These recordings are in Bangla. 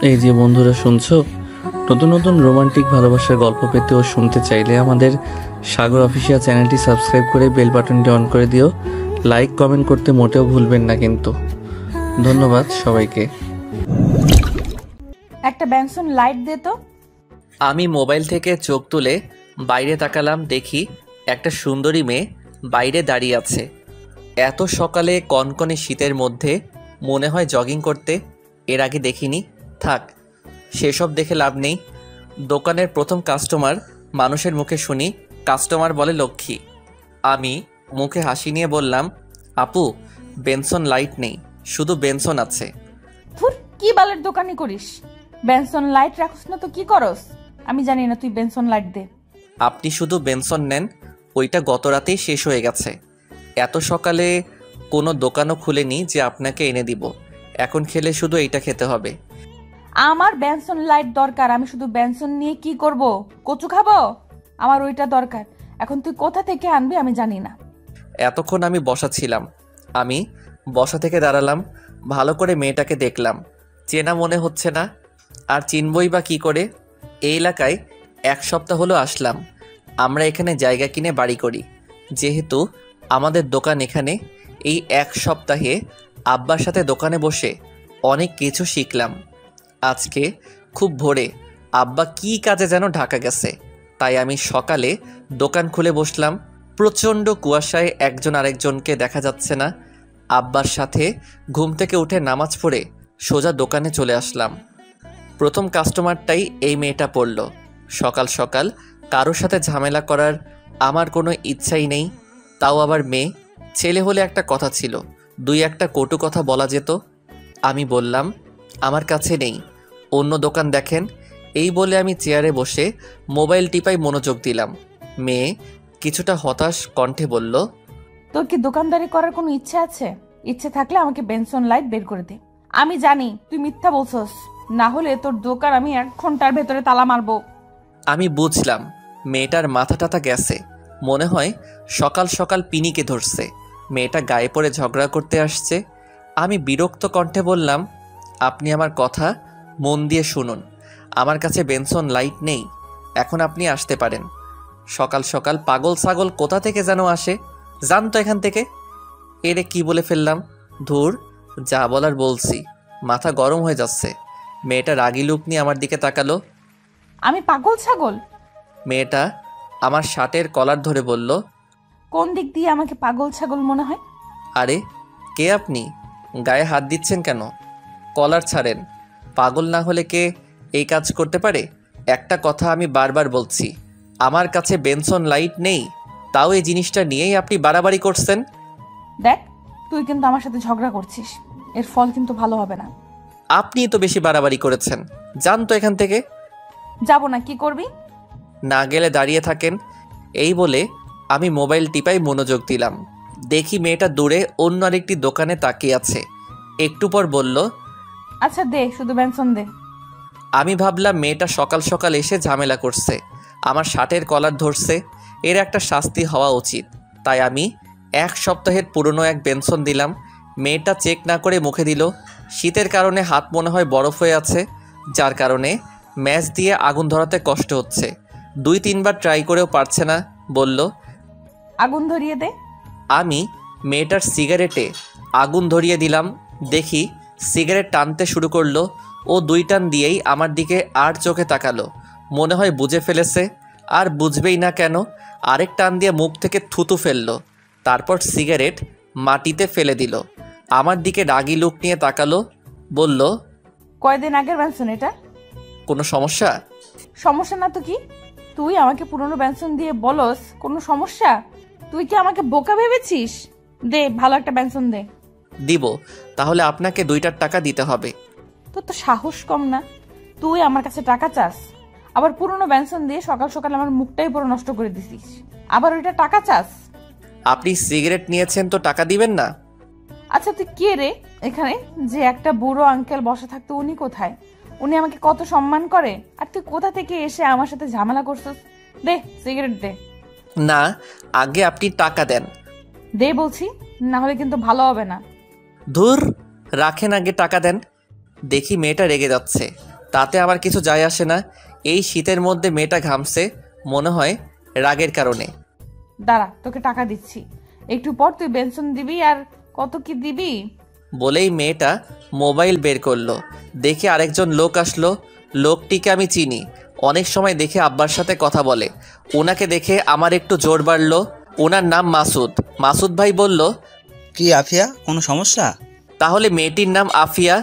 এই যে বন্ধুরা শুনছো, নতুন নতুন রোমান্টিক ভালোবাসার গল্প পেতে ও শুনতে চাইলে আমাদের সাগর অফিসিয়াল চ্যানেলটি সাবস্ক্রাইব করে বেল বাটনটি অন করে দিও। লাইক কমেন্ট করতে মোটেও ভুলবেন না কিন্তু। ধন্যবাদ সবাইকে। একটা বেনসন লাইট দে তো। আমি মোবাইল থেকে চোখ তুলে বাইরে তাকালাম, দেখি একটা সুন্দরী মেয়ে বাইরে দাঁড়িয়ে আছে। এত সকালে কনকনে শীতের মধ্যে মনে হয় জগিং করতে, এর আগে দেখিনি। থাক, সেসব দেখে লাভ নেই। দোকানের প্রথম কাস্টমার, মানুষের মুখে শুনি কাস্টমার বলে লক্ষ্মী। আমি মুখে হাসি নিয়ে বললাম, আপু বেনসন লাইট নেই, শুধু বেনসন আছে। ধুর, কি বালের দোকানি করিস? বেনসন লাইট রাখছ না তো কি করস? আমি জানি না, তুই বেনসন লাইট দে। আপনি শুধু বেনসন নেন, ওইটা গত রাতেই শেষ হয়ে গেছে। এত সকালে কোনো দোকানও খুলেনি যে আপনাকে এনে দিব। এখন খেলে শুধু এইটা খেতে হবে। আমার বেনসন লাইট দরকার। আমি শুধু বেনসন নিয়ে কি করব? কচু খাবো? আমার ওইটা দরকার। এখন তুই কোথা থেকে আনবি আমি জানি না। এতক্ষণ আমি বসা ছিলাম। আমি বসা থেকে দাঁড়ালাম, ভালো করে মেয়েটাকে দেখলাম। চেনা মনে হচ্ছে না, আর চিনবই বা কী করে? এই এলাকায় 1 সপ্তাহ হলো আসলাম। আমরা এখানে জায়গা কিনে বাড়ি করি, যেহেতু আমাদের দোকান এখানে। এই 1 সপ্তাহে আব্বার সাথে দোকানে বসে অনেক কিছু শিখলাম। আজকে খুব ভোরে আব্বা কী কাজে যেন ঢাকা গেছে, তাই আমি সকালে দোকান খুলে বসলাম। প্রচণ্ড কুয়াশায় একজন আরেকজনকে দেখা যাচ্ছে না। আব্বার সাথে ঘুম থেকে উঠে নামাজ পড়ে সোজা দোকানে চলে আসলাম। প্রথম কাস্টমারটাই এই মেয়েটা পড়ল। সকাল সকাল কারোর সাথে ঝামেলা করার আমার কোনো ইচ্ছাই নেই, তাও আবার মেয়ে। ছেলে হলে একটা কথা ছিল, 2-1টা কটু কথা বলা যেত। আমি বললাম, আমার কাছে নেই, অন্য দোকান দেখেন। এই বলে আমি চেয়ারে বসে মোবাইল টিপায় মনোযোগ দিলাম। মেয়ে কিছুটা হতাশ কণ্ঠে বলল, তোর কি দোকানদারি করার কোনো ইচ্ছে আছে? ইচ্ছে থাকলে আমাকে বেনসন লাইট বের করে দে। আমি জানি তুই মিথ্যা বলছস, না হলে তোর দোকান আমি 1 ঘন্টার ভেতরে তালা মারবো। আমি বুঝলাম মেয়েটার মাথা টাথা গেছে, মনে হয় সকাল সকাল পিনিকে ধরছে। মেয়েটা গায়ে পড়ে ঝগড়া করতে আসছে। আমি বিরক্ত কণ্ঠে বললাম, আপনি আমার কথা মন দিয়ে শুনুন। আমার কাছে বেনসন লাইট নেই, এখন আপনি আসতে পারেন। সকাল সকাল পাগল ছাগল কোথা থেকে যেন আসে, জানতো এখান থেকে। এরে কি বলে ফেললাম, ধুর, যা বলার বলছি। মাথা গরম হয়ে যাচ্ছে। মেয়েটা রাগি লুক নিয়ে আমার দিকে তাকালো। আমি পাগল ছাগল? মেয়েটা আমার শার্টের কলার ধরে বলল, কোন দিক দিয়ে আমাকে পাগল ছাগল মনে হয়? আরে কে আপনি? গায়ে হাত দিচ্ছেন কেন? কলার ছাড়েন। পাগল না হলে কে এই কাজ করতে পারে? একটা কথা আমি বারবার বলছি, আমার কাছে বেনসন লাইট নেই, তাও এই জিনিসটা নিয়েই আপনি বাড়াবাড়ি করছেন। দেখ, তুই কিন্তু আমার সাথে ঝগড়া করছিস, এর ফল কিন্তু ভালো হবে না। আপনিই তো বেশি বাড়াবাড়ি করেছেন, যান তো এখান থেকে। যাব না, কি করবি? না গেলে দাঁড়িয়ে থাকেন। এই বলে আমি মোবাইল টিপাই মনোযোগ দিলাম। দেখি মেয়েটা দূরে অন্য আরেকটি দোকানে তাকিয়ে আছে। একটু পর বলল, আচ্ছা দে, শুধু বেনসন দে। আমি ভাবলাম মেয়েটা সকাল সকাল এসে ঝামেলা করছে, আমার শার্টের কলার ধরছে, এর একটা শাস্তি হওয়া উচিত। তাই আমি 1 সপ্তাহের পুরনো এক বেনসন দিলাম। মেয়েটা চেক না করে মুখে দিল। শীতের কারণে হাত মনে হয় বরফ হয়ে আছে, যার কারণে ম্যাচ দিয়ে আগুন ধরাতে কষ্ট হচ্ছে। 2-3 বার ট্রাই করেও পারছে না। বলল, আগুন ধরিয়ে দে। আমি মেয়েটার সিগারেটে আগুন ধরিয়ে দিলাম। দেখি সিগারেট টানতে শুরু করলো। ও 2 টান দিয়েই আমার দিকে আর চোখে তাকালো। মনে হয় বুঝে ফেলেছে, আর বুঝবেই না কেন। আরেক টান দিয়ে মুখ থেকে থুতু ফেললো, তারপর সিগারেট মাটিতে ফেলে দিল। আমার দিকে রাগি লুক নিয়ে তাকালো, বলল, কয়দিন আগের বেনসন এটা? কোনো সমস্যা? সমস্যা না তো কি? তুই আমাকে পুরনো বেনসন দিয়ে বলস কোনো সমস্যা? তুই কি আমাকে বোকা ভেবেছিস? দে, ভালো একটা বেনসন দে। দিব, তাহলে আপনাকে 2টার টাকা দিতে হবে। তোর তো সাহস কম না, তুই আমার কাছে টাকা চাস? আবার পুরনো বেনসন দিয়ে সকাল সকাল আমার মুখটাই পুরো নষ্ট করে দিছিস, আবার ওইটা টাকা চাস? আপনি সিগারেট নিয়েছেন তো টাকা দিবেন না? আচ্ছা তুই কে রে এখানে? যে একটা বুড়ো আঙ্কেল বসে থাকতো, উনি কোথায়? উনি আমাকে কত সম্মান করে, আর তুই কোথা থেকে এসে আমার সাথে ঝামেলা করছিস? দে সিগারেট দে। না, আগে আপনি টাকা দেন। দে বলছি, না হলে কিন্তু ভালো হবে না। ধুর, রাখেন, আগে টাকা দেন। দেখি মেয়েটা রেগে যাচ্ছে। তাতে আমার কিছু যায় আসে না। এই শীতের মধ্যে মেয়েটা ঘামছে, মনে হয় রাগের কারণে। দাঁড়া, তোকে টাকা দিচ্ছি, একটু পর তুই বেনসন দিবি। আর কত কি দিবি? বলেই মেয়েটা মোবাইল বের করলো। দেখে আরেকজন লোক আসলো। লোকটিকে আমি চিনি, অনেক সময় দেখে আব্বার সাথে কথা বলে। ওনাকে দেখে আমার একটু জোর বাড়লো। ওনার নাম মাসুদ। মাসুদ ভাই বলল, কি আফিয়া, কোনো সমস্যা? তাহলে মেয়েটির নাম আফিয়া।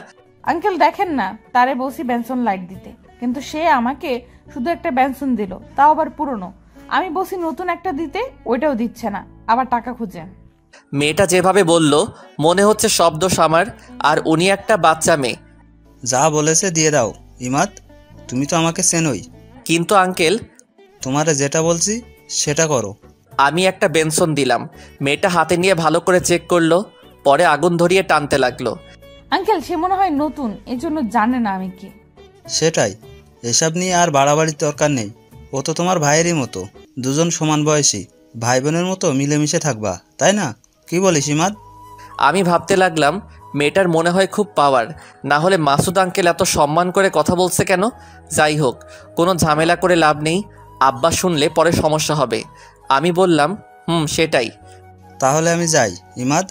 আঙ্কেল দেখেন না, তারে বলছি বেনসন লাইট দিতে, কিন্তু সে আমাকে শুধু একটা বেনসন দিল, তাও আবার পুরনো। আমি বলছি নতুন একটা দিতে, ওইটাও দিচ্ছে না, আবার টাকা খুঁজে। মেয়েটা যেভাবে বলল মনে হচ্ছে সব দোষ আমার, আর উনি একটা বাচ্চা মেয়ে। যা বলেছে দিয়ে দাও ইমাদ, তুমি তো আমাকে চেনোই। কিন্তু আঙ্কেল, তোমারে যেটা বলছি সেটা করো। আমি একটা বেনসন দিলাম। মেয়েটা হাতে নিয়ে ভালো করে চেক করলো, পরে আগুন ধরিয়ে টানতে লাগলো। আঙ্কেল সে মনে হয় নতুন, এই জন্য জানে না আমি কি। সেটাই, এসব নিয়ে আর বাড়াবাড়ির দরকার নেই। ও তো তোমার ভাইয়েরই মতো, দুজন সমান বয়সী, ভাই বোনের মতো মিলেমিশে থাকবা, তাই না? কি বলিস ইমাদ? আমি ভাবতে লাগলাম মেয়েটার মনে হয় খুব পাওয়ার, না হলে মাসুদ আঙ্কেল এত সম্মান করে কথা বলছে কেন? যাই হোক, কোনো ঝামেলা করে লাভ নেই, আব্বা শুনলে পরে সমস্যা হবে। আমি বললাম, সেটাই। তাহলে আমি যাই ইমাদ,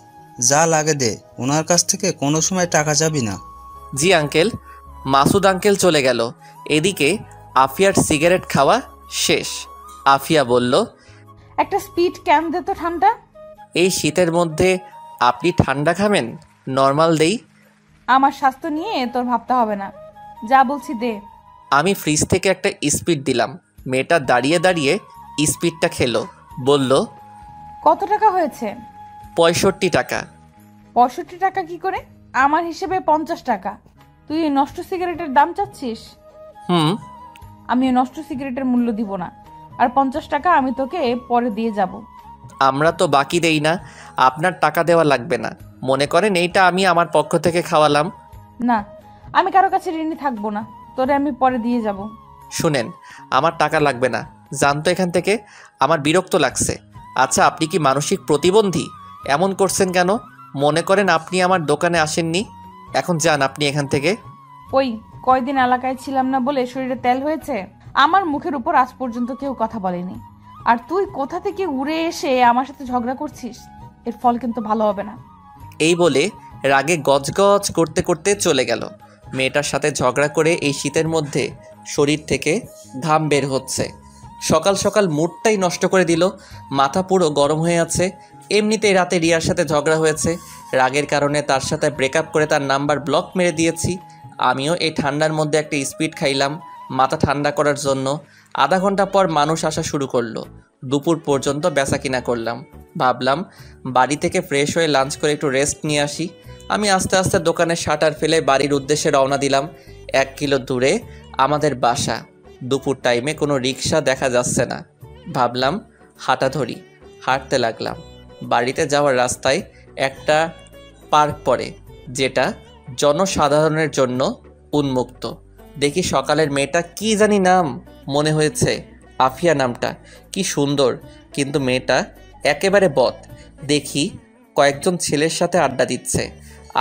যা লাগে দে, ওনার কাছ থেকে কোনো সময় টাকা চাবি না। জি আঙ্কেল। মাসুদ আঙ্কেল চলে গেল। এদিকে আফিয়ার সিগারেট খাওয়া শেষ। আফিয়া বলল, একটা স্পিড ক্যান দে তো ঠান্ডা। এই শীতের মধ্যে আপনি ঠান্ডা খাবেন? নর্মাল দেই। আমার স্বাস্থ্য নিয়ে তোর ভাবতে হবে না, যা বলছি দে। আমি ফ্রিজ থেকে একটা স্পিড দিলাম। মেয়েটা দাঁড়িয়ে দাঁড়িয়ে স্পিডটা খেলো। বলল, কত টাকা হয়েছে? 65 টাকা। 65 টাকা কি করে? আমার হিসেবে 50 টাকা। তুই এই নষ্ট সিগারেটের দাম চাচ্ছিস? আমি এই নষ্ট সিগারেটের মূল্য দিব না, আর 50 টাকা আমি তোকে পরে দিয়ে যাব। আমরা তো বাকি দেই না, আপনার টাকা দেওয়া লাগবে না। মনে করেন এইটা আমি আমার পক্ষ থেকে খাওয়ালাম। না, আমি কারো কাছে ঋণী থাকবো না, তোরে আমি পরে দিয়ে যাব। শুনেন, আমার টাকা লাগবে না, জানতো এখান থেকে। আমার বিরক্ত লাগছে। আচ্ছা, আপনি কি মানসিক প্রতিবন্ধী? এমন করছেন কেন? মনে করেন আপনি আমার দোকানে আসেননি। এখন যান আপনি এখান থেকে। ওই কয়দিন এলাকায় ছিলাম না বলে শরীরে তেল হয়েছে? আমার মুখের উপর আজ পর্যন্ত কেউ কথা বলেনি, আর তুই কোথা থেকে উড়ে এসে আমার সাথে ঝগড়া করছিস? এর ফল কিন্তু ভালো হবে না। এই বলে রাগে গজগজ করতে করতে চলে গেল। মেয়েটার সাথে ঝগড়া করে এই শীতের মধ্যে শরীর থেকে ঘাম বের হচ্ছে। সকাল সকাল মুডটাই নষ্ট করে দিল। মাথা পুরো গরম হয়ে আছে। এমনিতেই রাতে রিয়ার সাথে ঝগড়া হয়েছে। রাগের কারণে তার সাথে ব্রেকআপ করে তার নাম্বার ব্লক মেরে দিয়েছি। আমিও এই ঠান্ডার মধ্যে একটা স্পিড খাইলাম মাথা ঠান্ডা করার জন্য। আধা ঘন্টা পর মানুষ আসা শুরু করলো। দুপুর পর্যন্ত বেচাকিনা করলাম। ভাবলাম বাড়ি থেকে ফ্রেশ হয়ে লাঞ্চ করে একটু রেস্ট নিয়ে আসি। আমি আস্তে আস্তে দোকানের শাটার ফেলে বাড়ির উদ্দেশ্যে রওনা দিলাম। 1 কিলো দূরে আমাদের বাসা। দুপুর টাইমে কোনো রিক্সা দেখা যাচ্ছে না। ভাবলাম হাঁটা ধরি। হাঁটতে লাগলাম। বাড়িতে যাওয়ার রাস্তায় একটা পার্ক পড়ে, যেটা জনসাধারণের জন্য উন্মুক্ত। দেখি সকালের মেয়েটা, কি জানি নাম, মনে হয়েছে আফিয়া নামটা। কি সুন্দর, কিন্তু মেয়েটা একেবারে বদ। দেখি কয়েকজন ছেলের সাথে আড্ডা দিচ্ছে।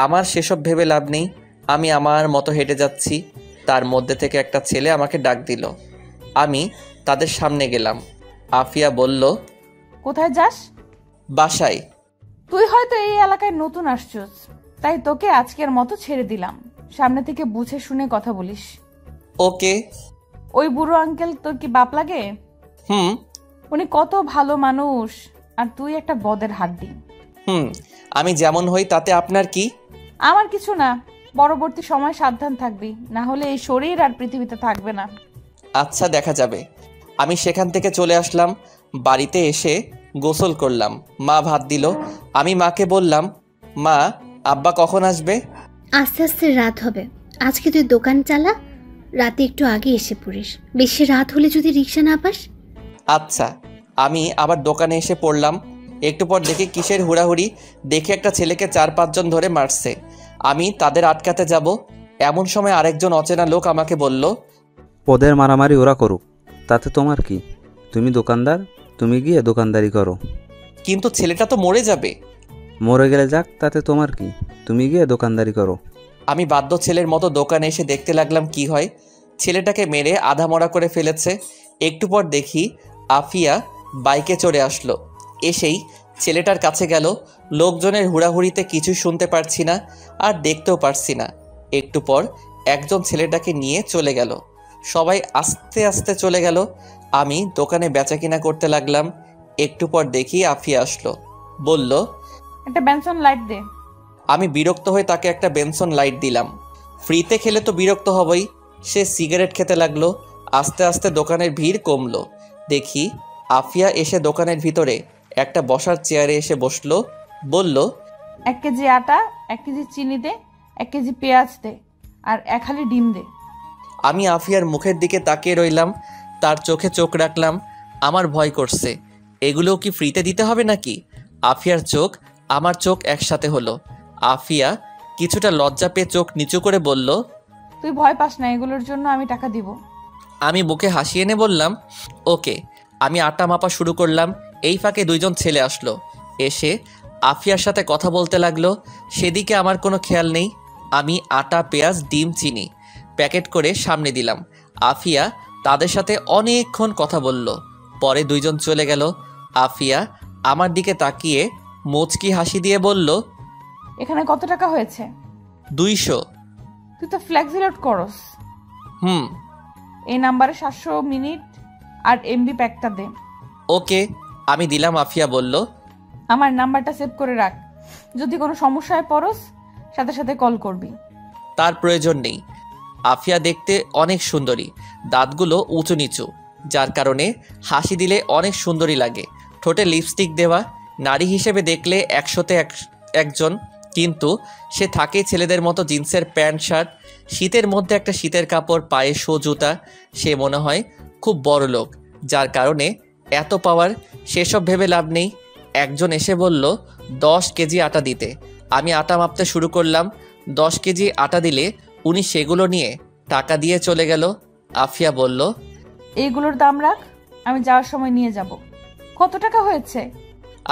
আমার সেসব ভেবে লাভ নেই। আমি আমার মতো হেঁটে যাচ্ছি। তার মধ্যে থেকে একটা ছেলে আমাকে ডাক দিল। আমি তাদের সামনে গেলাম। আফিয়া বলল, কোথায় যাস? বাসায়। তুই হয়তো এই এলাকায় নতুন আসছিস, তাই তোকে আজকের মতো ছেড়ে দিলাম। সামনে থেকে বুঝে শুনে কথা বলিস। ওকে। ওই বুড়ো আঙ্কেল তোর কি বাপ লাগে? উনি কত ভালো মানুষ, আর তুই একটা বদের হাড্ডি। আমি যেমন হই তাতে আপনার কি? আমার কিছু না, পরবর্তী সময় সাবধান থাকবি, না হলে এই শরীর আর পৃথিবীতে থাকবে না। আচ্ছা, দেখা যাবে। আমি সেখান থেকে চলে আসলাম। বাড়িতে এসে গোসল করলাম। মা ভাত দিল। আমি মাকে বললাম, মা, আব্বা কখন আসবে? আস্তে আস্তে রাত হবে। আজকে তুই দোকান চালা, রাতে একটু আগে এসে পড়িস। বেশি রাত হলে যদি রিক্সা না পাস। আচ্ছা। আমি আবার দোকানে এসে পড়লাম। একটু পর দেখি কিসের হুড়াহুড়ি। দেখে একটা ছেলেকে 4-5 জন ধরে মারছে। আমি তাদের আটকাতে যাব, এমন সময় আরেকজন অচেনা লোক আমাকে বলল, ওদের মারামারি ওরা করুক, তাতে তোমার কি? তুমি দোকানদার, তুমি গিয়ে দোকানদারি করো। কিন্তু ছেলেটা তো মরে যাবে। মরে গেলে যাক, তাতে তোমার কি? তুমি গিয়ে দোকানদারি করো। আমি বাধ্য ছেলের মতো দোকানে এসে দেখতে লাগলাম কি হয়। ছেলেটাকে মেরে আধা মরা করে ফেলেছে। একটু পর দেখি আফিয়া বাইকে চড়ে আসলো। এসেই ছেলেটার কাছে গেল। লোকজনের হুড়াহুড়িতে কিছু শুনতে পারছি না আর দেখতেও পারছি না। একটু পর একজন ছেলেটাকে নিয়ে চলে গেল। সবাই আস্তে আস্তে চলে গেল। আমি দোকানে বেচাকিনা করতে লাগলাম। একটু পর দেখি আফিয়া আসলো, বলল, একটা বেনসন লাইট দে। আমি বিরক্ত হয়ে তাকে একটা বেনসন লাইট দিলাম। ফ্রিতে খেলে তো বিরক্ত হবই। সে সিগারেট খেতে লাগলো। আস্তে আস্তে দোকানের ভিড় কমলো। দেখি আফিয়া এসে দোকানের ভিতরে একটা বসার চেয়ারে এসে বসলো। বলল, 1 কেজি আটা, 1 কেজি চিনি দে, 1 কেজি পেঁয়াজ দে, আর 1 হালি ডিম দে। আমি আফিয়ার মুখের দিকে তাকিয়ে রইলাম। তার চোখে চোখ রাখলাম। আমার ভয় করছে, এগুলোও কি ফ্রিতে দিতে হবে নাকি? আফিয়ার চোখ আমার চোখ একসাথে হলো। আফিয়া কিছুটা লজ্জা পেয়ে চোখ নিচু করে বলল, তুই ভয় পাস না, এগুলোর জন্য আমি টাকা দিব। আমি বুকে হাসি এনে বললাম, ওকে। আমি আটা মাপা শুরু করলাম। এই ফাঁকে দুইজন ছেলে আসলো। এসে আফিয়ার সাথে কথা বলতে লাগলো। সেদিকে আমার কোনো খেয়াল নেই। আমি আটা, পেঁয়াজ, ডিম, চিনি প্যাকেট করে সামনে দিলাম। আফিয়া তাদের সাথে অনেকক্ষণ কথা বলল। পরে দুইজন চলে গেল। আফিয়া আমার দিকে তাকিয়ে মুচকি হাসি দিয়ে বলল, এখানে কত টাকা হয়েছে? 200। তুই তো ফ্লেক্সি লোড করস। হুম। এই নাম্বারে 700 মিনিট আর এমবি প্যাকটা দে। ওকে, আমি দিলাম। আফিয়া বলল, আমার নাম্বারটা সেভ করে রাখ, যদি কোনো সমস্যায় পড়স সাথে সাথে কল করবি। তার প্রয়োজন নেই। আফিয়া দেখতে অনেক সুন্দরী, দাঁতগুলো উঁচু নিচু, যার কারণে হাসি দিলে অনেক সুন্দরী লাগে। ঠোঁটে লিপস্টিক দেওয়া। নারী হিসেবে দেখলে 100-তে 1 কিন্তু সে থাকে ছেলেদের মতো জিন্সের প্যান্ট শার্ট, শীতের মধ্যে একটা শীতের কাপড়, পায়ে শো জুতা। সে মনে হয় খুব বড় লোক, যার কারণে এত পাওয়ার। সেসব ভেবে লাভ নেই। একজন এসে বলল 10 কেজি আটা দিতে। আমি আটা মাপতে শুরু করলাম। 10 কেজি আটা দিলে উনি সেগুলো নিয়ে টাকা দিয়ে চলে গেল। আফিয়া বলল, এইগুলোর দাম রাখ, আমি যাওয়ার সময় নিয়ে যাব। কত টাকা হয়েছে?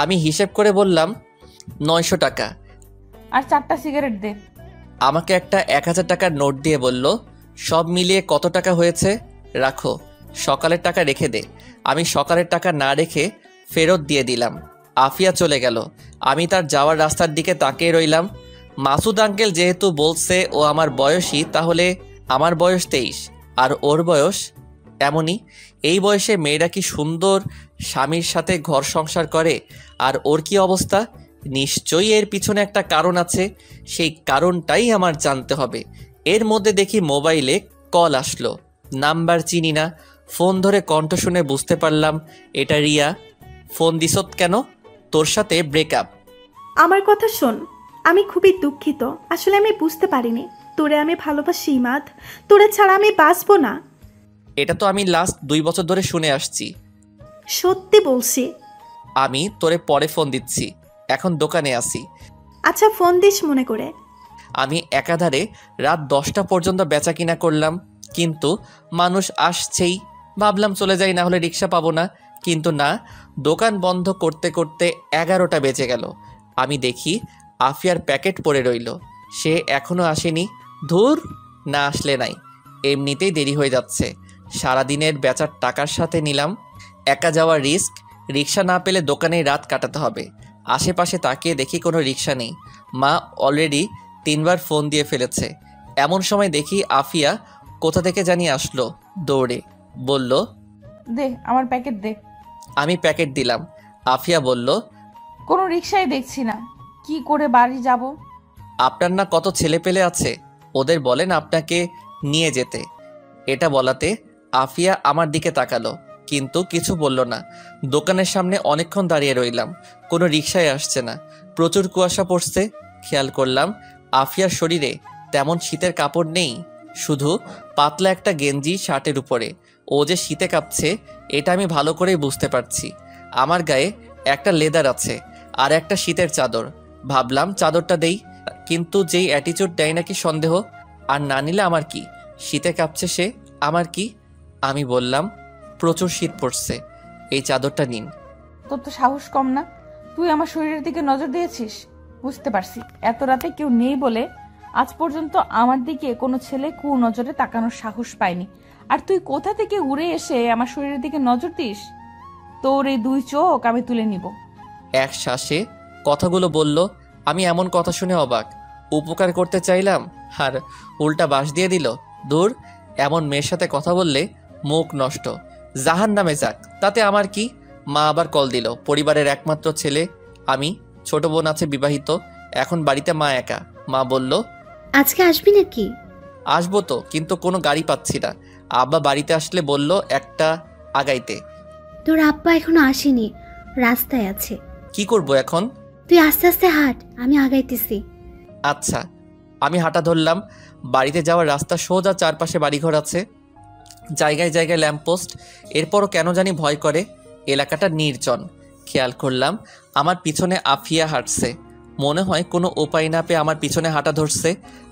আমি হিসেব করে বললাম 900 টাকা। আর 4টা সিগারেট দে। আমাকে একটা 1000 টাকার নোট দিয়ে বলল, সব মিলিয়ে কত টাকা হয়েছে রাখো, সকালের টাকা রেখে দে। আমি সকালের টাকা না রেখে ফেরত দিয়ে দিলাম। আফিয়া চলে গেল। আমি তার যাওয়ার রাস্তার দিকে তাকিয়ে রইলাম। মাসুদ আঙ্কেল যেহেতু বলছে ও আমার বয়সী, তাহলে আমার বয়স 23 আর ওর বয়স এমনই। এই বয়সে মেয়েরা কি সুন্দর স্বামীর সাথে ঘর সংসার করে, আর ওর কি অবস্থা? নিশ্চয়ই এর পিছনে একটা কারণ আছে। সেই কারণটাই আমার জানতে হবে। এর মধ্যে দেখি মোবাইলে কল আসলো। নাম্বার চিনি না। ফোন ধরে কণ্ঠ শুনে বুঝতে পারলাম এটা রিয়া। ফোন দিছত কেন? তোর সাথে ব্রেকআপ। আমার কথা শোন, আমি খুবই দুঃখিত। আসলে আমি বুঝতে পারিনি তোরে আমি ভালোবাসি ইমাদ। তোরে ছাড়া আমি বাঁচবো না। এটা তো আমি লাস্ট 2 বছর ধরে শুনে আসছি। সত্যি বলছি। আমি তোরে পরে ফোন দিচ্ছি, এখন দোকানে আসি। আচ্ছা, ফোন দিস মনে করে। আমি একাধারে রাত 10টা পর্যন্ত বেচা কিনা করলাম, কিন্তু মানুষ আসছেই। ভাবলাম চলে যাই, না হলে রিক্সা পাবো না। কিন্তু না, দোকান বন্ধ করতে করতে 11টা বেজে গেল। আমি দেখি আফিয়ার প্যাকেট পড়ে রইল। সে এখনও আসেনি। ধুর, না আসলে নাই, এমনিতেই দেরি হয়ে যাচ্ছে। সারাদিনের বেচার টাকার সাথে নিলাম। একা যাওয়ার রিস্ক। রিক্সা না পেলে দোকানেই রাত কাটাতে হবে। আশেপাশে তাকিয়ে দেখি কোনো রিক্সা নেই। মা অলরেডি 3বার ফোন দিয়ে ফেলেছে। এমন সময় দেখি আফিয়া কোথা থেকে জানি আসলো দৌড়ে। বলল, দে আমার প্যাকেট দে। আমি প্যাকেট দিলাম। আফিয়া বলল, কোনো রিক্সাই দেখছি না, কি করে বাড়ি যাব? আপনার না কত ছেলে পেলে আছে, ওদের বলেন আপনাকে নিয়ে যেতে। এটা বলাতে আফিয়া আমার দিকে তাকালো, কিন্তু কিছু বলল না। দোকানের সামনে অনেকক্ষণ দাঁড়িয়ে রইলাম। কোনো রিক্সায় আসছে না। প্রচুর কুয়াশা পড়ছে। খেয়াল করলাম আফিয়ার শরীরে তেমন শীতের কাপড় নেই, শুধু পাতলা একটা গেঞ্জি শার্টের উপরে। ও যে শীতে কাঁপছে এটা আমি ভালো করেই বুঝতে পারছি। আমার গায়ে একটা লেদার আছে আর একটা শীতের চাদর। ভাবলাম চাদরটা দেই, কিন্তু যেই অ্যাটিচিউড দেয় নাকি সন্দেহ। আর না নিলে আমার কি? শীতে কাঁপছে সে, আমার কি? আমি বললাম, প্রচুর শীত পড়ছে, এই চাদরটা নিন। তোর তো সাহস কম না, তুই আমার শরীরের দিকে নজর দিয়েছিস। বুঝতে পারছি এত রাতে কেউ নেই বলে আজ পর্যন্ত আমার দিকে কোনো ছেলে কুনজরে তাকানোর সাহস পায়নি, আর তুই কোথা থেকে উড়ে এসে আমার শরীরের দিকে নজর দিস? তোর এই 2 চোখ আমি তুলে নিব। এক শ্বাসে কথাগুলো বলল। আমি এমন কথা শুনে অবাক। উপকার করতে চাইলাম আর উল্টা বাঁশ দিয়ে দিল। দূর, এমন মেয়ের সাথে কথা বললে মুখ নষ্ট, জাহান্নামে যাক, তাতে আমার কি? মা আবার কল দিল। পরিবারের একমাত্র ছেলে আমি, ছোট বোন আছে বিবাহিত, এখন বাড়িতে মা একা। মা বলল, আজকে আসবি নাকি? আসবো তো, কিন্তু কোনো গাড়ি পাচ্ছি না। আব্বা বাড়িতে আসলে বলল একটা আগাইতে। তোর আব্বা এখনো আসেনি, রাস্তায় আছে। কি করব এখন? তুই আস্তে আস্তে হাঁট, আমি আগাইতেছি। আচ্ছা। আমি হাঁটা ধরলাম। বাড়িতে যাওয়ার রাস্তা সোজা, চারপাশে বাড়িঘর আছে, জায়গায় জায়গায় ল্যাম্পপোস্ট। এরপরও কেন জানি ভয় করে। এলাকাটা নির্জন। খেয়াল করলাম আমার পিছনে আফিয়া হাঁটছে। মনে হয় কোনো উপায় না পেয়ে আমার পিছনে হাঁটা ধরছে।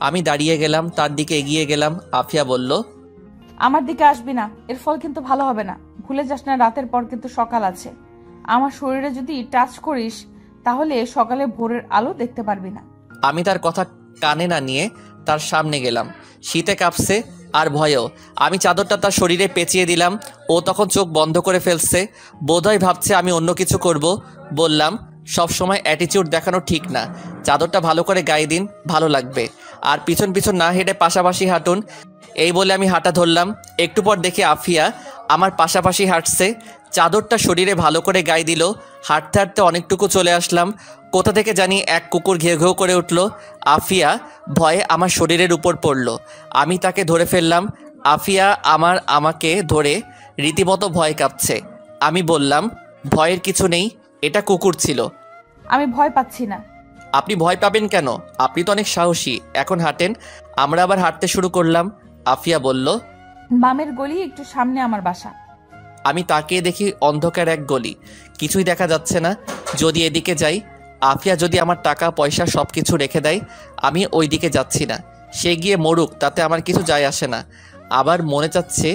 আমি দাঁড়িয়ে গেলাম, তার দিকে এগিয়ে গেলাম। আফিয়া বলল, আমার দিকে আসবি না, এর ফল কিন্তু ভালো হবে না। ভুলে যাস না, রাতের পর কিন্তু সকাল আছে। আমার শরীরে যদি টাচ করিস তাহলে সকালে ভোরের আলো দেখতে পারবি না। আমি তার কথা কানে না নিয়ে তার সামনে গেলাম। শীতে কাঁপছে আর ভয়েও। আমি চাদরটা তার শরীরে পেঁচিয়ে দিলাম। ও তখন চোখ বন্ধ করে ফেলছে, বোধহয় ভাবছে আমি অন্য কিছু করব। বললাম, সব সময় অ্যাটিটিউড দেখানো ঠিক না, চাদরটা ভালো করে গায়ে দিন, ভালো লাগবে। আর পিছন পিছন না হেঁটে পাশাপাশি হাঁটুন। এই বলে আমি হাঁটা ধরলাম। একটু পর দেখে আফিয়া আমার পাশাপাশি হাঁটছে, চাদরটা শরীরে ভালো করে গায়ে দিল। হাঁটতে হাঁটতে অনেকটুকু চলে আসলাম। কোথা থেকে জানি এক কুকুর ঘেউ ঘেউ করে উঠল। আফিয়া ভয়ে আমার শরীরের উপর পড়ল। আমি তাকে ধরে ফেললাম। আফিয়া আমাকে ধরে রীতিমতো ভয় কাঁপছে। আমি বললাম, ভয়ের কিছু নেই, এটা কুকুর ছিল। আমি ভয় পাচ্ছি না। আপনি ভয় পাবেন কেন? আপনি তো অনেক সাহসী। এখন হাঁটেন। আমরা আবার হাঁটতে শুরু করলাম। আফিয়া বলল, বামের গলি একটু সামনে আমার বাসা। আমি তাকিয়ে দেখি অন্ধকার এক গলি, কিছুই দেখা যাচ্ছে না। যদি এদিকে যাই, আফিয়া যদি আমার টাকা পয়সা সব কিছু রেখে দেয়। আমি ওই দিকে যাচ্ছি না। সে গিয়ে মরুক, তাতে আমার কিছু যায় আসে না। আবার মনে চাচ্ছে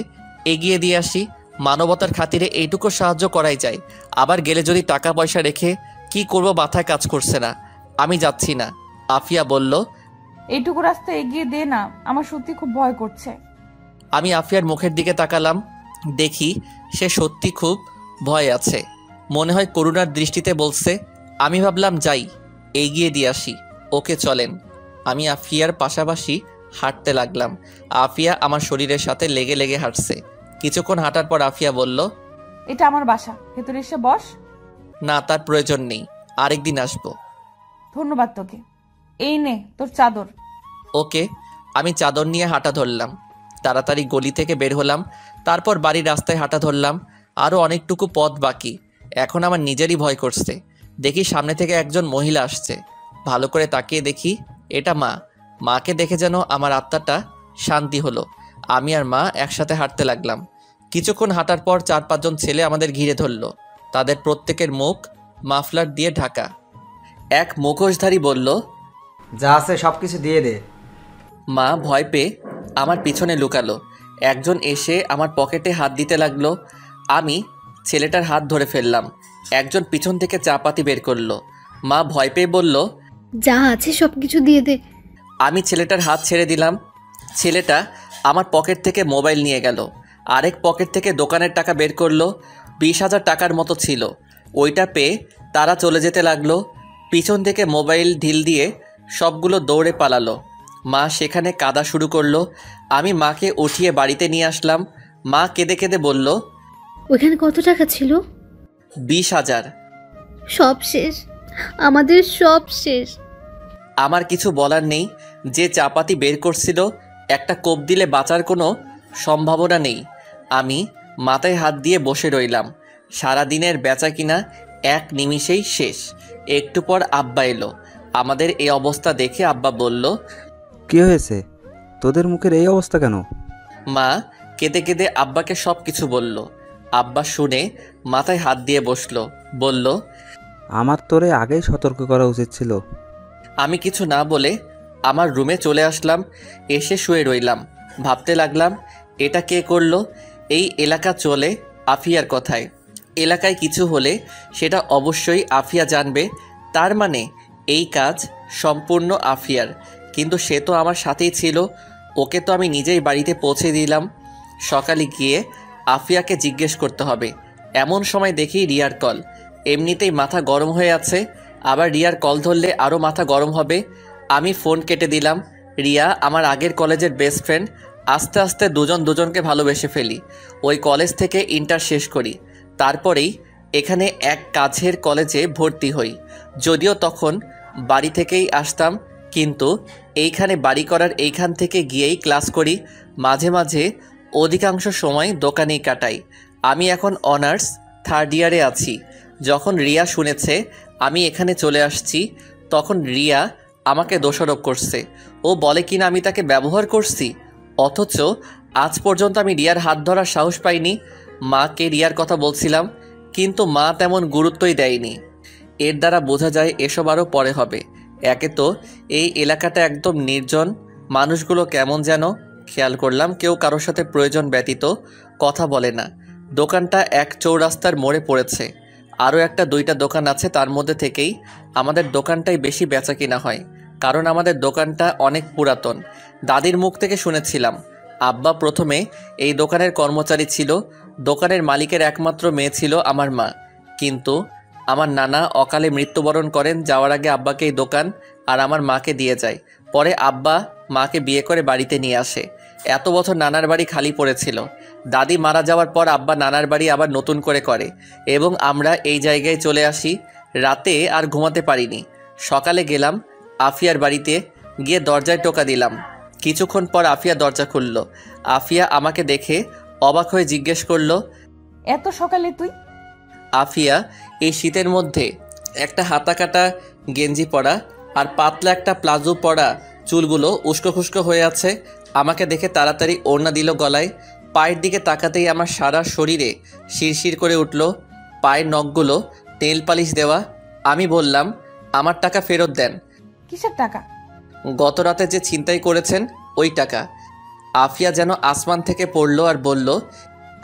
এগিয়ে দিয়ে আসি, মানবতার খাতিরে এইটুকু সাহায্য করাই যায়। আবার গেলে যদি টাকা পয়সা রেখে কি করব মাথায় কাজ করছে না। আমি যাচ্ছি না। আফিয়া বলল, এইটুকু রাস্তা এগিয়ে দে না, আমার সত্যি খুব ভয় করছে। আমি আফিয়ার মুখের দিকে তাকালাম। দেখি সে সত্যি খুব ভয় আছে, মনে হয় করুণার দৃষ্টিতে বলছে। আমি ভাবলাম যাই, এগিয়ে দিয়ে আসি। ওকে চলেন। আমি আফিয়ার পাশাপাশি হাঁটতে লাগলাম। আফিয়া আমার শরীরের সাথে লেগে লেগে হাঁটছে। কিছুক্ষণ হাঁটার পর আফিয়া বলল, এটা আমার বাসা, ভেতরে এসে বস। না, তার প্রয়োজন নেই, আরেকদিন আসবো। ধন্যবাদ তোকে। এই নে তোর চাদর। ওকে। আমি চাদর নিয়ে হাঁটা ধরলাম। তাড়াতাড়ি গলি থেকে বের হলাম। তারপর বাড়ির রাস্তায় হাঁটা ধরলাম। আরও অনেকটুকু পথ বাকি। এখন আমার নিজেরই ভয় করছে। দেখি সামনে থেকে একজন মহিলা আসছে। ভালো করে তাকিয়ে দেখি এটা মা। মাকে দেখে যেন আমার আত্মাটা শান্তি হলো। আমি আর মা একসাথে হাঁটতে লাগলাম। কিছুক্ষণ হাঁটার পর 4-5 জন ছেলে আমাদের ঘিরে ধরল। তাদের প্রত্যেকের মুখ মাফলার দিয়ে ঢাকা। এক মুখোশধারী বলল, যা আছে সব কিছু দিয়ে দে। মা ভয় পেয়ে আমার পিছনে লুকালো। একজন এসে আমার পকেটে হাত দিতে লাগলো। আমি ছেলেটার হাত ধরে ফেললাম। একজন পিছন থেকে চাপাতি বের করলো। মা ভয় পেয়ে বলল, যা আছে সব কিছু দিয়ে দে। আমি ছেলেটার হাত ছেড়ে দিলাম। ছেলেটা আমার পকেট থেকে মোবাইল নিয়ে গেল। আরেক পকেট থেকে দোকানের টাকা বের করলো। 20,000 টাকার মতো ছিল। ওইটা পেয়ে তারা চলে যেতে লাগলো। পিছন থেকে মোবাইল ঢিল দিয়ে সবগুলো দৌড়ে পালালো। মা সেখানে কাঁদা শুরু করলো। আমি মাকে উঠিয়ে বাড়িতে নিয়ে আসলাম। মা কেঁদে কেঁদে বলল, ওখানে কত টাকা ছিল? 20,000। সব শেষ, আমাদের সব শেষ। আমার কিছু বলার নেই। যে চাপাতি বের করছিল একটা কোপ দিলে বাঁচার কোনো সম্ভাবনা নেই। আমি মাথায় হাত দিয়ে বসে রইলাম। সারাদিনের বেচা কিনা এক নিমিষেই শেষ। একটু পর আব্বা এলো। আমাদের এই অবস্থা দেখে আব্বা বলল, কি হয়েছে? তোদের মুখের এই অবস্থা কেন? মা কেঁদে কেঁদে আব্বাকে সব কিছু বলল। আব্বা শুনে মাথায় হাত দিয়ে বসলো। বলল, আমার তোরে আগেই সতর্ক করা উচিত ছিল। আমি কিছু না বলে আমার রুমে চলে আসলাম। এসে শুয়ে রইলাম। ভাবতে লাগলাম এটা কে করলো। এই এলাকা চলে আফিয়ার কথায়। এলাকায় কিছু হলে সেটা অবশ্যই আফিয়া জানবে। তার মানে এই কাজ সম্পূর্ণ আফিয়ার। কিন্তু সে তো আমার সাথেই ছিল, ওকে তো আমি নিজেই বাড়িতে পৌঁছে দিলাম। সকালে গিয়ে আফিয়াকে জিজ্ঞেস করতে হবে। এমন সময় দেখি রিয়ার কল। এমনিতেই মাথা গরম হয়ে আছে, আবার রিয়ার কল ধরলে আরও মাথা গরম হবে। আমি ফোন কেটে দিলাম। রিয়া আমার আগের কলেজের বেস্ট ফ্রেন্ড। আস্তে আস্তে দুজন দুজনকে ভালোবেসে ফেলি। ওই কলেজ থেকে ইন্টার শেষ করি, তারপরেই এখানে এক কাছের কলেজে ভর্তি হই। যদিও তখন বাড়ি থেকেই আসতাম, কিন্তু এইখানে বাড়ি করার এইখান থেকে গিয়েই ক্লাস করি। মাঝে মাঝে অধিকাংশ সময় দোকানেই কাটাই। আমি এখন অনার্স 3rd ইয়ারে আছি। যখন রিয়া শুনেছে আমি এখানে চলে আসছি, তখন রিয়া আমাকে দোষারোপ করছে। ও বলে কিনা আমি তাকে ব্যবহার করছি, অথচ আজ পর্যন্ত আমি রিয়ার হাত ধরার সাহস পাইনি। মাকে রিয়ার কথা বলছিলাম, কিন্তু মা তেমন গুরুত্বই দেয়নি। এর দ্বারা বোঝা যায় এসব আরও পরে হবে। একে তো এই এলাকাটা একদম নির্জন, মানুষগুলো কেমন যেন। খেয়াল করলাম কেউ কারোর সাথে প্রয়োজন ব্যতীত কথা বলে না। দোকানটা এক চৌরাস্তার মোড়ে পড়েছে। আরও একটা 2টা দোকান আছে, তার মধ্যে থেকেই আমাদের দোকানটাই বেশি বেচা কিনা হয়, কারণ আমাদের দোকানটা অনেক পুরাতন। দাদির মুখ থেকে শুনেছিলাম আব্বা প্রথমে এই দোকানের কর্মচারী ছিল। দোকানের মালিকের একমাত্র মেয়ে ছিল আমার মা, কিন্তু আমার নানা অকালে মৃত্যুবরণ করেন। যাওয়ার আগে আব্বাকে এই দোকান আর আমার মাকে দিয়ে যায়। পরে আব্বা মাকে বিয়ে করে বাড়িতে নিয়ে আসে। এত বছর নানার বাড়ি খালি পড়েছিল। দাদি মারা যাওয়ার পর আব্বা নানার বাড়ি আবার নতুন করে এবং আমরা এই জায়গায় চলে আসি। রাতে আর ঘুমাতে পারিনি। সকালে গেলাম আফিয়ার বাড়িতে, গিয়ে দরজায় টোকা দিলাম। কিছুক্ষণ পর আফিয়া দরজা খুলল। আফিয়া আমাকে দেখে অবাক হয়ে জিজ্ঞেস করলো, এত সকালে তুই? আফিয়া এই শীতের মধ্যে একটা হাতা কাটা গেঞ্জি পরা আর পাতলা একটা প্লাজো পরা, চুলগুলো উস্কো খুস্কো হয়ে আছে। আমাকে দেখে তাড়াতাড়ি ওড়না দিল গলায়। পায়ের দিকে তাকাতেই আমার সারা শরীরে শিরশির করে উঠল। পায়ের নখগুলো তেল পালিশ দেওয়া। আমি বললাম, আমার টাকা ফেরত দেন। কিসের টাকা? গত রাতে যে ছিনতাই করেছেন ওই টাকা। আফিয়া যেন আসমান থেকে পড়ল আর বলল,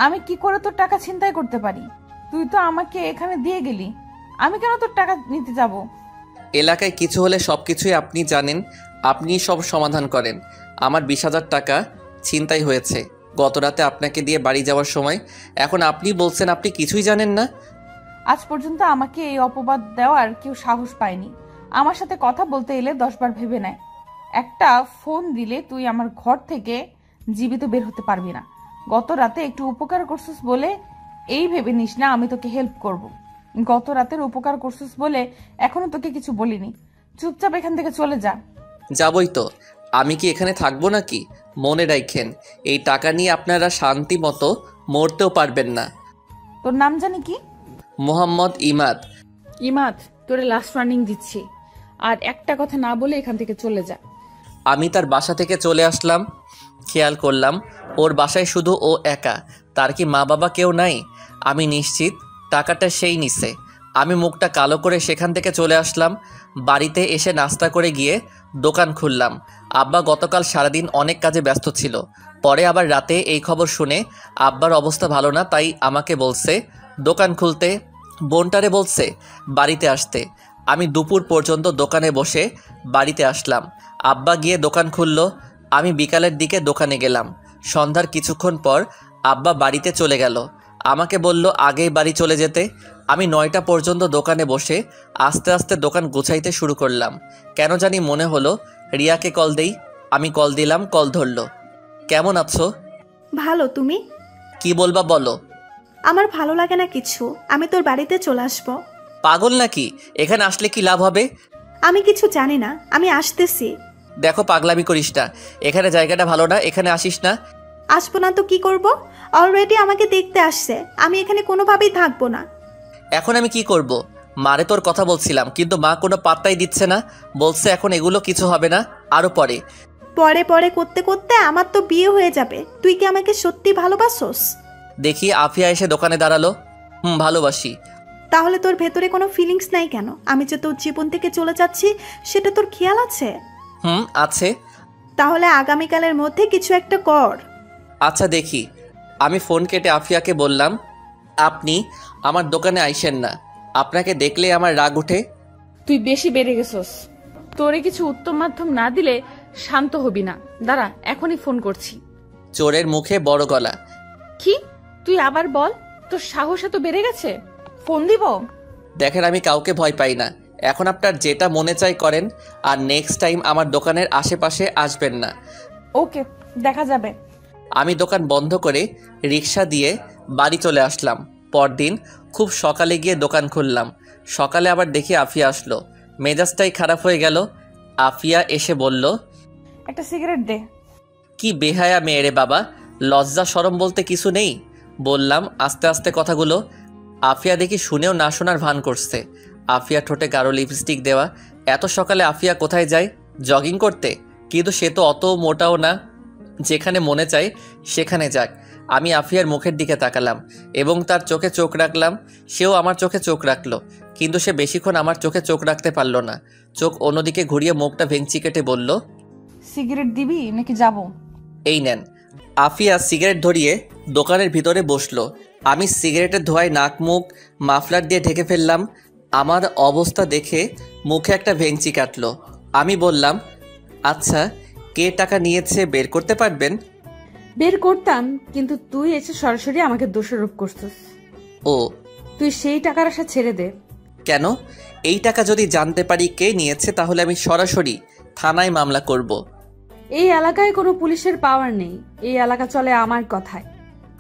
আমি কি করে তোর টাকা ছিনতাই করতে পারি? তুই তো আমাকে এখানে দিয়ে গেলি, আমি কেন তোর টাকা নিতে যাব? এলাকায় কিছু হলে সব কিছুই আপনি জানেন, আপনি সব সমাধান করেন। আমার 20,000 টাকা ছিনতাই হয়েছে গত রাতে আপনাকে দিয়ে বাড়ি যাওয়ার সময়। এখন আপনি বলছেন আপনি কিছুই জানেন না। আজ পর্যন্ত আমাকে এই অপবাদ দেওয়ার কেউ সাহস পায়নি। আমার সাথে কথা বলতে এলে 10 বার ভেবে নেয়। একটা ফোন দিলে তুই আমার ঘর থেকে জীবিত বের হতে পারবি না। গত রাতে একটু উপকার করছিস বলে এই ভেবে নিস না আমি তোকে হেল্প করব। গত রাতের উপকার করছিস বলে এখনো তোকে কিছু বলিনি। চুপচাপ এখান থেকে চলে যা। যাবই তো, আমি কি এখানে থাকবো নাকি? মনে রাখেন, এই টাকা নিয়ে আপনারা শান্তি মতো মরতেও পারবেন না। তোর নাম জানি কি? মোহাম্মদ ইমাদ। ইমাদ, তোরে লাস্ট ওয়ার্নিং দিচ্ছি, আর একটা কথা না বলে এখান থেকে চলে যা। আমি তার বাসা থেকে চলে আসলাম। খেয়াল করলাম ওর বাসায় শুধু ও একা, তার কি মা বাবা কেউ নাই? আমি নিশ্চিত টাকাটা সেই নিছে। আমি মুখটা কালো করে সেখান থেকে চলে আসলাম। বাড়িতে এসে নাস্তা করে গিয়ে দোকান খুললাম। আব্বা গতকাল সারাদিন অনেক কাজে ব্যস্ত ছিল। পরে আবার রাতে এই খবর শুনে আব্বার অবস্থা ভালো না, তাই আমাকে বলছে দোকান খুলতে, বোনটারে বলছে বাড়িতে আসতে। আমি দুপুর পর্যন্ত দোকানে বসে বাড়িতে আসলাম। আব্বা গিয়ে দোকান খুলল। আমি বিকালের দিকে দোকানে গেলাম। সন্ধ্যার কিছুক্ষণ পর আব্বা বাড়িতে চলে গেল। আমাকে বলল আগেই বাড়ি চলে যেতে। আমি 9টা পর্যন্ত দোকানে বসে আস্তে আস্তে দোকান গুছাইতে শুরু করলাম। কেন জানি মনে হলো রিয়াকে কল দেই। আমি কল দিলাম, কল ধরলো। কেমন আছো? ভালো, তুমি? কি বলবা বলো। আমার ভালো লাগে না কিছু, আমি তোর বাড়িতে চলে আসবো। পাগল নাকি? এখানে আসলে কি লাভ হবে? আমি কিছু জানি না, আমি আসতেছি। দেখো পাগলামি করিস না, এখানে জায়গাটা ভালো না, এখানে আসিস না। আসবো না তো কি করব? অলরেডি আমাকে দেখতে আসছে, আমি এখানে কোনোভাবেই থাকবো না। এখন আমি কি করব? মারে তোর কথা বলছিলাম, কিন্তু মা কোনো পাত্তাই দিচ্ছে না। বলছে এখন এগুলো কিছু হবে না, আরও পরে। পরে পরে করতে করতে আমার তো বিয়ে হয়ে যাবে। তুই কি আমাকে সত্যি ভালোবাসোস? দেখি আফিয়া এসে দোকানে দাঁড়ালো। ভালোবাসি। তাহলে তোর ভেতরে কোনো ফিলিংস নাই কেন? আমি যে তোর জীবন থেকে চলে যাচ্ছি সেটা তোর খেয়াল আছে? আছে। তাহলে আগামীকালের মধ্যে কিছু একটা কর। আচ্ছা দেখি। আমি ফোন কেটে আফিয়াকে বললাম, আপনি আমার দোকানে আইসেন না, আপনাকে দেখলে আমার রাগ ওঠে। তুই বেশি বেড়ে গেছস। তোরে কিছু উত্তম মাধ্যম না দিলে শান্ত হবি না, দাঁড়া এখনই ফোন করছি। চোরের মুখে বড় গলা। কি? তুই আবার বল, তোর সাহস এত বেড়ে গেছে? ফোন দিব? দেখেন আমি কাউকে ভয় পাই না, এখন আপনার যেটা মনে চাই করেন, আর নেক্সট টাইম আমার দোকানের আশেপাশে আসবেন না। ওকে, দেখা যাবে। আমি দোকান বন্ধ করে রিক্সা দিয়ে বাড়ি চলে আসলাম। পরদিন খুব সকালে গিয়ে দোকান খুললাম। সকালে আবার দেখি আফিয়া আসলো, মেজাজটাই খারাপ হয়ে গেল। আফিয়া এসে বলল, একটা সিগারেট দে। কি বেহায়া মেয়ে রে বাবা, লজ্জা শরম বলতে কিছু নেই। বললাম আস্তে আস্তে কথাগুলো। আফিয়া দেখি শুনেও না শোনার ভান করছে। আফিয়া ঠোঁটে গাঢ় লিপস্টিক দেওয়া। এত সকালে আফিয়া কোথায় যায়? জগিং করতে? কিন্তু সে তো অত মোটাও না, যেখানে মনে চায় সেখানে যাক। আমি আফিয়ার মুখের দিকে তাকালাম এবং তার চোখে চোখ রাখলাম। সেও আমার চোখে চোখ রাখলো, কিন্তু সে বেশিক্ষণ আমার চোখে চোখ রাখতে পারল না। চোখ অন্যদিকে ঘুরিয়ে মুখটা ভেঙচি কেটে বলল, সিগারেট দিবি নাকি যাব? এই নেন। আফিয়া সিগারেট ধরিয়ে দোকানের ভিতরে বসলো। আমি সিগারেটের ধোঁয়ায় নাক মুখ মাফলার দিয়ে ঢেকে ফেললাম। আমার অবস্থা দেখে মুখে একটা ভেঙচি কাটলো। আমি বললাম, আচ্ছা কে টাকা নিয়েছে বের করতে পারবেন? বের করতাম, কিন্তু তুই এসে সরাসরি আমাকে দোষারোপ করছিস। ও, তুই সেই টাকার আশা ছেড়ে দে। কেন? এই টাকা যদি জানতে পারি কে নিয়েছে তাহলে আমি সরাসরি থানায় মামলা করব। এই এলাকায় কোনো পুলিশের পাওয়ার নেই, এই এলাকা চলে আমার কথায়,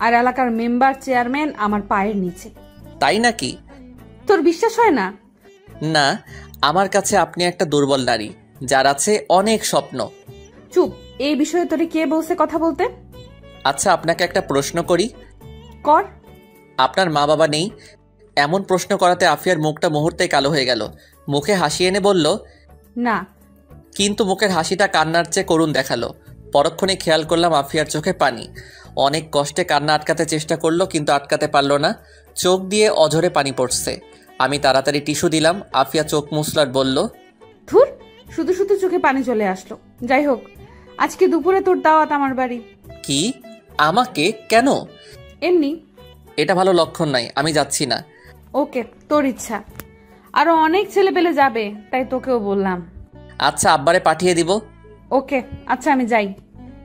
আর এলাকার মেম্বার চেয়ারম্যান আমার পায়ের নিচে। তাই নাকি? তোর বিশ্বাস হয় না? না, আমার কাছে আপনি একটা দুর্বল নারী, যার আছে অনেক স্বপ্ন। চুপ, এই বিষয়ে তোরে কে বলছে কথা বলতে? আচ্ছা আপনাকে একটা প্রশ্ন করি। কর। আপনার মা বাবা নেই? এমন প্রশ্ন করাতে আফিয়ার মুখটা মুহূর্তেই কালো হয়ে গেল। মুখে হাসি এনে বলল, না। কিন্তু মুখের হাসিটা কান্নার চেয়ে করুণ দেখালো। পরক্ষণে খেয়াল করলাম আফিয়ার চোখে পানি। অনেক কষ্টে কান্না আটকাতে চেষ্টা করলো, কিন্তু আটকাতে পারল না। চোখ দিয়ে অঝরে পানি পড়ছে। আমি তাড়াতাড়ি টিস্যু দিলাম। আফিয়া চোখ মুছলার বলল, ধুর, শুধু শুধু চোখে পানি চলে আসলো। যাই হোক, আজকে দুপুরে তোর দাওয়াত আমার বাড়ি। কি? আমাকে? কেন? এমনি। এটা ভালো লক্ষণ নাই, আমি যাচ্ছি না। ওকে, তোর ইচ্ছা। আরো অনেক ছেলে পেলে যাবে, তাই তোকেও বললাম। আচ্ছা আব্বারে পাঠিয়ে দিব। ওকে, আচ্ছা আমি যাই।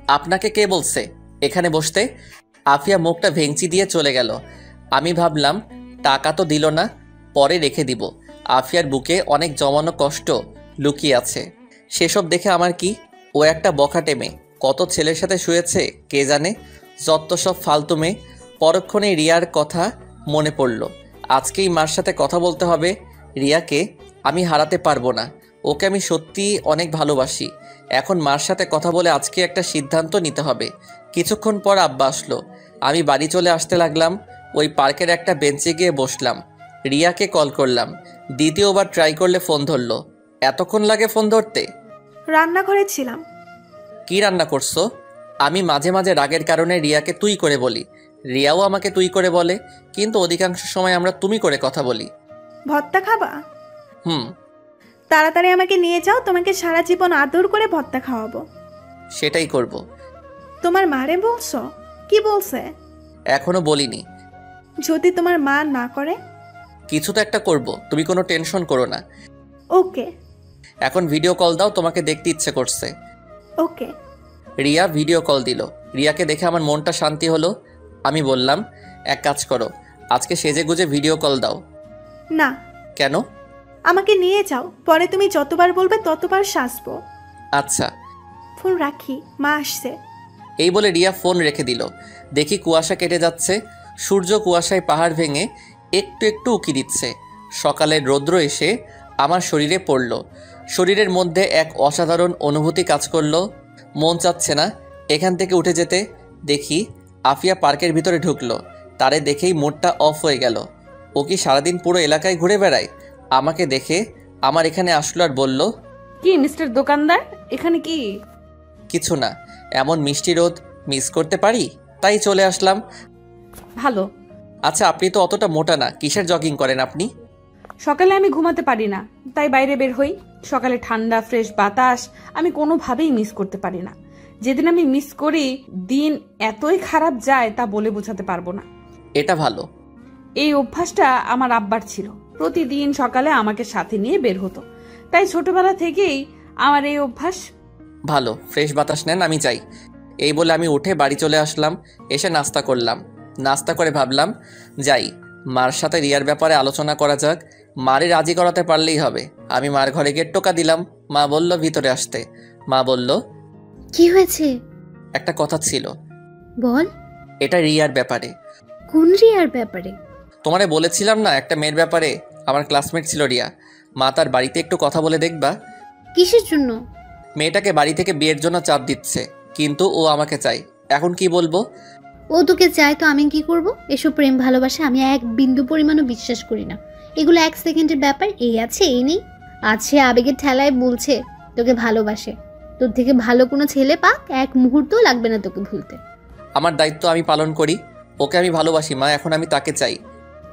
আপনাকে কে বলছে এখানে বসতে? আফিয়া মুখটা ভেঙচি দিয়ে চলে গেল। আমি ভাবলাম টাকা তো দিল না, পরে রেখে দিব। আফিয়ার বুকে অনেক জমানো কষ্ট লুকিয়ে আছে। সেসব দেখে আমার কি? ও একটা বখাটে মেয়ে, কত ছেলের সাথে শুয়েছে কে জানে। যত সব ফালতু মেয়ে। পরক্ষণে রিয়ার কথা মনে পড়ল। আজকেই মার সাথে কথা বলতে হবে। রিয়াকে আমি হারাতে পারবো না। ওকে আমি সত্যিই অনেক ভালোবাসি। এখন মার সাথে কথা বলে আজকে একটা সিদ্ধান্ত নিতে হবে। কিছুক্ষণ পর আব্বা আসলো। আমি বাড়ি চলে আসতে লাগলাম। ওই পার্কের একটা বেঞ্চে গিয়ে বসলাম। রিয়াকে কল করলাম। দ্বিতীয়বার ট্রাই করলে ফোন ধরলো। এতক্ষণ লাগে ফোন ধরতে? রান্নাঘরে ছিলাম। কি রান্না করছো? আমি মাঝে মাঝে রাগের কারণে রিয়াকে তুই করে বলি, রিয়াও আমাকে তুই করে বলে, কিন্তু অধিকাংশ সময় আমরা তুমি করে কথা বলি। ভর্তা খাবা? হুম। তাড়াতাড়ি আমাকে নিয়ে যাও, তোমাকে সারা জীবন আদর করে ভর্তা খাওয়াবো। সেটাই করব। তোমার মারে বলছো? কি বলছে? এখনো বলিনি। যদি তোমার মা না করে? কিছু তো একটা করব, তুমি কোনো টেনশন করো না। ওকে। এখন ভিডিও কল দাও, তোমাকে দেখতে ইচ্ছে করছে। ওকে। রিয়া ভিডিও কল দিল। রিয়াকে দেখে আমার মনটা শান্তি হলো। আমি বললাম, এক কাজ করো, আজকে সেজে গুজে ভিডিও কল দাও। না। কেন? আমাকে নিয়ে যাও, পরে তুমি যতবার বলবে ততবার সাজবো। আচ্ছা। ফোন রাখি, মা আসছে। এই বলে রিয়া ফোন রেখে দিল। দেখি কুয়াশা কেটে যাচ্ছে। সূর্য কুয়াশায় পাহাড় ভেঙে একটু একটু উকি দিচ্ছে। সকালের রৌদ্র এসে আমার শরীরে পড়ল। শরীরের মধ্যে এক অসাধারণ অনুভূতি কাজ করলো। মন চাচ্ছে না এখান থেকে উঠে যেতে। দেখি আফিয়া পার্কের ভিতরে ঢুকলো। তারে দেখেই মুডটা অফ হয়ে গেল। ও কি সারাদিন পুরো এলাকায় ঘুরে বেড়ায়? আমাকে দেখে আমার এখানে আসলো আর বলল, কি মিস্টার দোকানদার, এখানে কি? কিছু না, এমন মিষ্টি রোদ মিস করতে পারি, তাই চলে আসলাম। ভালো। আচ্ছা আপনি তো অতটা মোটা না, কিসের জগিং করেন আপনি? সকালে আমি ঘুমাতে পারি না, তাই বাইরে বের হই। সকালে ঠান্ডা ফ্রেশ বাতাস আমি কোনোভাবেই মিস করতে পারি না। যেদিন আমি মিস করি দিন এতই খারাপ যায় তা বলে বোঝাতে পারবো না। এটা ভালো। এই অভ্যাসটা আমার আব্বার ছিল, প্রতিদিন সকালে আমাকে সাথে নিয়ে বের হতো, তাই ছোটবেলা থেকেই আমার এই অভ্যাস। ভালো, ফ্রেশ বাতাস নেন, আমি যাই। এই বলে আমি উঠে বাড়ি চলে আসলাম। এসে নাস্তা করলাম। নাস্তা করে ভাবলাম যাই, মার সাথে রিয়ার ব্যাপারে আলোচনা করা যাক। মারে রাজি করাতে পারলেই হবে। আমি মার ঘরে গিয়ে টোকা দিলাম। মা বলল ভিতরে আসতে। মা বলল, কি হয়েছে? একটা কথা ছিল। বল। এটা রিয়ার ব্যাপারে। কোন রিয়ার ব্যাপারে? তোমারে বলেছিলাম না একটা মেয়ের ব্যাপারে, আমার ক্লাসমেট ছিল রিয়া। মা তার বাড়িতে একটু কথা বলে দেখবা। কিসের জন্য? মেয়েটাকে বাড়ি থেকে বিয়ের জন্য চাপ দিচ্ছে, কিন্তু ও আমাকে চাই। এখন কি বলবো? ও তোকে চায় তো আমি কি করব? এসব প্রেম ভালোবাসা আমি এক বিন্দু পরিমাণও বিশ্বাস করি না। এগুলো 1 সেকেন্ডের ব্যাপার। এই আছে এই নেই, আছে আবেগের ঠেলায় বলছে তোকে ভালোবাসে। তোর থেকে ভালো কোনো ছেলে পাক, 1 মুহূর্তও লাগবে না তোকে ভুলতে। আমার দায়িত্ব আমি পালন করি। ওকে আমি ভালোবাসি মা, এখন আমি তাকে চাই।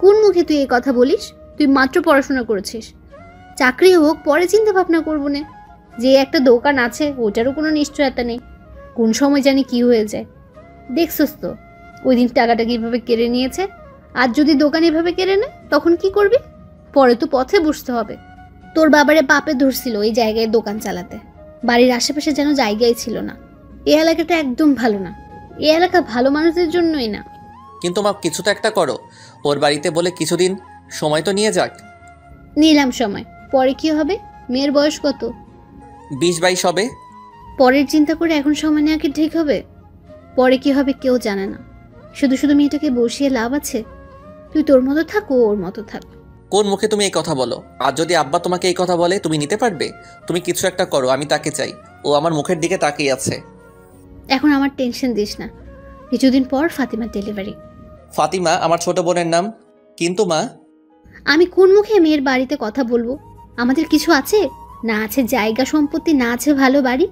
কোন মুখে তুই এই কথা বলিস? তুই মাত্র পড়াশোনা করেছিস। চাকরি হোক পরে চিন্তা ভাবনা করবো না। যে একটা দোকান আছে ওটারও কোনো নিশ্চয়তা নেই, কোন সময় জানি কি হয়ে যায়। দেখছস তো ওই দিন টাকাটা কিভাবে কেড়ে নিয়েছে। আর যদি দোকান এভাবে কেড়ে নেয় তখন কি করবি? পরে তো পথে বসতে হবে। তোর বাবারে পাপে ধরছিল এই জায়গায় দোকান চালাতে। বাড়ির আশেপাশে যেন জায়গাই ছিল না। এই এলাকাটা একদম ভালো না। এই এলাকা ভালো মানুষদের জন্যই না। কিন্তু মা কিছু তো একটা করো। ওর বাড়িতে বলে কিছুদিন সময় তো নিয়ে যাক। নিলাম সময়, পরে কি হবে? মেয়ের বয়স কত? 20-22 হবে। পরের চিন্তা করে এখন সময় নেওয়া কি ঠিক হবে? পরে কি হবে কেউ জানে না। শুধু শুধু মেয়েটাকে বসিয়ে লাভ আছে? তুই তোর মতো থাক, ও ওর মতো থাক। কোন মুখে তুমি এই কথা বলো? আর যদি আব্বা তোমাকে এই কথা বলে তুমি নিতে পারবে? তুমি কিছু একটা করো, আমি তাকে চাই। ও আমার মুখের দিকে তাকিয়ে আছে। এখন আমার টেনশন দিস না। কিছুদিন পর ফাতিমার ডেলিভারি। ফাতিমা আমার ছোট বোনের নাম। কিন্তু মা, আমি কোন মুখে মেয়ের বাড়িতে কথা বলবো? আমাদের কিছু আছে? না আছে জায়গা সম্পত্তি, না আছে ভালো বাড়ি।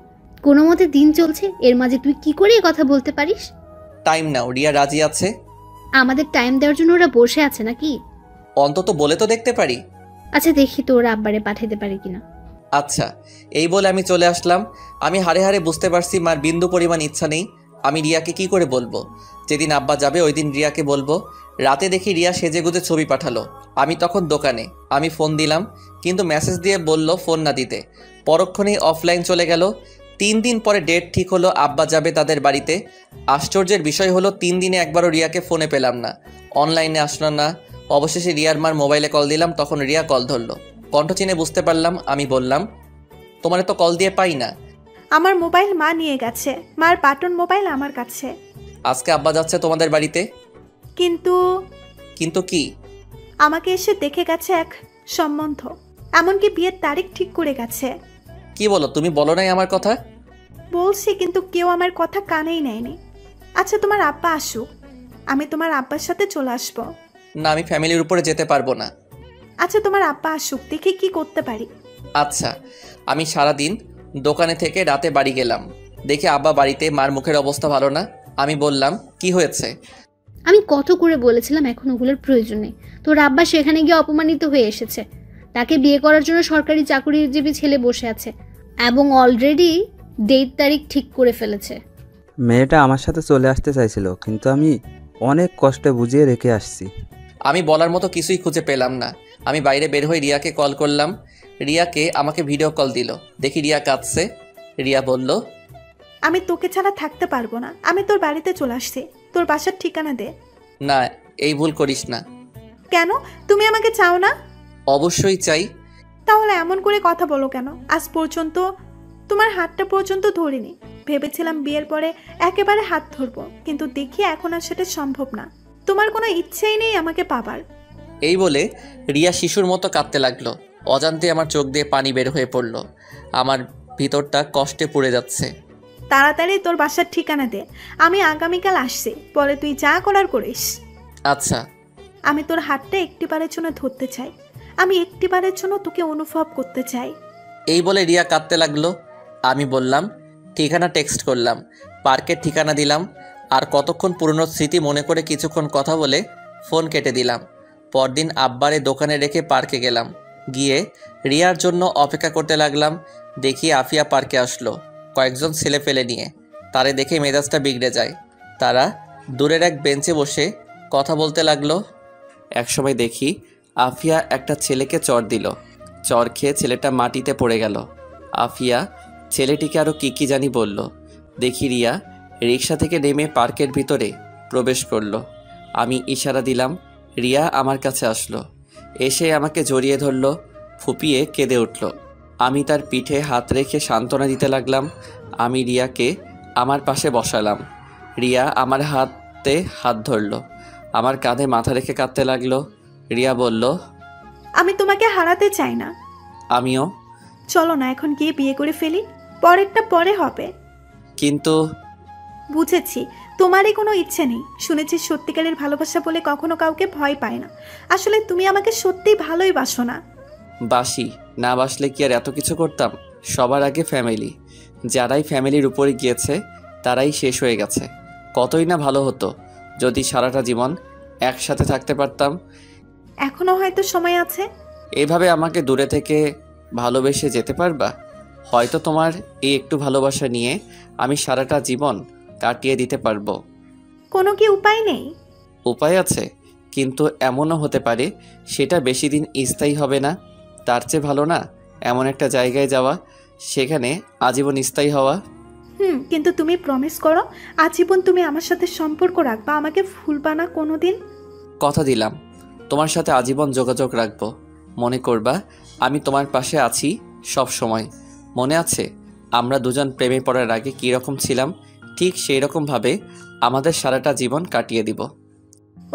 কোনো মতে দিন চলছে, এর মাঝে তুই কি করে এ কথা বলতে পারিস? টাইম নাও, রিয়া রাজি আছে। আমাদের টাইম দেওয়ার জন্য ওরা বসে আছে নাকি? অন্তত বলে তো দেখতে পারি। আচ্ছা দেখি তো ওরা আব্বারে পাঠাইতে পারে কিনা। আচ্ছা, এই বলে আমি চলে আসলাম। আমি হাড়ে হাড়ে বুঝতে পারছি মার বিন্দু পরিমাণ ইচ্ছা নেই। আমি রিয়াকে কি করে বলবো? যেদিন আব্বা যাবে ওই দিন রিয়াকে বলবো। রাতে দেখি রিয়া সেজেগুজে ছবি পাঠালো। আমি তখন দোকানে। আমি ফোন দিলাম, কিন্তু মেসেজ দিয়ে বলল ফোন না দিতে। পরক্ষণেই অফলাইন চলে গেল। 3 দিন পরে ডেট ঠিক হলো, আব্বা যাবে তাদের বাড়িতে। আশ্চর্যের বিষয় হলো 3 দিনে একবারও রিয়াকে ফোনে পেলাম না, অনলাইনে আসলো না। অবশেষে রিয়ার মার মোবাইলে কল দিলাম, তখন রিয়া কল ধরলো। কণ্ঠ চিনে বুঝতে পারলাম। আমি বললাম, তোমার তো কল দিয়ে পাই না। আমার মোবাইল মা নিয়ে গেছে। মার বাটন মোবাইল আমার কাছে। আজকে আব্বা যাচ্ছে তোমাদের বাড়িতে। কিন্তু কিন্তু কি? আমাকে এসে দেখে গেছে এক সম্বন্ধ, এমনকি বিয়ের তারিখ ঠিক করে গেছে। কি বলো? তুমি বলো নাই আমার কথা? বলছি, কিন্তু কেউ আমার কথা কানেই নেয়নি। আচ্ছা তোমার আব্বা আসুক, আমি তোমার আব্বার সাথে চলে আসবো। না, আমি ফ্যামিলির উপরে যেতে পারবো না। আচ্ছা তোমার আব্বা আসুক, দেখি কি করতে পারি। আচ্ছা। আমি সারাদিন দোকানে থেকে রাতে বাড়ি গেলাম। দেখি আব্বা বাড়িতে, মার মুখের অবস্থা ভালো না। আমি বললাম, কি হয়েছে? আমি কত করে বলেছিলাম এখন ওগুলোর প্রয়োজন নেই। তোর আব্বা সেখানে গিয়ে অপমানিত হয়ে এসেছে। তাকে বিয়ে করার জন্য সরকারি চাকরিজীবী ছেলে বসে আছে এবং অলরেডি ডেট তারিখ ঠিক করে ফেলেছে। মেয়েটা আমার সাথে চলে আসতে চাইছিল, কিন্তু আমি অনেক কষ্টে বুঝিয়ে রেখে আসছি। আমি বলার মতো কিছুই খুঁজে পেলাম না। আমি বাইরে বের হয়ে রিয়াকে কল করলাম। রিয়াকে আমাকে ভিডিও কল দিল। দেখি রিয়া কাঁদছে। রিয়া বলল, আমি তোকে ছাড়া থাকতে পারবো না, আমি তোর বাড়িতে চলে আসছি। তোর বাসার ঠিকানা দে। না, এই ভুল করিস না। কেন? তুমি আমাকে চাও না? অবশ্যই চাই। তাহলে এমন করে কথা বলো কেন? আজ পর্যন্ত তোমার হাতটা পর্যন্ত ধরিনি। ভেবেছিলাম বিয়ের পরে একেবারে হাত ধরবো, কিন্তু দেখি এখন আর সেটা সম্ভব না। তোমার কোনো ইচ্ছেই নেই আমাকে পাবার। এই বলে রিয়া শিশুর মতো কাঁদতে লাগলো। অজান্তে আমার চোখ দিয়ে পানি বের হয়ে পড়ল। আমার ভিতরটা কষ্টে পুড়ে যাচ্ছে। তাড়াতাড়ি তোর বাসার ঠিকানা দে, আমি আগামীকাল আসছি। পরে তুই যা করার করিস। আচ্ছা। আমি তোর হাতটা একটিবারের জন্য ধরতে চাই। আমি একটিবারের জন্য তোকে অনুভব করতে চাই। এই বলে রিয়া কাঁদতে লাগলো। আমি বললাম, ঠিকানা টেক্সট করলাম। পার্কের ঠিকানা দিলাম। আর কতক্ষণ পুরনো স্মৃতি মনে করে কিছুক্ষণ কথা বলে ফোন কেটে দিলাম। পরদিন আব্বারে দোকানে রেখে পার্কে গেলাম। গিয়ে রিয়ার জন্য অপেক্ষা করতে লাগলাম। দেখি আফিয়া পার্কে আসলো কয়েকজন ছেলে ফেলে নিয়ে। তারে দেখে মেজাজটা বিগড়ে যায়। তারা দূরের এক বেঞ্চে বসে কথা বলতে লাগলো। একসময় দেখি আফিয়া একটা ছেলেকে চড় দিল। চড় খেয়ে ছেলেটা মাটিতে পড়ে গেল। আফিয়া ছেলেটিকে আরও কী জানি বলল। দেখি রিয়া রিক্সা থেকে নেমে পার্কের ভিতরে প্রবেশ করলো। আমি ইশারা দিলাম, রিয়া আমার কাছে আসলো। এসে আমাকে জড়িয়ে ধরল, ফুপিয়ে কেঁদে উঠল। আমি তার পিঠে হাত রেখে সান্ত্বনা দিতে লাগলাম। আমি রিয়াকে আমার পাশে বসালাম। রিয়া আমার হাতে হাত ধরল, আমার কাঁধে মাথা রেখে কাঁদতে লাগলো। রিয়া বলল, আমি তোমাকে হারাতে চাই না। আমিও। চলো না এখন গিয়ে বিয়ে করে ফেলি, পরেরটা পরে হবে। কিন্তু বুঝেছি তোমারই কোনো ইচ্ছে নেই। শুনেছি সত্যিকারের ভালোবাসা বলে কখনো কাউকে ভয় পায় না। আসলে তুমি আমাকে সত্যিই ভালোই বাসো না। বাসি না বাসলে কি আর এত কিছু করতাম? সবার আগে ফ্যামিলি। যারাই ফ্যামিলির উপরে গিয়েছে তারাই শেষ হয়ে গেছে। কতই না ভালো হতো যদি সারাটা জীবন একসাথে থাকতে পারতাম। এখনো হয়তো সময় আছে। এভাবে আমাকে দূরে থেকে ভালোবেসে যেতে পারবা? হয়তো তোমার এই একটু ভালোবাসা নিয়ে আমি সারাটা জীবন কাটিয়ে দিতে পারবো। কোনো কি উপায় নেই? উপায় আছে, কিন্তু এমনও হতে পারে সেটা বেশি দিন স্থায়ী হবে না। তার চেয়ে ভালো না এমন একটা জায়গায় যাওয়া, সেখানে আজীবন স্থায়ী হওয়া। কিন্তু তুমি প্রমিস করো আজীবন তুমি আমার সাথে সম্পর্ক রাখবা, আমাকে ভুলবা না কোনোদিন। কথা দিলাম তোমার সাথে আজীবন যোগাযোগ রাখবো। মনে করবা আমি তোমার পাশে আছি সব সময়। মনে আছে আমরা দুজন প্রেমে পড়ার আগে কী রকম ছিলাম? ঠিক সেই রকমভাবে আমাদের সারাটা জীবন কাটিয়ে দিব।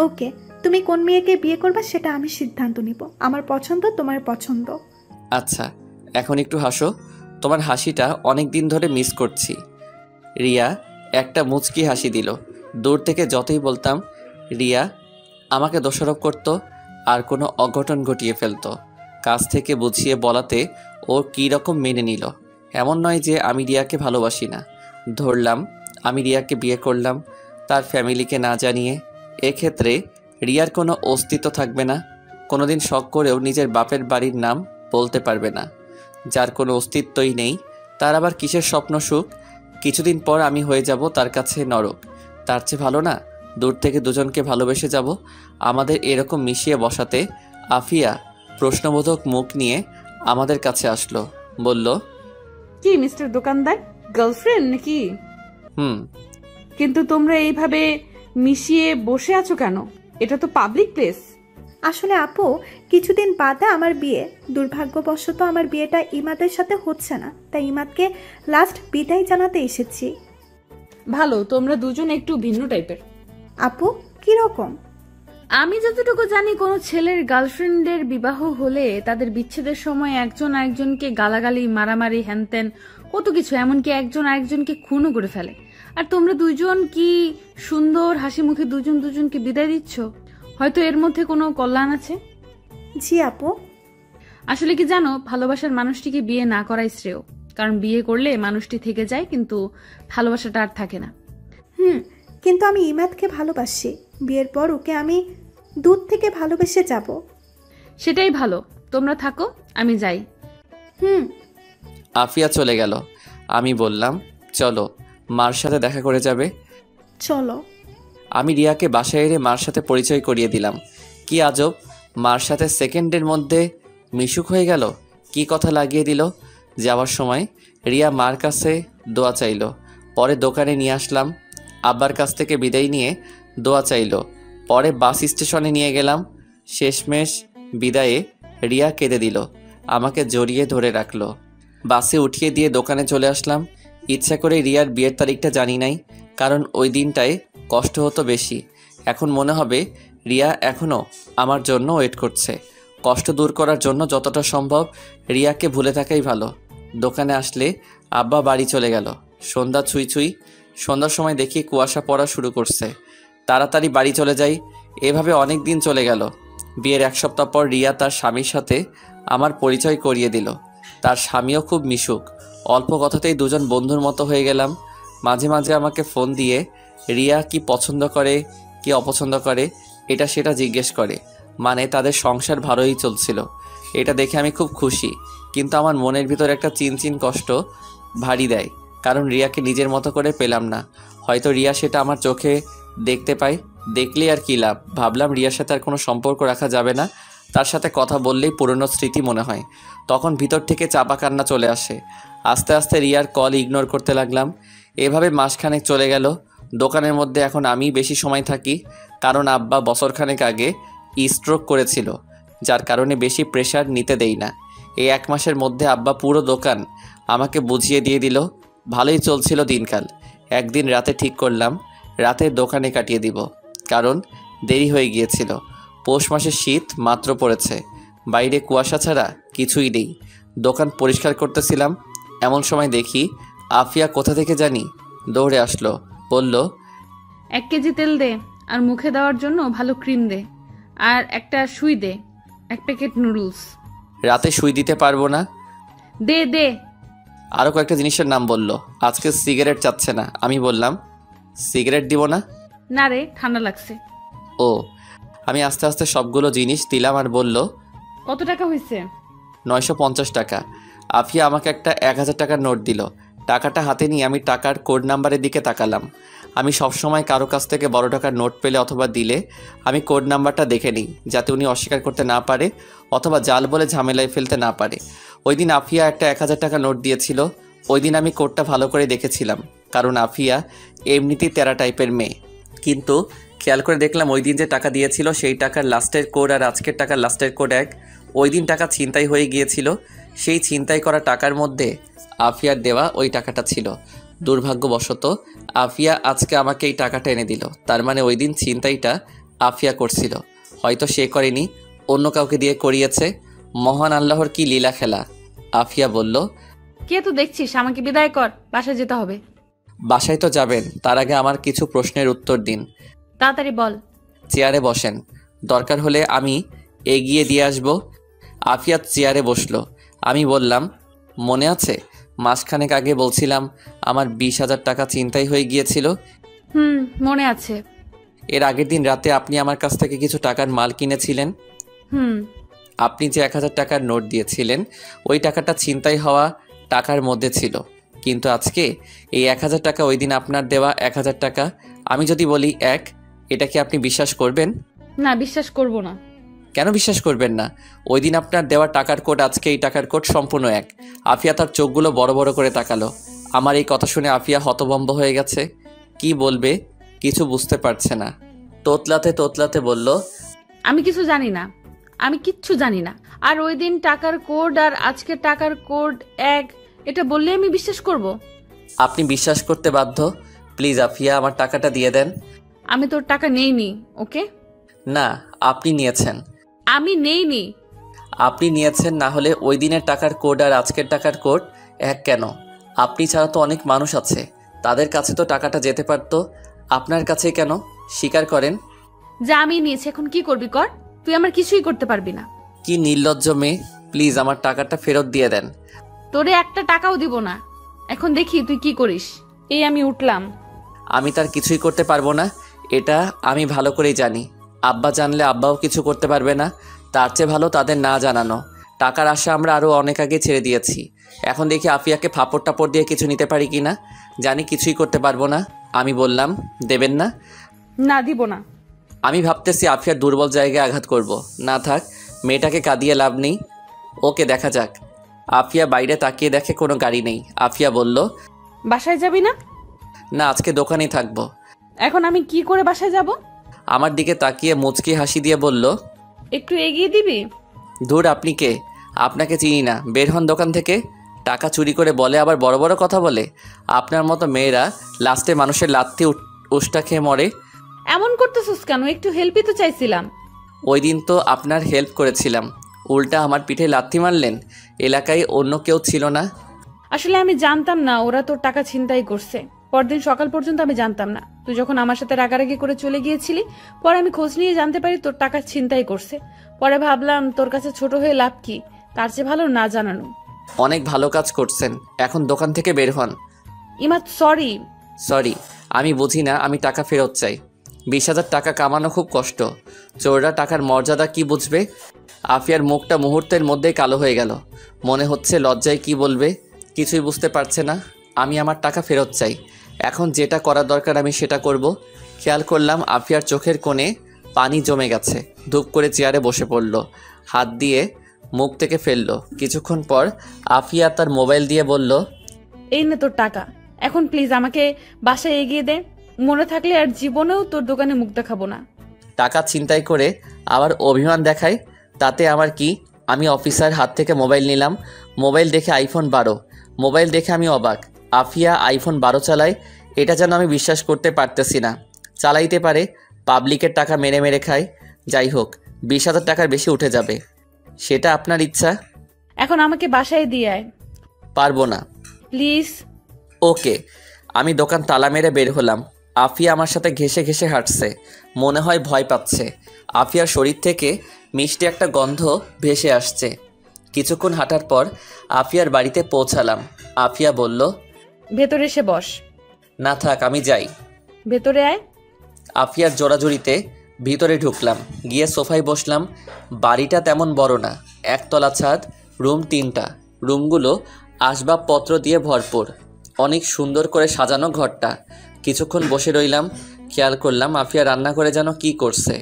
ওকে, তুমি কোন মেয়েকে বিয়ে করবা সেটা আমি সিদ্ধান্ত নিব। আমার পছন্দ তোমার পছন্দ। আচ্ছা এখন একটু হাসো, তোমার হাসিটা অনেক দিন ধরে মিস করছি। রিয়া একটা মুচকি হাসি দিল। দূর থেকে যতই বলতাম রিয়া আমাকে দোষারোপ করতো আর কোনো অঘটন ঘটিয়ে ফেলতো। কাছ থেকে বুঝিয়ে বলাতে ও কী রকম মেনে নিল। এমন নয় যে আমি রিয়াকে ভালোবাসি না। ধরলাম আমি রিয়াকে বিয়ে করলাম তার ফ্যামিলিকে না জানিয়ে। এক্ষেত্রে রিয়ার কোনো অস্তিত্ব থাকবে না। কোনোদিন শখ করেও নিজের বাপের বাড়ির নাম বলতে পারবে না। যার কোনো অস্তিত্বই নেই তার আবার কিসের স্বপ্ন সুখ? কিছুদিন পর আমি হয়ে যাব তার কাছে নরক। তার চেয়ে ভালো না দূর থেকে দুজনকে ভালোবেসে যাব। আমাদের এরকম মিশিয়ে বসাতে আফিয়া প্রশ্নবোধক মুখ নিয়ে আমাদের কাছে আসলো, বলল, কি মিস্টার দোকানদার, গার্লফ্রেন্ড নাকি? কিন্তু তোমরা এইভাবে মিশিয়ে বসে আছো কেন? এটা তো পাবলিক প্লেস। আসলে আপু কিছুদিন বাদে আমার বিয়ে। দুর্ভাগ্যবশত আমার বিয়েটা ইমাদের সাথে হচ্ছে না, তাই ইমাদকে লাস্ট বিদায় জানাতে এসেছি। ভালো, তোমরা দুজন একটু ভিন্ন টাইপের। আপু কিরকম? আমি যতটুকু জানি কোনো ছেলের গার্লফ্রেন্ডের বিবাহ হলে তাদের বিচ্ছেদের সময় একজন আরেকজনকে গালাগালি, মারামারি, হ্যানত্যান কত কিছু, এমনকি একজন আরেকজনকে খুনও করে ফেলে। আর তোমরা দুজন কি সুন্দর হাসি মুখে দুজন দুজনকে বিদায় দিচ্ছ। হয়তো এর মধ্যে কোনো কল্যাণ আছে। জি আপু। আসলে কি জানো, ভালোবাসার মানুষটিকে বিয়ে না করাই শ্রেয়। কারণ বিয়ে করলে মানুষটি থেকে যায় কিন্তু ভালোবাসাটা আর থাকে না। কিন্তু আমি ইমাদকে ভালোবাসি। বিয়ের পর ওকে আমি দূর থেকে ভালোবেসে যাব। সেটাই ভালো, তোমরা থাকো, আমি যাই। আফিয়া চলে গেল। আমি বললাম, চলো মার সাথে দেখা করে যাবে। চলো। আমি রিয়াকে বাসায় এনে মার সাথে পরিচয় করিয়ে দিলাম। কি আজব, মার সাথে সেকেন্ডের মধ্যে মিশুক হয়ে গেল। কি কথা লাগিয়ে দিল। যাওয়ার সময় রিয়া মার কাছে দোয়া চাইল। পরে দোকানে নিয়ে আসলাম। আব্বার কাছ থেকে বিদায় নিয়ে দোয়া চাইল। পরে বাস স্টেশনে নিয়ে গেলাম। শেষমেশ বিদায়ে রিয়া কেঁদে দিল, আমাকে জড়িয়ে ধরে রাখলো। বাসে উঠিয়ে দিয়ে দোকানে চলে আসলাম। ইচ্ছা করে রিয়ার বিয়ের তারিখটা জানি নাই, কারণ ওই দিনটায় কষ্ট হতো বেশি। এখন মনে হবে রিয়া এখনও আমার জন্য ওয়েট করছে। কষ্ট দূর করার জন্য যতটা সম্ভব রিয়াকে ভুলে থাকাই ভালো। দোকানে আসলে আব্বা বাড়ি চলে গেল। সন্ধ্যা ছুঁই। সন্ধ্যার সময় দেখি কুয়াশা পড়া শুরু করছে। তাড়াতাড়ি বাড়ি চলে যাই। এভাবে অনেক দিন চলে গেল। বিয়ের এক সপ্তাহ পর রিয়া তার স্বামীর সাথে আমার পরিচয় করিয়ে দিল। তার স্বামীও খুব মিশুক। অল্প কথাতেই দুজন বন্ধুর মতো হয়ে গেলাম। মাঝে মাঝে আমাকে ফোন দিয়ে রিয়া কি পছন্দ করে কি অপছন্দ করে এটা সেটা জিজ্ঞেস করে। মানে তাদের সংসার ভালোই চলছিল। এটা দেখে আমি খুব খুশি, কিন্তু আমার মনের ভিতর একটা চিনচিন কষ্ট ভারী দেয়, কারণ রিয়াকে নিজের মতো করে পেলাম না। হয়তো রিয়া সেটা আমার চোখে দেখতে পাই, দেখলে আর কী লাভ। ভাবলাম রিয়ার সাথে আর কোনো সম্পর্ক রাখা যাবে না, তার সাথে কথা বললেই পুরনো স্মৃতি মনে হয়। তখন ভিতর থেকে চাপা কান্না চলে আসে। আস্তে আস্তে রিয়ার কল ইগনোর করতে লাগলাম। এভাবে মাসখানেক চলে গেল। দোকানের মধ্যে এখন আমি বেশি সময় থাকি, কারণ আব্বা বছরখানেক আগে স্ট্রোক করেছিল, যার কারণে বেশি প্রেশার নিতে দেই না। এই 1 মাসের মধ্যে আব্বা পুরো দোকান আমাকে বুঝিয়ে দিয়ে দিল। ভালোই চলছিল দিনকাল। একদিন রাতে ঠিক করলাম রাতের দোকানে কাটিয়ে দিব, কারণ দেরি হয়ে গিয়েছিল। পৌষ মাসের শীত মাত্র পড়েছে, বাইরে কুয়াশা ছাড়া কিছুই নেই। দোকান পরিষ্কার করতেছিলাম, এমন সময় দেখি আফিয়া কোথা থেকে জানি দৌড়ে আসলো। বলল, 1 কেজি তেল দে, আর মুখে দেওয়ার জন্য ভালো ক্রিম দে, আর একটা সুই দে, 1 প্যাকেট নুডলস। রাতে সুই দিতে পারবো না। দে দে। আরও কয়েকটা জিনিসের নাম বলল। আজকে সিগারেট চাচ্ছে না। আমি বললাম, সিগারেট দিব না। না রে, ঠান্ডা লাগছে। ও। আমি আস্তে আস্তে সবগুলো জিনিস দিলাম আর বলল, কত টাকা হয়েছে? 950 টাকা। আফিয়া আমাকে একটা 1000 টাকার নোট দিল। টাকাটা হাতে নিয়ে আমি টাকার কোড নাম্বারের দিকে তাকালাম। আমি সবসময় কারো কাছ থেকে বড় টাকার নোট পেলে অথবা দিলে আমি কোড নাম্বারটা দেখে নিই, যাতে উনি অস্বীকার করতে না পারে অথবা জাল বলে ঝামেলায় ফেলতে না পারে। ওই দিন আফিয়া একটা 1000 টাকা নোট দিয়েছিল। ওই দিন আমি কোডটা ভালো করে দেখেছিলাম, কারণ আফিয়া এমনিতেই তেরা টাইপের মেয়ে। কিন্তু খেয়াল করে দেখলাম ওই দিন যে টাকা দিয়েছিল সেই টাকার লাস্টের কোড আর আজকের টাকার লাস্টের কোড এক। ওই দিন টাকা ছিনতাই হয়ে গিয়েছিল। সেই ছিনতাই করা টাকার মধ্যে আফিয়ার দেওয়া ওই টাকাটা ছিল। দুর্ভাগ্যবশত আফিয়া আজকে আমাকে এই টাকাটা এনে দিল। তার মানে ওই দিন ছিনতাইটা আফিয়া করছিল, হয়তো সে করেনি, অন্য কাউকে দিয়ে করিয়েছে। মহান আল্লাহর কি লীলা খেলা। আফিয়া বলল, কে তো দেখছিস, আমাকে বিদায় কর, বাসায় যেতে হবে। বাসায় তো যাবেন, তার আগে আমার কিছু প্রশ্নের উত্তর দিন। তাড়াতাড়ি বল। চেয়ারে বসেন, দরকার হলে আমি এগিয়ে দিয়ে আসব। আফিয়া চেয়ারে বসলো। আমি বললাম, মনে আছে মাসখানেক আগে বলছিলাম আমার 20,000 টাকা ছিনতাই হয়ে গিয়েছিল? মনে আছে। এর আগের দিন রাতে আপনি আমার কাছ থেকে কিছু টাকার মাল কিনেছিলেন। আপনি যে 1000 টাকার নোট দিয়েছিলেন ওই টাকাটা ছিনতাই হওয়া টাকার মধ্যে ছিল। কিন্তু আজকে এই 1000 টাকা ওই দিন আপনার দেওয়া 1000 টাকা। আমি যদি বলি এক, এটা কি আপনি বিশ্বাস করবেন? না, বিশ্বাস করব না। কেন বিশ্বাস করবেন না? ওই দিন আপনার দেওয়া টাকার কোড আজকে এই টাকার কোড সম্পূর্ণ এক। আফিয়া তার চোখগুলো বড় বড় করে তাকালো। আমার এই কথা শুনে আফিয়া হতভম্ব হয়ে গেছে। কি বলবে কিছু বুঝতে পারছে না। তোতলাতে তোতলাতে বলল, আমি কিছু জানি না, আমি কিচ্ছু জানি না। আর ওই দিন টাকার কোড আর আজকের টাকার কোড এক, এটা বললে আমি বিশ্বাস করব? আপনি বিশ্বাস করতে বাধ্য। প্লিজ আফিয়া, আমার টাকাটা দিয়ে দেন। আমি তোর টাকা নেইনি। ওকে? না, আপনি নিয়েছেন। আমি নেইনি। আপনি নিয়েছেন, না হলে ওই দিনের টাকার কোড আর আজকের টাকার কোড এক কেন? আপনি ছাড়া তো অনেক মানুষ আছে, তাদের কাছে তো টাকাটা যেতে পারতো, আপনার কাছে কেন? স্বীকার করেন। যা, আমি নিয়েছি, এখন কি করবি কর, তুই আমার কিছুই করতে পারবি না। কি নির্লজ্জ মেয়ে, প্লিজ আমার টাকাটা ফেরত দিয়ে দেন। তোরে একটা টাকাও দিব না, এখন দেখি তুই কি করিস। এই আমি উঠলাম। আমি তার কিছুই করতে পারবো না, এটা আমি ভালো করেই জানি। আব্বা জানলে আব্বাও কিছু করতে পারবে না, তার চেয়ে ভালো তাদের না জানানো। টাকার আশা আমরা আরও অনেক আগে ছেড়ে দিয়েছি। এখন দেখি আফিয়াকে ফাপড় টাপড় দিয়ে কিছু নিতে পারি কি না। জানি কিছুই করতে পারবো না। আমি বললাম, দেবেন না? না, দিব না। আমি ভাবতেছি আফিয়ার দুর্বল জায়গায় আঘাত করব। না থাক, মেয়েটাকে কাঁদিয়ে লাভ নেই। ওকে, দেখা যাক। আফিয়া বাইরে তাকিয়ে দেখে কোনো গাড়ি নেই। আফিয়া বলল, বাসায় যাবি না? না, আজকে দোকানেই থাকবো। এখন আমি কি করে বাসায় যাব? আমার দিকে তাকিয়ে মুচকি হাসি দিয়ে বলল, একটু এগিয়ে দিবি? ধুর, আপনি কে? আপনাকে চিনি না, বের হন দোকান থেকে। টাকা চুরি করে বলে আবার বড় বড় কথা বলে। আপনার মতো মেয়েরা লাস্টে মানুষের লাত্তি উষ্টা খেয়ে মরে। এমন করতেছিস কেন? একটু হেল্পই তো চাইছিলাম। ওই দিন তো আপনার হেল্প করেছিলাম, উল্টা আমার পিঠে লাথি মারলেন। এলাকায় অন্য কেউ ছিল না। আসলে আমি জানতাম না ওরা তোর টাকা ছিনতাই করছে। পরদিন সকাল পর্যন্ত আমি জানতাম না। তুই যখন আমার সাথে রাগারাগি করে চলে গিয়েছিলি, পরে আমি খোঁজ নিয়ে জানতে পারি তোর টাকা ছিনতাই করছে। পরে ভাবলাম তোর কাছে ছোট হয়ে লাভ কি, তার চেয়ে ভালো না জানানো। অনেক ভালো কাজ করছেন, এখন দোকান থেকে বের হন। ইমাদ, সরি। সরি? আমি বুঝি না, আমি টাকা ফেরত চাই। 20,000 টাকা কামানো খুব কষ্ট, চোররা টাকার মর্যাদা কি বুঝবে? আফিয়ার মুখটা মুহূর্তের মধ্যেই কালো হয়ে গেল। মনে হচ্ছে লজ্জায় কি বলবে, কিছুই বুঝতে পারছে না। আমি আমার টাকা ফেরত চাই। এখন যেটা করার দরকার আমি সেটা করব। খেয়াল করলাম আফিয়ার চোখের কোণে পানি জমে গেছে। ধূপ করে চেয়ারে বসে পড়ল। হাত দিয়ে মুখ থেকে ফেললো। কিছুক্ষণ পর আফিয়া তার মোবাইল দিয়ে বলল, এই নে তোর টাকা, এখন প্লিজ আমাকে বাসায় এগিয়ে দে। মনে থাকলে আর জীবনেও তোর দোকানে মুখ দেখাবো না। টাকা ছিনতাই করে আবার অভিমান দেখায়, তাতে আমার কি? আমি অফিসার হাত থেকে মোবাইল নিলাম। মোবাইল দেখে আইফোন 12। মোবাইল দেখে আমি অবাক। আফিয়া আইফোন 12 চালায়, এটা যেন আমি বিশ্বাস করতে পারতেছি না। চালাইতে পারে, পাবলিকের টাকা মেরে মেরে খায়। যাই হোক, 20,000 টাকার বেশি উঠে যাবে। সেটা আপনার ইচ্ছা। এখন আমাকে বাসায় দিয়ে আয়। পারবো না। প্লিজ। ওকে। আমি দোকান তালা মেরে বের হলাম। আফিয়া আমার সাথে ঘেঁষে ঘেঁষে হাঁটছে, মনে হয় ভয় পাচ্ছে। আফিয়ার শরীর থেকে মিষ্টি একটা গন্ধ ভেসে আসছে। কিছুক্ষণ হাঁটার পর আফিয়ার বাড়িতে পৌঁছালাম। আফিয়া বলল, ভেতরে এসে বস। না থাক, আমি যাই। ভেতরে আয়। আফিয়ার জোড়াজুড়িতে ভিতরে ঢুকলাম, গিয়ে সোফায় বসলাম। বাড়িটা তেমন বড় না, একতলা ছাদ, রুম 3টা। রুমগুলো আসবাবপত্র দিয়ে ভরপুর, অনেক সুন্দর করে সাজানো ঘরটা। কিছুক্ষণ বসে রইলাম, খেয়াল করলাম আফিয়া রান্না করে যেন কি করছে,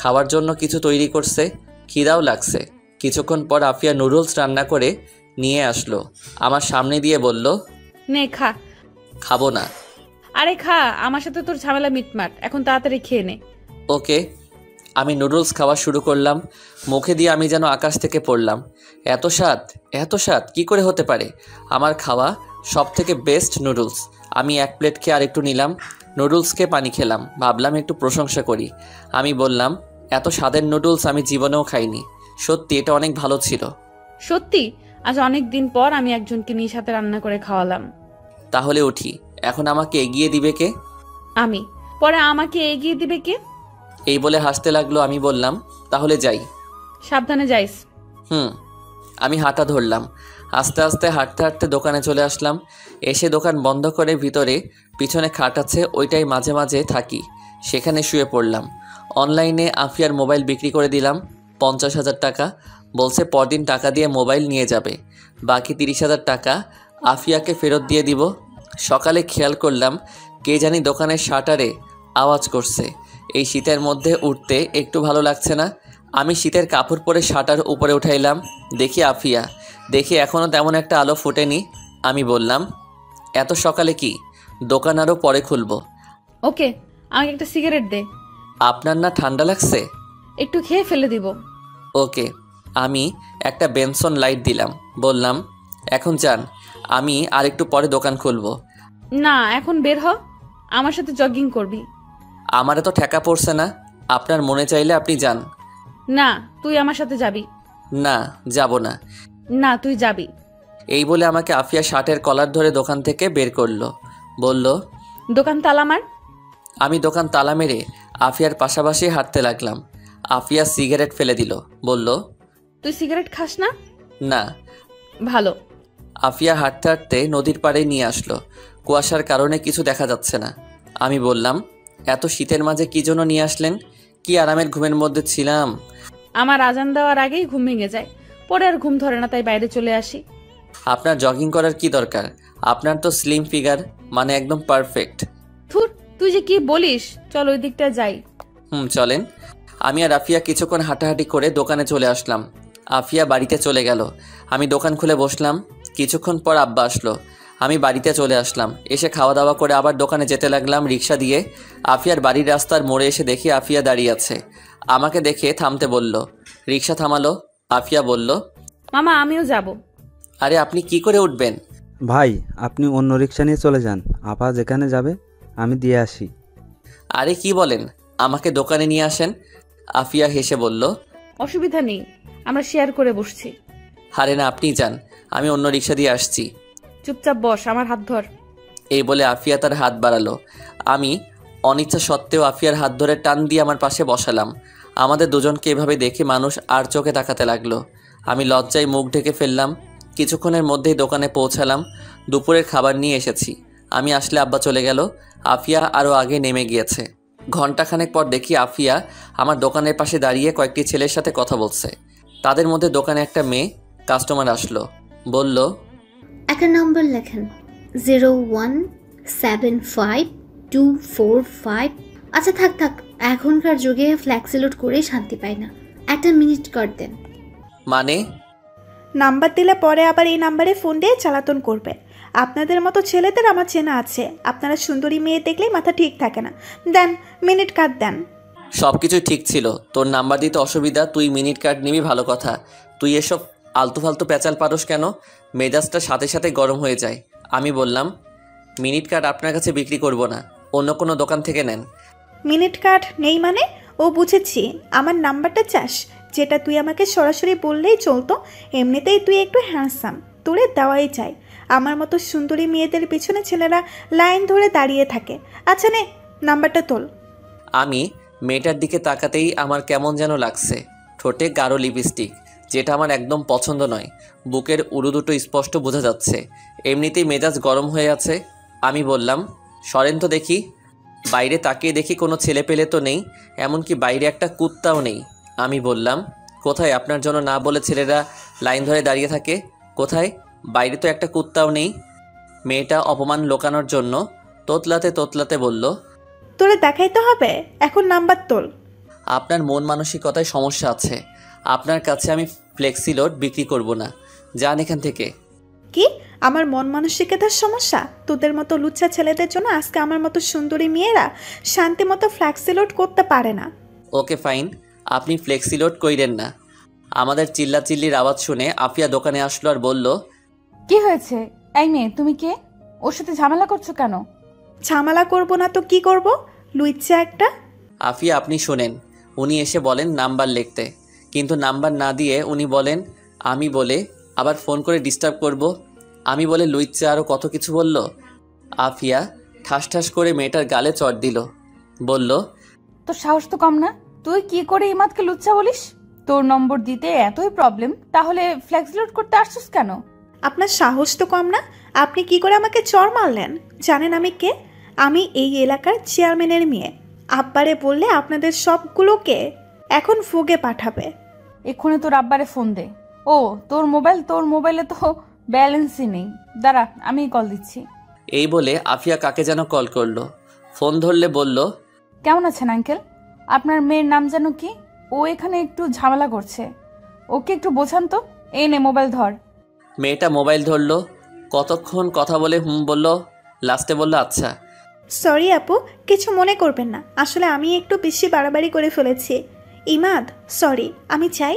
খাওয়ার জন্য কিছু তৈরি করছে। খিদাও লাগছে। কিছুক্ষণ পর আফিয়া নুডলস রান্না করে নিয়ে আসলো, আমার সামনে দিয়ে বলল, নে খা। খাবো না। আরে খা, আমার সাথে তোর ঝামেলা মিটমাট, এখন তাড়াতাড়ি খেয়ে নে। ওকে। আমি নুডলস খাওয়া শুরু করলাম। মুখে দিয়ে আমি যেন আকাশ থেকে পড়লাম। এত স্বাদ, এত স্বাদ কী করে হতে পারে? আমার খাওয়া সব থেকে বেস্ট নুডলস। আমি 1 প্লেট খেয়ে আরেকটু নিলাম। নুডলসকে পানি খেলাম, ভাবলাম একটু প্রশংসা করি। আমি বললাম, এত স্বাদের নুডলস আমি জীবনেও খাইনি। সত্যি এটা অনেক ভালো ছিল। সত্যি? আজ অনেক দিন পর আমি একজনকে নিজ হাতে রান্না করে খাওয়ালাম। তাহলে উঠি, এখন আমাকে এগিয়ে দিবে কে? আমি। পরে আমাকে এগিয়ে দিবে কে? এই বলে হাসতে লাগলো। আমি বললাম, তাহলে যাই। সাবধানে যাইস। আমি হাঁটা ধরলাম। আস্তে আস্তে হাঁটতে হাঁটতে দোকানে চলে আসলাম। এসে দোকান বন্ধ করে ভিতরে পিছনে খাট আছে, ওইটাই মাঝে মাঝে থাকি, সেখানে শুয়ে পড়লাম। অনলাইনে আফিয়ার মোবাইল বিক্রি করে দিলাম 50,000 টাকা। বলছে পরদিন টাকা দিয়ে মোবাইল নিয়ে যাবে। বাকি 30,000 টাকা আফিয়াকে ফেরত দিয়ে দিব। সকালে খেয়াল করলাম কে জানি দোকানের শাটারে আওয়াজ করছে। এই শীতের মধ্যে উঠতে একটু ভালো লাগছে না। আমি শীতের কাপড় পরে শাটার উপরে উঠাইলাম। দেখি আফিয়া। দেখি এখনও তেমন একটা আলো ফোটেনি। আমি বললাম, এত সকালে কি? দোকান আরও পরে খুলব। ওকে, আমাকে একটা সিগারেট দে। আপনার না ঠান্ডা লাগছে? একটু খেয়ে ফেলে দিব। ওকে। আমি একটা বেনসন লাইট দিলাম, বললাম, এখন যান, আমি আর একটু পরে দোকান খুলব। না, এখন বের হ, আমার সাথে জগিং করবি। আমারও তো ঠেকা পড়ছে না। আপনার মনে চাইলে আপনি যান। না, তুই আমার সাথে যাবি। না, যাব না। না, তুই যাবি। এই বলে আমাকে আফিয়া শার্টের কলার ধরে দোকান থেকে বের করলো। বলল, দোকান তালা মার। আমি দোকান তালা মেরে আফিয়ার পাশাপাশি হাঁটতে লাগলাম। আফিয়া সিগারেট ফেলে দিল, বলল, তুই সিগারেট খাস না? না। ভালো। আফিয়া হাঁটতে হাঁটতে নদীর পাড়ে নিয়ে আসলো। কুয়াশার কারণে কিছু দেখা যাচ্ছে না। আমি বললাম, এত শীতের মাঝে কি জন্য নিয়ে আসলেন? কি আরামের ঘুমের মধ্যে ছিলাম। আমার আজান দেওয়ার আগেই ঘুম ভেঙে যায়, পরে আর ঘুম ধরে না, তাই বাইরে চলে আসি। আপনার জগিং করার কি দরকার? আপনার তো স্লিম ফিগার, মানে একদম পারফেক্ট। ধুর, তুই যে কি বলিস, চল ওই দিকটা যাই। চলেন। আমি আর আফিয়া কিছুক্ষণ হাঁটাহাঁটি করে দোকানে চলে আসলাম। আফিয়া বাড়িতে চলে গেল। আমি দোকান খুলে বসলাম। কিছুক্ষণ পর আব্বা আসলো। আমি বাড়িতে চলে আসলাম। এসে খাওয়া দাওয়া করে আবার দোকানে যেতে লাগলাম রিক্সা দিয়ে। আফিয়ার বাড়ির রাস্তার মোড়ে এসে দেখি আফিয়া দাঁড়িয়ে আছে। আমাকে দেখে থামতে বলল। রিক্সা থামালো। আফিয়া বলল, মামা আমিও যাব। আরে আপনি কি করে উঠবেন? ভাই, আপনি অন্য রিক্সা নিয়ে চলে যান, আপা যেখানে যাবে আমি দিয়ে আসি। আরে কি বলেন, আমাকে দোকানে নিয়ে আসেন। আফিয়া হেসে বলল, অসুবিধা নেই, আমরা শেয়ার করে বসছি। আরে না, আপনি যান, আমি অন্য রিক্সা দিয়ে আসছি। চুপচাপ বস, আমার হাত ধর। এই বলে আফিয়া তার হাত বাড়ালো। আমি অনিচ্ছা সত্ত্বেও আফিয়ার হাত ধরে টান দিয়ে আমার পাশে বসালাম। আমাদের দুজনকে এভাবে দেখে মানুষ আর চোখে তাকাতে লাগলো। আমি লজ্জায় মুখ ঢেকে ফেললাম। কিছুক্ষণের মধ্যেই দোকানে পৌঁছালাম। দুপুরের খাবার নিয়ে এসেছি। আমি আসলে আব্বা চলে গেল। আফিয়া আরও আগে নেমে গিয়েছে। ঘণ্টাখানেক পর দেখি আফিয়া আমার দোকানের পাশে দাঁড়িয়ে কয়েকটি ছেলের সাথে কথা বলছে। তাদের মধ্যে দোকানে একটা মেয়ে কাস্টমার আসলো। বলল, একটা নম্বর লেখেন, 0175245। আচ্ছা থাক থাক, এখনকার যুগে ফ্ল্যাক্সি লোড করে শান্তি পাই না, একটা মিনিট কর দেন। মানে? নাম্বার দিলে পরে আবার এই নাম্বারে ফোন দিয়ে চালাতন করবে। আপনাদের মতো ছেলেদের আমার চেনা আছে, আপনারা সুন্দরী মেয়ে দেখলেই মাথা ঠিক থাকে না। দেন, মিনিট কার্ড দেন। সব কিছুই ঠিক ছিল, তোর নাম্বার দিতে অসুবিধা, তুই মিনিট কার্ড নিবি ভালো কথা। তুই এসব আলতু ফালতু প্যাচাল পারস কেন? মেজাজটা সাথে সাথে গরম হয়ে যায়। আমি বললাম, মিনিট কার্ড আপনার কাছে বিক্রি করব না, অন্য কোনো দোকান থেকে নেন। মিনিট কার্ড নেই মানে? ও বুঝেছি, আমার নাম্বারটা চাস, যেটা তুই আমাকে সরাসরি বললেই চলতো। এমনিতেই তুই একটু হ্যান্ডসাম, তোরে দেওয়াই চাই। আমার মতো সুন্দরী মেয়েদের পিছনে ছেলেরা লাইন ধরে দাঁড়িয়ে থাকে। আচ্ছা নে, নাম্বারটা তোল। আমি মেয়েটার দিকে তাকাতেই আমার কেমন যেন লাগছে। ঠোঁটে গাঢ় লিপস্টিক, যেটা আমার একদম পছন্দ নয়। বুকের উরু দুটো স্পষ্ট বোঝা যাচ্ছে। এমনিতেই মেজাজ গরম হয়ে আছে। আমি বললাম, সরেন তো দেখি। বাইরে তাকিয়ে দেখি কোনো ছেলে পেলে তো নেই, এমনকি বাইরে একটা কুত্তাও নেই। আমি বললাম, কোথায়? আপনার জন্য না বলে ছেলেরা লাইন ধরে দাঁড়িয়ে থাকে, কোথায়? বাইরে তো একটা কুত্তাও নেই। মেয়েটা অপমান লোকানোর জন্য তোতলাতে তোতলাতে বলল, তোরে দেখাইতে হবে, এখন নাম্বার তোল। আপনার মন মানসিকতায় সমস্যা আছে। আপনার কাছে আমি ফ্লেক্সিলোড বিক্রি করব না, যান এখান থেকে। কি? আমার মন মানসিকতার সমস্যা? তোদের মতো লুচ্চা ছেলেদের জন্য আজকে আমার মতো সুন্দরী মেয়েরা শান্তি মতো ফ্ল্যাক্সিলোড করতে পারে না। ওকে ফাইন, আপনি ফ্লেক্সিলোড কইরেন না। আমাদের চিল্লাচিল্লির আওয়াজ শুনে আফিয়া দোকানে আসলো আর বলল, কি হয়েছে? এই মেয়ে, তুমি কে? ওর সাথে ঝামেলা করছো কেন? ঝামেলা করব না তো কি করব? লুচ্চা একটা। আফিয়া আপনি শোনেন, উনি এসে বলেন নাম্বার লিখতে, কিন্তু নাম্বার না দিয়ে উনি বলেন আমি বলে আবার ফোন করে ডিস্টার্ব করব। আমি বলে লুইচ্চা আরও কত কিছু বলল। আফিয়া ঠাস ঠাস করে মেয়েটার গালে চড় দিল, বলল, তোর সাহস তো কম না? তুই কি করে ইমাদকে লুচ্চা বলিস? তোর নম্বর দিতে এতই প্রবলেম, তাহলে ফ্ল্যাক্স লোড করতে আসছিস কেন? আপনার সাহস তো কম না? আপনি কি করে আমাকে চড় মারলেন? জানেন আমি কে? আমি এই এলাকার চেয়ারম্যানের মেয়ে। আব্বারে বললে আপনাদের সবগুলোকে এখন ফোগে পাঠাবে। এক্ষুনি তোর আব্বারে ফোন দে। ও তোর মোবাইলে তো ব্যালেন্সই নেই। দাঁড়া, আমি কল দিচ্ছি। এই বলে আফিয়া কাকে যেন কল করলো। ফোন ধরলে বলল, কেমন আছেন আঙ্কেল? আপনার মেয়ের নাম যেন কি? ও এখানে একটু ঝামেলা করছে, ওকে একটু বোঝান তো। এই নে মোবাইল ধর। মেয়েটা মোবাইল ধরলো, কতক্ষণ কথা বলে বলল, লাস্টে বলল আচ্ছা। সরি আপু, কিছু মনে করবেন না, আসলে আমি একটু বেশি বাড়াবাড়ি করে ফেলেছি। ইমাদ, সরি, আমি চাই।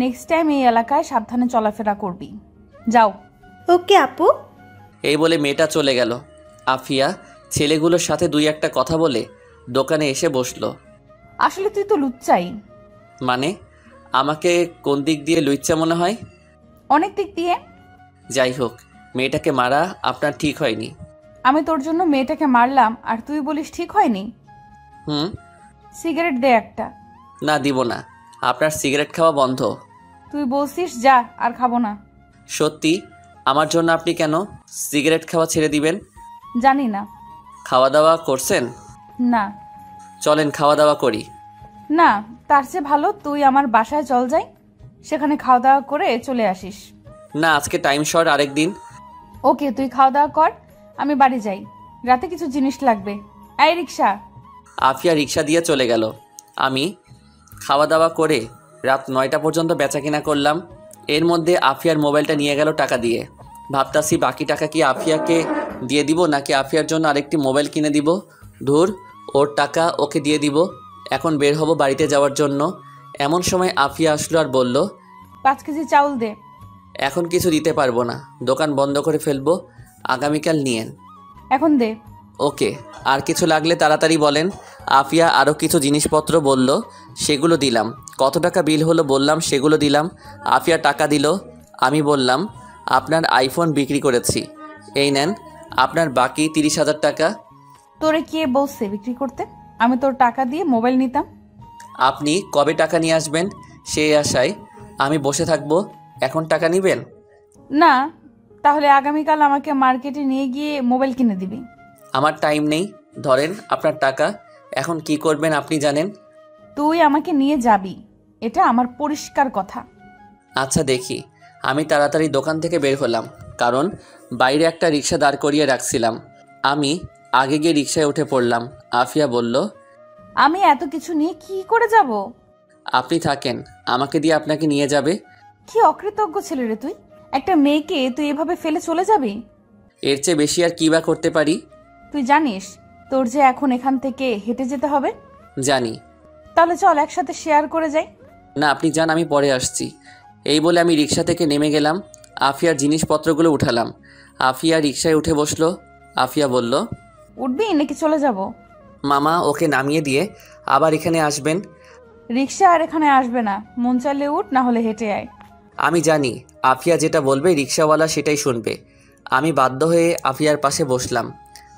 নেক্সট টাইম এই এলাকায় সাবধানে চলাফেরা করবি। যাও। ওকে আপু। এই বলে মেয়েটা চলে গেল। আফিয়া ছেলেগুলোর সাথে দুই একটা কথা বলে দোকানে এসে বসলো। আসলে তুই তো লুচ্চাই। মানে? আমাকে কোন দিক দিয়ে লুইচ্চা মনে হয়? অনেক দিক দিয়ে। যাই হোক, মেয়েটাকে মারা আপনার ঠিক হয়নি। আমি তোর জন্য মেয়েটাকে মারলাম আর তুই বলিস ঠিক হয়নি? সিগারেট দে একটা। না, দিব না। আপনার সিগারেট খাওয়া বন্ধ। তুই বলছিস যা, আর খাবো না। সত্যি? আমার জন্য আপনি কেন সিগারেট খাওয়া ছেড়ে দিবেন? জানি না। খাওয়া দাওয়া করছেন? না। চলেন খাওয়া দাওয়া করি। না, তার চেয়ে ভালো তুই আমার বাসায় চল যাই, সেখানে খাওয়া দাওয়া করে চলে আসিস। না, আজকে টাইম শর্ট, আরেক দিন। ওকে, তুই খাওয়া দাওয়া কর, আমি বাড়ি যাই, রাতে কিছু জিনিস লাগবে। এই রিক্সা। আফিয়া রিক্সা দিয়ে চলে গেল। আমি খাওয়া দাওয়া করে রাত 9টা পর্যন্ত বেচাকেনা করলাম। এর মধ্যে আফিয়ার মোবাইলটা নিয়ে গেল টাকা দিয়ে। ভাবতাছি বাকি টাকা কি আফিয়াকে দিয়ে দিব নাকি আফিয়ার জন্য আরেকটি মোবাইল কিনে দিব। ধুর, ওর টাকা ওকে দিয়ে দিব। এখন বের হব বাড়িতে যাওয়ার জন্য। এমন সময় আফিয়া আসলো আর বলল, 5 কেজি চাউল দে। এখন কিছু দিতে পারবো না, দোকান বন্ধ করে ফেলবো, আগামীকাল নিয়েন। এখন দে। ওকে, আর কিছু লাগলে তাড়াতাড়ি বলেন। আফিয়া আরও কিছু জিনিসপত্র বলল, সেগুলো দিলাম। কত টাকা বিল হলো বললাম, সেগুলো দিলাম। আফিয়া টাকা দিল। আমি বললাম, আপনার আইফোন বিক্রি করেছি, এই নেন আপনার বাকি 30,000 টাকা। তোরে কে বলছে বিক্রি করতে? আমি তোর টাকা দিয়ে মোবাইল নিতাম। আপনি কবে টাকা নিয়ে আসবেন সেই আশায় আমি বসে থাকবো, এখন টাকা নেবেন? না, তাহলে আগামীকাল আমাকে মার্কেটে নিয়ে গিয়ে মোবাইল কিনে দিবি। আমার টাইম নেই, ধরেন আপনার টাকা। এখন কি করবেন আপনি জানেন। তুই আমাকে নিয়ে যাবি, এটা আমার পরিষ্কার কথা। আচ্ছা দেখি। আমি তাড়াতাড়ি দোকান থেকে বের হলাম, কারণ বাইরে একটা রিক্সা দাঁড় করিয়ে রাখছিলাম। আমি আগে গিয়ে রিক্সায় উঠে পড়লাম। আফিয়া বলল, আমি এত কিছু নিয়ে কি করে যাব? আপনি থাকেন, আমাকে দিয়ে আপনাকে নিয়ে যাবে। কি অকৃতজ্ঞ ছেলে রে তুই! একটা মেয়েকে তুই এভাবে ফেলে চলে যাবি? এর চেয়ে বেশি আর কি বা করতে পারি? তুই জানিস তোর যে এখন এখান থেকে হেঁটে যেতে হবে? জানি। তাহলে চল একসাথে শেয়ার করে যাই। না, আপনি যান, আমি পরে আসছি। এই বলে আমি রিক্সা থেকে নেমে গেলাম। আফিয়ার জিনিসপত্রগুলো উঠালাম। আফিয়া রিক্সায় উঠে বসলো। আফিয়া বলল, উঠবি নাকি চলে যাব? মামা ওকে নামিয়ে দিয়ে আবার এখানে আসবেন। রিক্সা আর এখানে আসবে না, মন চাইলে উঠ, না হলে হেঁটে আয়। আমি জানি আফিয়া যেটা বলবে রিক্সাওয়ালা সেটাই শুনবে। আমি বাধ্য হয়ে আফিয়ার পাশে বসলাম।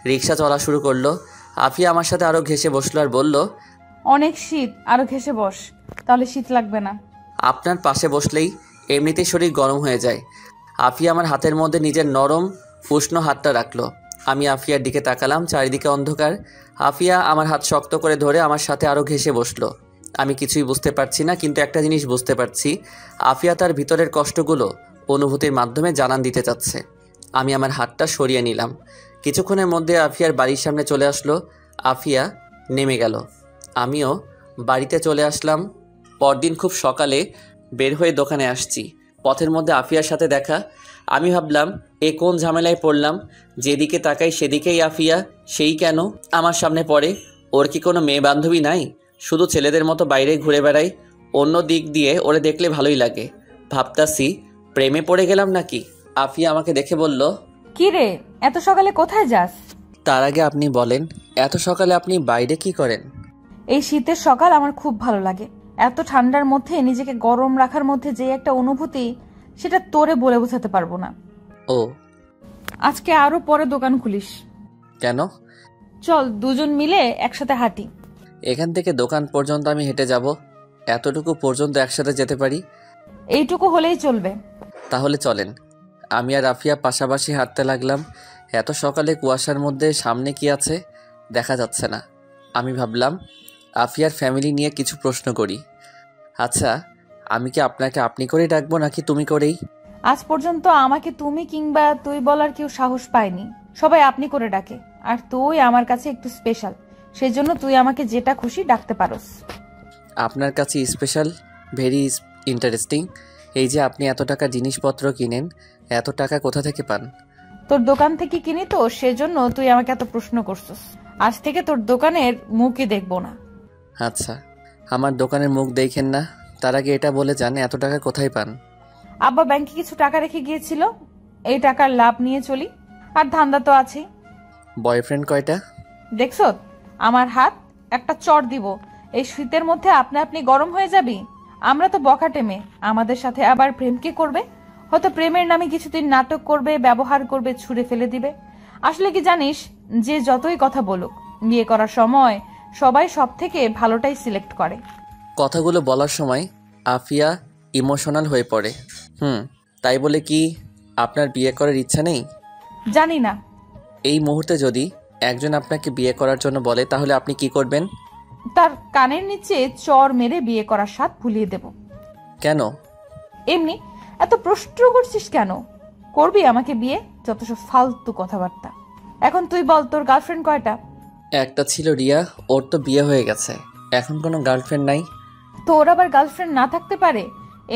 রিক্সা চলা শুরু করলো। আফিয়া আমার সাথে আরও ঘেঁষে বসলো আর বলল, অনেক শীত, আরো ঘেঁষে বস, তাহলে শীত লাগবে না। আপনার পাশে বসলেই এমনিতেই শরীর গরম হয়ে যায়। আফিয়া আমার হাতের মধ্যে নিজের নরম উষ্ণ হাতটা রাখলো। আমি আফিয়ার দিকে তাকালাম, চারিদিকে অন্ধকার। আফিয়া আমার হাত শক্ত করে ধরে আমার সাথে আরও ঘেঁষে বসলো। আমি কিছুই বুঝতে পারছি না, কিন্তু একটা জিনিস বুঝতে পারছি, আফিয়া তার ভিতরের কষ্টগুলো অনুভূতির মাধ্যমে জানান দিতে চাচ্ছে। আমি আমার হাতটা সরিয়ে নিলাম। কিছুক্ষণের মধ্যে আফিয়ার বাড়ির সামনে চলে আসলো। আফিয়া নেমে গেল। আমিও বাড়িতে চলে আসলাম। পরদিন খুব সকালে বের হয়ে দোকানে আসছি। পথের মধ্যে আফিয়ার সাথে দেখা। আমি ভাবলাম, এ কোন ঝামেলায় পড়লাম? যেদিকে তাকাই সেদিকেই আফিয়া, সেই কেন আমার সামনে পড়ে? ওর কি কোনো মেয়ে বান্ধবী নাই? শুধু ছেলেদের মতো বাইরে ঘুরে বেড়াই। অন্য দিক দিয়ে ওরে দেখলে ভালোই লাগে। ভাবতাছি প্রেমে পড়ে গেলাম নাকি। আফিয়া আমাকে দেখে বলল, কি রে, এত সকালে কোথায় যাস? তার আগে আপনি বলেন, এত সকালে আপনি বাইরে কি করেন? এই শীতের সকাল আমার খুব ভালো লাগে। এত ঠান্ডার মধ্যে নিজেকে গরম রাখার মধ্যে যে একটা অনুভূতি, সেটা তোরে বলে বোঝাতে পারবো না। ও, আজকে আরো পরে দোকান খুলিস। কেন? চল দুজন মিলে একসাথে হাঁটি। এখান থেকে দোকান পর্যন্ত আমি হেঁটে যাব। এতটুকু পর্যন্ত একসাথে যেতে পারি? এইটুকু হলেই চলবে। তাহলে চলেন। আমি আর আফিয়া পাশাপাশি হাঁটতে লাগলাম। এত সকালে কুয়াশার মধ্যে সামনে কি আছে দেখা যাচ্ছে না। আমি ভাবলাম আফিয়ার ফ্যামিলি নিয়ে কিছু প্রশ্ন করি। আচ্ছা, আমি কি আপনাকে আপনি করেই ডাকবো নাকি তুমি করেই? আজ পর্যন্ত আমাকে তুমি কিংবা তুই বলার কেউ সাহস পায়নি, সবাই আপনি করে ডাকে। আর তুই আমার কাছে একটু স্পেশাল, সেই জন্য তুই আমাকে যেটা খুশি ডাকতে পারোস। আপনার কাছে স্পেশাল? Very interesting. এই যে আপনি এত টাকা জিনিসপত্র কিনেন, এত টাকা কোথা থেকে পান? তোর দোকান থেকে কিনি তো, সেজন্য তুই আমাকে এত প্রশ্ন করছিস। আজ থেকে তোর দোকানের মুখই দেখবো না। আচ্ছা, আমার দোকানের মুখ দেখেন না, তার আগে এটা বলে যান এত টাকা কোথায় পান? আব্বা ব্যাংকে কিছু টাকা রেখে গিয়েছিল, এই টাকার লাভ নিয়ে চলি। আর ধান্দা তো আছেই। বয়ফ্রেন্ড কয়টা? দেখছো আমার হাত, একটা চড় দিব। এই শীতের মধ্যে আপনি আপনি গরম হয়ে যাবি। আমরা তো বখাটে মেয়ে, আমাদের সাথে আবার প্রেম কে করবে? হয়তো প্রেমের নামে কিছুদিন নাটক করবে, ব্যবহার করবে, ছুঁড়ে ফেলে দিবে। আসলে কি জানিস, যে যতই কথা বলুক, বিয়ে করার সময় সবাই সব থেকে ভালোটাই সিলেক্ট করে। কথাগুলো বলার সময় আফিয়া ইমোশনাল হয়ে পড়ে। তাই বলে কি আপনার বিয়ে করার ইচ্ছা নেই? জানি না। এই মুহূর্তে যদি একজন আপনাকে বিয়ে করার জন্য বলে, তাহলে আপনি কি করবেন? তার কানের নিচে চর মেরে বিয়ে করার স্বাদ ভুলিয়ে দেব। কেন? এমনি। এত প্রশ্ন করছিস কেন? করবি আমাকে বিয়ে? যত সব ফালতু কথাবার্তা। এখন তুই বল, তোর গার্লফ্রেন্ড কয়টা? একটা ছিল রিয়া, ওর তো বিয়ে হয়ে গেছে, এখন কোনো গার্লফ্রেন্ড নাই। তোর আবার গার্লফ্রেন্ড না থাকতে পারে?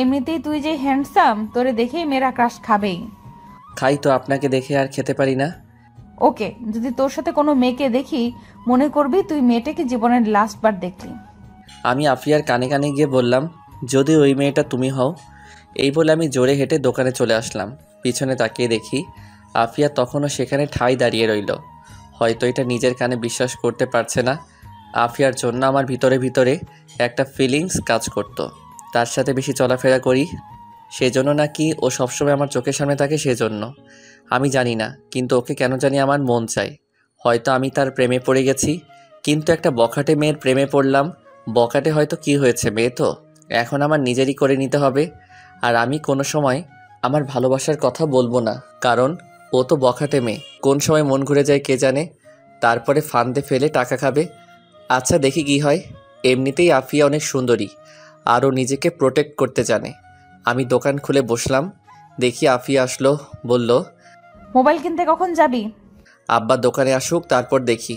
এমনিতেই তুই যে হ্যান্ডসাম, তোরে দেখেই মেয়েরা ক্রাশ খাবেই। খাই তো, আপনাকে দেখে আর খেতে পারি না। ওকে, যদি তোর সাথে কোনো মেয়েকে দেখি, মনে করবি তুই মেয়েটাকে জীবনের লাস্ট বার দেখলি। আমি আফিয়ার কানে কানে গিয়ে বললাম, যদি ওই মেয়েটা তুমি হও। এই বলে আমি জোরে হেঁটে দোকানে চলে আসলাম। পিছনে তাকিয়ে দেখি আফিয়া তখনও সেখানে ঠাই দাঁড়িয়ে রইল। হয়তো এটা নিজের কানে বিশ্বাস করতে পারছে না। আফিয়ার জন্য আমার ভিতরে ভিতরে একটা ফিলিংস কাজ করতো। তার সাথে বেশি চলাফেরা করি সেজন্য নাকি ও সবসময় আমার চোখের সামনে থাকে সেজন্য আমি জানি না, কিন্তু ওকে কেন জানি আমার মন চায়। হয়তো আমি তার প্রেমে পড়ে গেছি, কিন্তু একটা বখাটে মেয়ের প্রেমে পড়লাম। বখাটে হয়তো কি হয়েছে, মেয়ে তো, এখন আমার নিজেরই করে নিতে হবে। আর আমি কোনো সময় আমার ভালোবাসার কথা বলবো না, কারণ ও তো বখাটে মেয়ে। কোন সময় মন ঘুরে যায় কে জানে, তারপরে ফান্দে ফেলে টাকা খাবে। আচ্ছা দেখি কি হয়। এমনিতেই আফিয়া অনেক সুন্দরী, আরও নিজেকে প্রোটেক্ট করতে জানে। আমি দোকান খুলে বসলাম। দেখি আফিয়া আসলো, বলল, মোবাইল কিনতে কখন যাবি? আব্বা দোকানে আসুক তারপর দেখি।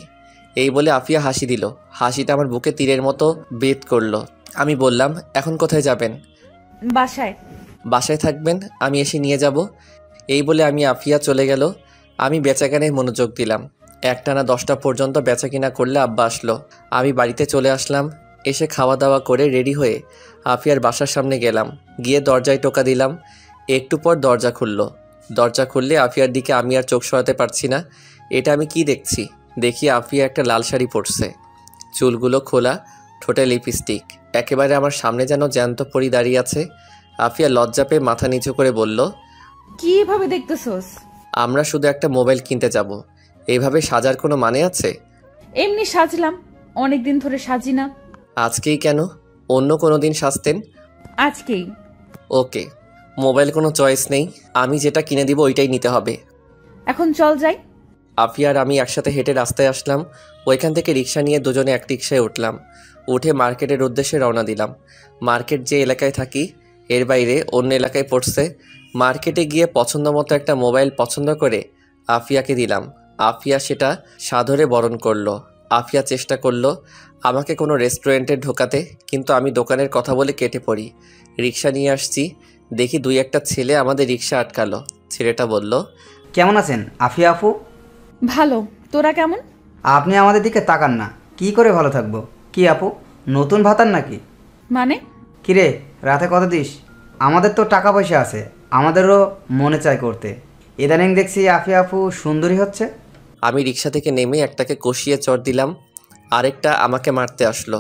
এই বলে আফিয়া হাসি দিল। হাসিটা আমার বুকে তীরের মতো বেদ করলো। আমি বললাম, এখন কোথায় যাবেন? বাসায়। বাসায় থাকবেন, আমি এসে নিয়ে যাব। এই বলে আফিয়া চলে গেল। আমি বেচাকেনায় মনোযোগ দিলাম। একটানা 10টা পর্যন্ত বেচাকেনা করলে আব্বা আসলো। আমি বাড়িতে চলে আসলাম। এসে খাওয়া দাওয়া করে রেডি হয়ে আফিয়ার বাসার সামনে গেলাম। গিয়ে দরজায় টোকা দিলাম। একটু পর দরজা খুলল। দরজা খুললে আফিয়ার দিকে আমি আর চোখ সরাতে পারছি না। এটা আমি কি দেখছি? দেখি আফিয়া একটা লাল শাড়ি পরছে, চুলগুলো খোলা, ঠোঁটে লিপস্টিক, একেবারে আমার সামনে যেন জ্যান্ত পরি দাঁড়িয়ে আছে। আফিয়া লজ্জা পেয়ে মাথা নিচু করে বলল, কিভাবে দেখতেছস? আমরা শুধু একটা মোবাইল কিনতে যাব, এইভাবে সাজার কোনো মানে আছে? এমনি সাজলাম, অনেকদিন ধরে সাজি না। আজকেই কেন? অন্য কোনো দিন সাজতেন। আজকেই। ওকে, মোবাইল কোনো চয়েস নেই, আমি যেটা কিনে দিব ওইটাই নিতে হবে। এখন চল যাই। আফিয়া আর আমি একসাথে হেঁটে রাস্তায় আসলাম। ওইখান থেকে রিক্সা নিয়ে দুজনে এক রিক্সায় উঠলাম। উঠে মার্কেটের উদ্দেশ্যে রওনা দিলাম। মার্কেট যে এলাকায় থাকি এর বাইরে অন্য এলাকায় পড়ছে। মার্কেটে গিয়ে পছন্দ মতো একটা মোবাইল পছন্দ করে আফিয়াকে দিলাম। আফিয়া সেটা সাদরে বরণ করলো। আফিয়া চেষ্টা করলো আমাকে কোনো রেস্টুরেন্টে ঢোকাতে, কিন্তু আমি দোকানের কথা বলে কেটে পড়ি। রিক্সা নিয়ে আসছি, দেখি 2-1টা ছেলে আমাদের রিক্সা আটকালো। ছেলেটা বলল, কেমন আছেন আফিয়া আপু? ভালো, তোরা কেমন? আপনি আমাদের দিকে তাকান না, কি করে ভালো থাকবো? কি আপু, নতুন ভাতার নাকি? মানে? কিরে, রাতে কত দিস? আমাদের তো টাকা পয়সা আছে, আমাদেরও মনে চায় করতে। ইদানিং দেখছি আফিয়া আপু সুন্দরী হচ্ছে। আমি রিক্সা থেকে নেমে একটাকে কষিয়ে চড় দিলাম। আরেকটা আমাকে মারতে আসলো।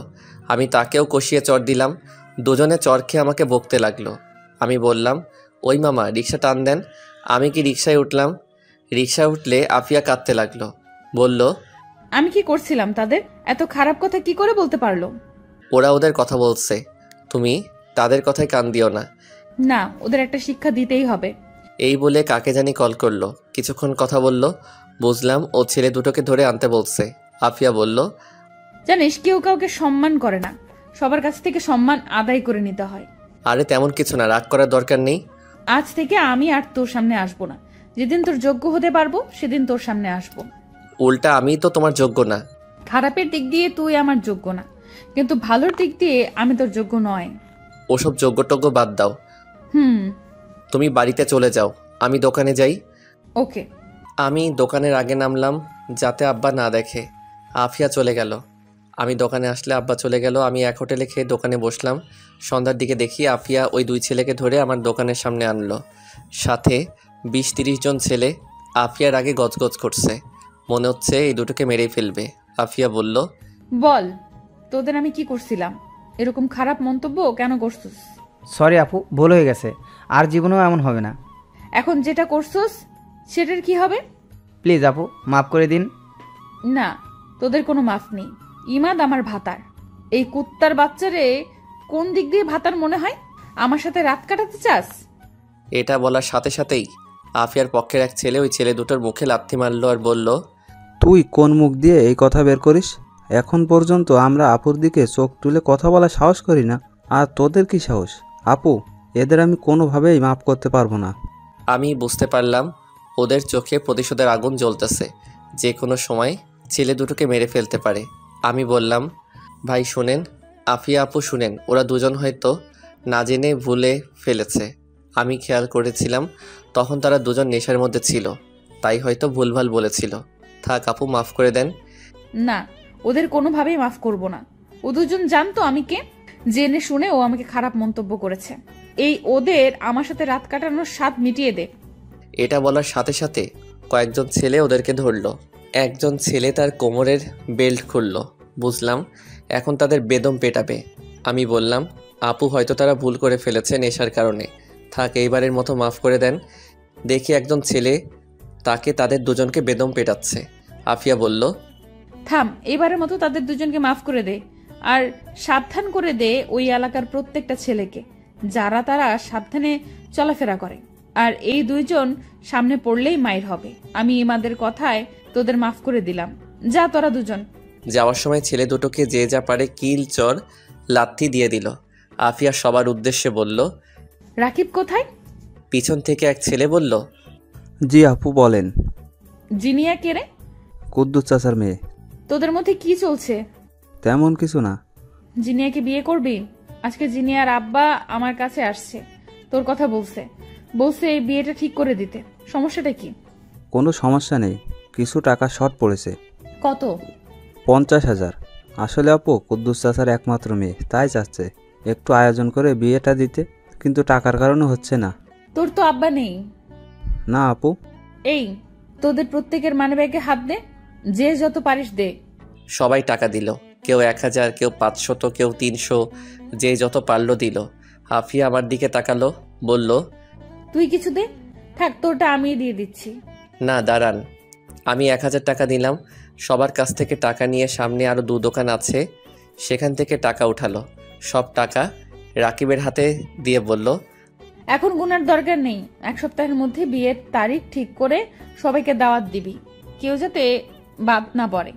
আমি তাকেও কষিয়ে চড় দিলাম। দুজনে চড় খেয়ে আমাকে বকতে লাগলো। আমি বললাম, ওই মামা রিক্সা টান দেন। আমি কি রিক্সায় উঠলাম। রিক্সা উঠলে আফিয়া কাঁদতে লাগলো। বলল, আমি কি করছিলাম তাদের? এত খারাপ কথা কি করে বলতে পারলো? ওরা ওদের কথা বলছে, তুমি তাদের কথায় কান দিও না। না, ওদের একটা শিক্ষা দিতেই হবে। এই বলে কাকে জানি কল করলো। কিছুক্ষণ কথা বলল, বুঝলাম ও ছেলে দুটোকে ধরে আনতে বলছে। আফিয়া বলল, জানিস, কেউ কাউকে সম্মান করে না, সবার কাছ থেকে সম্মান আদায় করে নিতে হয়। আরে তেমন কিছু না, রাগ করার দরকার নেই। আজ থেকে আমি আর তোর সামনে আসবো না। যেদিন তোর যোগ্য হতে পারবো সেদিন তোর সামনে আসবো। উল্টা আমি তো তোমার যোগ্য না। খারাপের দিক দিয়ে তুই আমার যোগ্য না, কিন্তু ভালোর দিক দিয়ে আমি তোর যোগ্য নয়। ওসব যোগ্য বাদ দাও। হুম। তুমি বাড়িতে চলে যাও, আমি দোকানে যাই। ওকে। আমি দোকানের আগে নামলাম যাতে আব্বা না দেখে। আফিয়া চলে গেল। আমি দোকানে আসলে আব্বা চলে গেল। আমি এক হোটেলে খেয়ে দোকানে বসলাম। সন্ধ্যার দিকে দেখি আফিয়া ওই 2 ছেলেকে ধরে আমার দোকানের সামনে আনলো। সাথে 20-30 জন ছেলে। আফিয়ার আগে গজগজ করছে, মনে হচ্ছে এই দুটোকে মেরেই ফেলবে। আফিয়া বলল, বল, তোদের আমি কি করছিলাম? এরকম খারাপ মন্তব্য কেন করছিস? সরি আপু, ভুল হয়ে গেছে, আর জীবনেও এমন হবে না। এখন যেটা করছিস সেটার কি হবে? প্লিজ আপু, মাফ করে দিন। না, তোদের কোনো মাফ নেই। ইমাদ আমার ভাতার। এই কুত্তার বাচ্চারে কোন দিক দিয়ে ভাতার মনে হয়? আমার সাথে রাত কাটাতে চাস? এটা বলার সাথে সাথেই আফিয়ার পক্ষের এক ছেলে ওই ছেলে দুটোর মুখে লাথি মারলো আর বলল, তুই কোন মুখ দিয়ে এই কথা বের করিস? এখন পর্যন্ত আমরা আপুর দিকে চোখ তুলে কথা বলার সাহস করি না, আর তোদের কি সাহস? আপু, এদের আমি কোনোভাবেই মাফ করতে পারবো না। আমি বুঝতে পারলাম ওদের চোখে প্রতিশোধের আগুন জ্বলতেছে, যে কোনো সময় ছেলে দুটোকে মেরে ফেলতে পারে। আমি বললাম, ভাই শুনেন, আফিয়া আপু শুনেন, ওরা দুজন হয়তো না জেনে ভুলে ফেলেছে। আমি খেয়াল করেছিলাম তখন তারা দুজন নেশার মধ্যে ছিল, তাই হয়তো ভুলভাল বলেছিল। থাক আপু, মাফ করে দেন। না, ওদের কোনোভাবেই মাফ করব না। ও দুজন জানতো আমি কে। জেনে শুনে ও আমাকে খারাপ মন্তব্য করেছে। এই ওদের আমার সাথে রাত কাটানোর স্বাদ মিটিয়ে দে। এটা বলার সাথে সাথে কয়েকজন ছেলে ওদেরকে ধরলো। একজন ছেলে তার কোমরের বেল্ট খুললো। বুঝলাম এখন তাদের বেদম পেটাবে। আমি বললাম, আপু হয়তো তারা ভুল করে ফেলেছে নেশার কারণে, থাক এইবারের মতো মাফ করে দেন। দেখি একজন ছেলে তাকে তাদের দুজনকে বেদম পেটাচ্ছে। আফিয়া বলল, থাম, এবারের মতো তাদের দুজনকে মাফ করে দে। আর সাবধান করে দে ওই এলাকার প্রত্যেকটা ছেলেকে, যারা তারা সাবধানে চলাফেরা করে। আর এই দুইজন সামনে পড়লেই মাইর হবে। আমি ইমাদের কথায় তোদের মাফ করে দিলাম। যা তোরা দুজন। যাওয়ার সময় ছেলে দুটোকে যে যা পারে কিল চর লাথি দিয়ে দিল। আফিয়া সবার উদ্দেশ্যে বলল, রাকিব কোথায়? পিছন থেকে এক ছেলে বলল, জি আপু বলেন। জিনিয়া কে রে? কুদ্দুস চাচার মেয়ে। তোদের মধ্যে কি চলছে? তেমন কিছু না। জিনিয়াকে বিয়ে করবি? আজকে জিনিয়ার আব্বা আমার কাছে আসছে। তোর কথা বলছে বলছে এই বিয়েটা ঠিক করে দিতে। সমস্যাটা কি? কোনো সমস্যা নেই, কিছু টাকা শর্ট পড়েছে। কত? 50,000। আসলে আপু কুদ্দুস চাচার একমাত্র মেয়ে, তাই চাচ্ছে একটু আয়োজন করে বিয়েটা দিতে, কিন্তু টাকার কারণে হচ্ছে না। তোর তো আব্বা নেই। না আপু। এই তোদের প্রত্যেকের মানিব্যাগে হাত দে, যে যত পারিস দে। সবাই টাকা দিল, কেউ 1000, কেউ 500, কেউ 300, যে যত পারলো দিল। আফিয়া আমার দিকে তাকালো, বলল, তুই কিছু দে। থাক, তোরটা আমি দিয়ে দিচ্ছি। না দাঁড়ান। আমি 1000 টাকা দিলাম। সবার কাছ থেকে টাকা নিয়ে সামনে আরও 2 দোকান আছে, সেখান থেকে টাকা উঠালো। সব টাকা রাকিবের হাতে দিয়ে বলল, এখন গুনার দরকার নেই, 1 সপ্তাহের মধ্যে বিয়ের তারিখ ঠিক করে সবাইকে দাওয়াত দিবি, কেউ যাতে বাদ না পড়ে।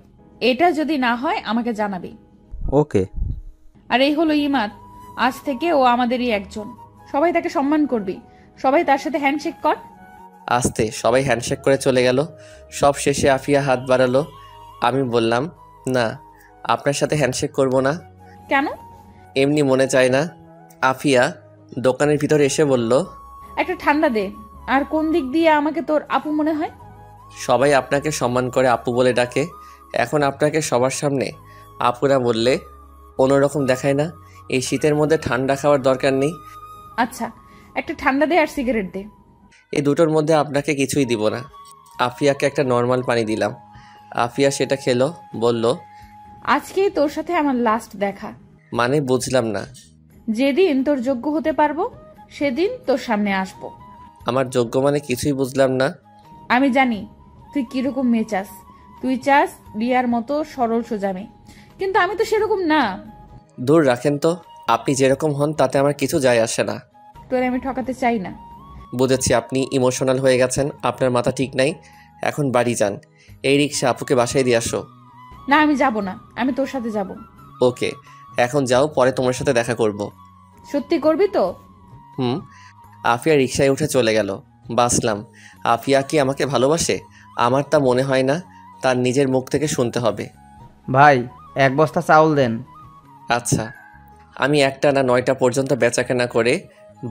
এটা যদি না হয় আমাকে জানাবি। ওকে। আর এই হলো ইমাদ, আজ থেকে ও আমাদেরই একজন। সবাই তাকে সম্মান করবি, সবাই তার সাথে হ্যান্ডশেক কর। আস্তে সবাই হ্যান্ডশেক করে চলে গেল। সব শেষে আফিয়া হাত বাড়ালো। আমি বললাম, না, আপনার সাথে হ্যান্ডশেক করব না। কেন? এমনি মনে চায় না। আফিয়া দোকানের ভিতরে এসে বলল, একটা ঠান্ডা দে। আর কোন দিক দিয়ে আমাকে তোর আপু মনে হয়? সবাই আপনাকে সম্মান করে আপু বলে ডাকে, এখন আপনাকে সবার সামনে আপু না বললে অন্যরকম দেখায় না? এই শীতের মধ্যে ঠান্ডা খাওয়ার দরকার নেই। আচ্ছা, একটা ঠান্ডা দে আর সিগারেট দে। এই দুটোর মধ্যে আপনাকে কিছুই দিব না। আফিয়াকে একটা নর্মাল পানি দিলাম। আফিয়া সেটা খেলো, বলল, আজকেই তোর সাথে আমার লাস্ট দেখা। মানে বুঝলাম না। যেদিন তোর যোগ্য হতে পারবো সেদিন তোর সামনে আসবো। আমার যোগ্য মানে কিছুই বুঝলাম না। আমি জানি তুই কিরকম মেয়ে চাস। তুই চাস রিয়ার মতো সরল সোজা মেয়ে, কিন্তু আমি তো সেরকম না। দূর রাখেন তো, আপনি যেরকম হন তাতে আমার কিছু যায় আসে না। তোরে আমি ঠকাতে চাই না। বুঝেছি আপনি ইমোশনাল হয়ে গেছেন, আপনার মাথা ঠিক নাই। এখন বাড়ি যান, এই রিক্সা আপুকে বাসায় দিয়ে আসো। না, আমি যাব না, আমি তোর সাথে যাব। ওকে, এখন যাও, পরে তোমার সাথে দেখা করব। সত্যি করবি তো? আফিয়া রিক্সায় উঠে চলে গেল। বাসলাম, আফিয়া কি আমাকে ভালোবাসে? আমার তা মনে হয় না, তার নিজের মুখ থেকে শুনতে হবে। ভাই 1 বস্তা চাউল দেন। আচ্ছা। আমি 1টা না 9টা পর্যন্ত বেচাকেনা করে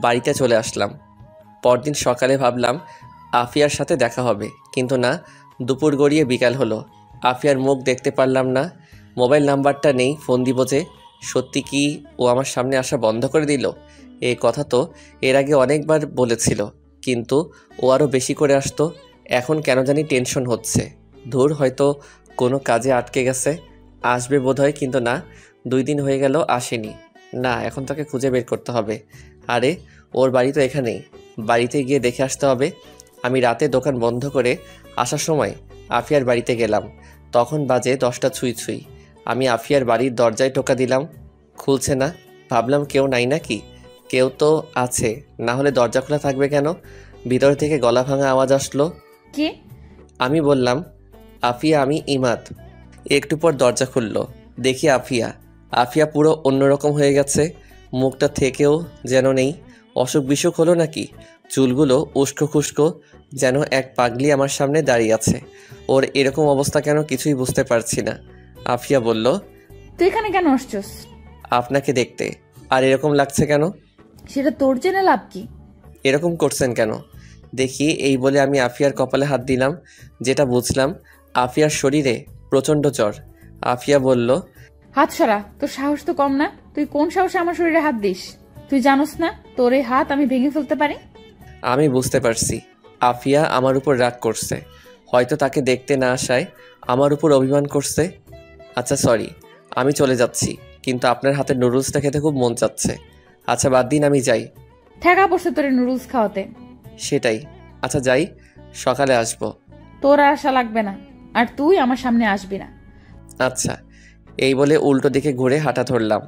বাড়িতে চলে আসলাম। পরদিন সকালে ভাবলাম আফিয়ার সাথে দেখা হবে, কিন্তু না, দুপুর গড়িয়ে বিকাল হলো। আফিয়ার মুখ দেখতে পারলাম না। মোবাইল নাম্বারটা নেই, ফোন দিব যে। সত্যি কি ও আমার সামনে আসা বন্ধ করে দিল? এই কথা তো এর আগে অনেকবার বলেছিল, কিন্তু ও আরও বেশি করে আসতো। এখন কেন জানি টেনশন হচ্ছে। ধুর, হয়তো কোনো কাজে আটকে গেছে, আসবে বোধহয়, কিন্তু না, 2 দিন হয়ে গেল আসেনি। না, এখন তাকে খুঁজে বের করতে হবে। আরে ওর বাড়ি তো এখানেই, বাড়িতে গিয়ে দেখে আসতে হবে। আমি রাতে দোকান বন্ধ করে আসার সময় আফিয়ার বাড়িতে গেলাম, তখন বাজে 10টা ছুঁই ছুঁই। আমি আফিয়ার বাড়ির দরজায় টোকা দিলাম, খুলছে না। ভাবলাম কেউ নাই নাকি, কেউ তো আছে, না হলে দরজা খোলা থাকবে কেন? ভিতর থেকে গলা ভাঙা আওয়াজ আসলো। কে? আমি বললাম, আফিয়া, আমি ইমাদ। একটু পর দরজা খুললো, দেখি আফিয়া। আফিয়া পুরো অন্যরকম হয়ে গেছে, মুখটা থেকেও যেন নেই। অসুখ বিসুখ হলো নাকি? চুলগুলো উস্কো খুস্কো, যেন এক পাগলি আমার সামনে দাঁড়িয়ে আছে। ওর এরকম অবস্থা কেন কিছুই বুঝতে পারছি না। আফিয়া বলল, তুই এখানে কেন আসছস? আপনাকে দেখতে। আর এরকম লাগছে কেন? সেটা তোর জেনে লাভ কি? এরকম করছেন কেন দেখি? এই বলে আমি আফিয়ার কপালে হাত দিলাম। যেটা বুঝলাম, আফিয়ার শরীরে প্রচণ্ড জ্বর। আফিয়া বলল, হাত সরা, তোর সাহস তো কম না। তুই কোন সাহসে আমার শরীরে হাত দিস? তুই জানোস না তোর এই হাত আমি ভেঙে ফেলতে পারি? আমি বুঝতে পারছি আফিয়া আমার উপর রাগ করছে, হয়তো তাকে দেখতে না আসায় আমার উপর অভিমান করছে। আচ্ছা সরি, আমি চলে যাচ্ছি, কিন্তু আপনার হাতের নুডলসটা খেতে খুব মন চাচ্ছে। আচ্ছা বাদ দিন, আমি যাই। ঠেকা পড়ছে তোর নুডলস খাওয়াতে। সেটাই। আচ্ছা যাই, সকালে আসবো। তোর আর আশা লাগবে না, আর তুই আমার সামনে আসবি না। আচ্ছা। এই বলে উল্টো দিকে ঘুরে হাঁটা ধরলাম।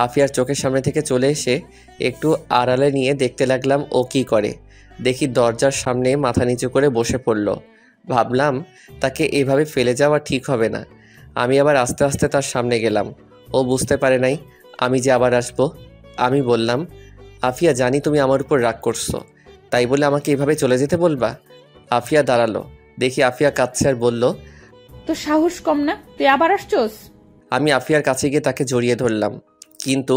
আফিয়ার চোখের সামনে থেকে চলে এসে একটু আড়ালে নিয়ে দেখতে লাগলাম ও কি করে। দেখি দরজার সামনে মাথা নিচু করে বসে পড়ল। ভাবলাম তাকে এভাবে ফেলে যাওয়া ঠিক হবে না। আমি আবার আস্তে আস্তে তার সামনে গেলাম। ও বুঝতে পারে নাই আমি যে আবার আসবো। আমি বললাম, আফিয়া, জানি তুমি আমার উপর রাগ করছো, তাই বলে আমাকে এভাবে চলে যেতে বলবা? আফিয়া দাঁড়ালো, দেখি আফিয়া কাঁদছে আর বলল, তোর সাহস কম না, তুই আবার আসছস? আমি আফিয়ার কাছে গিয়ে তাকে জড়িয়ে ধরলাম, কিন্তু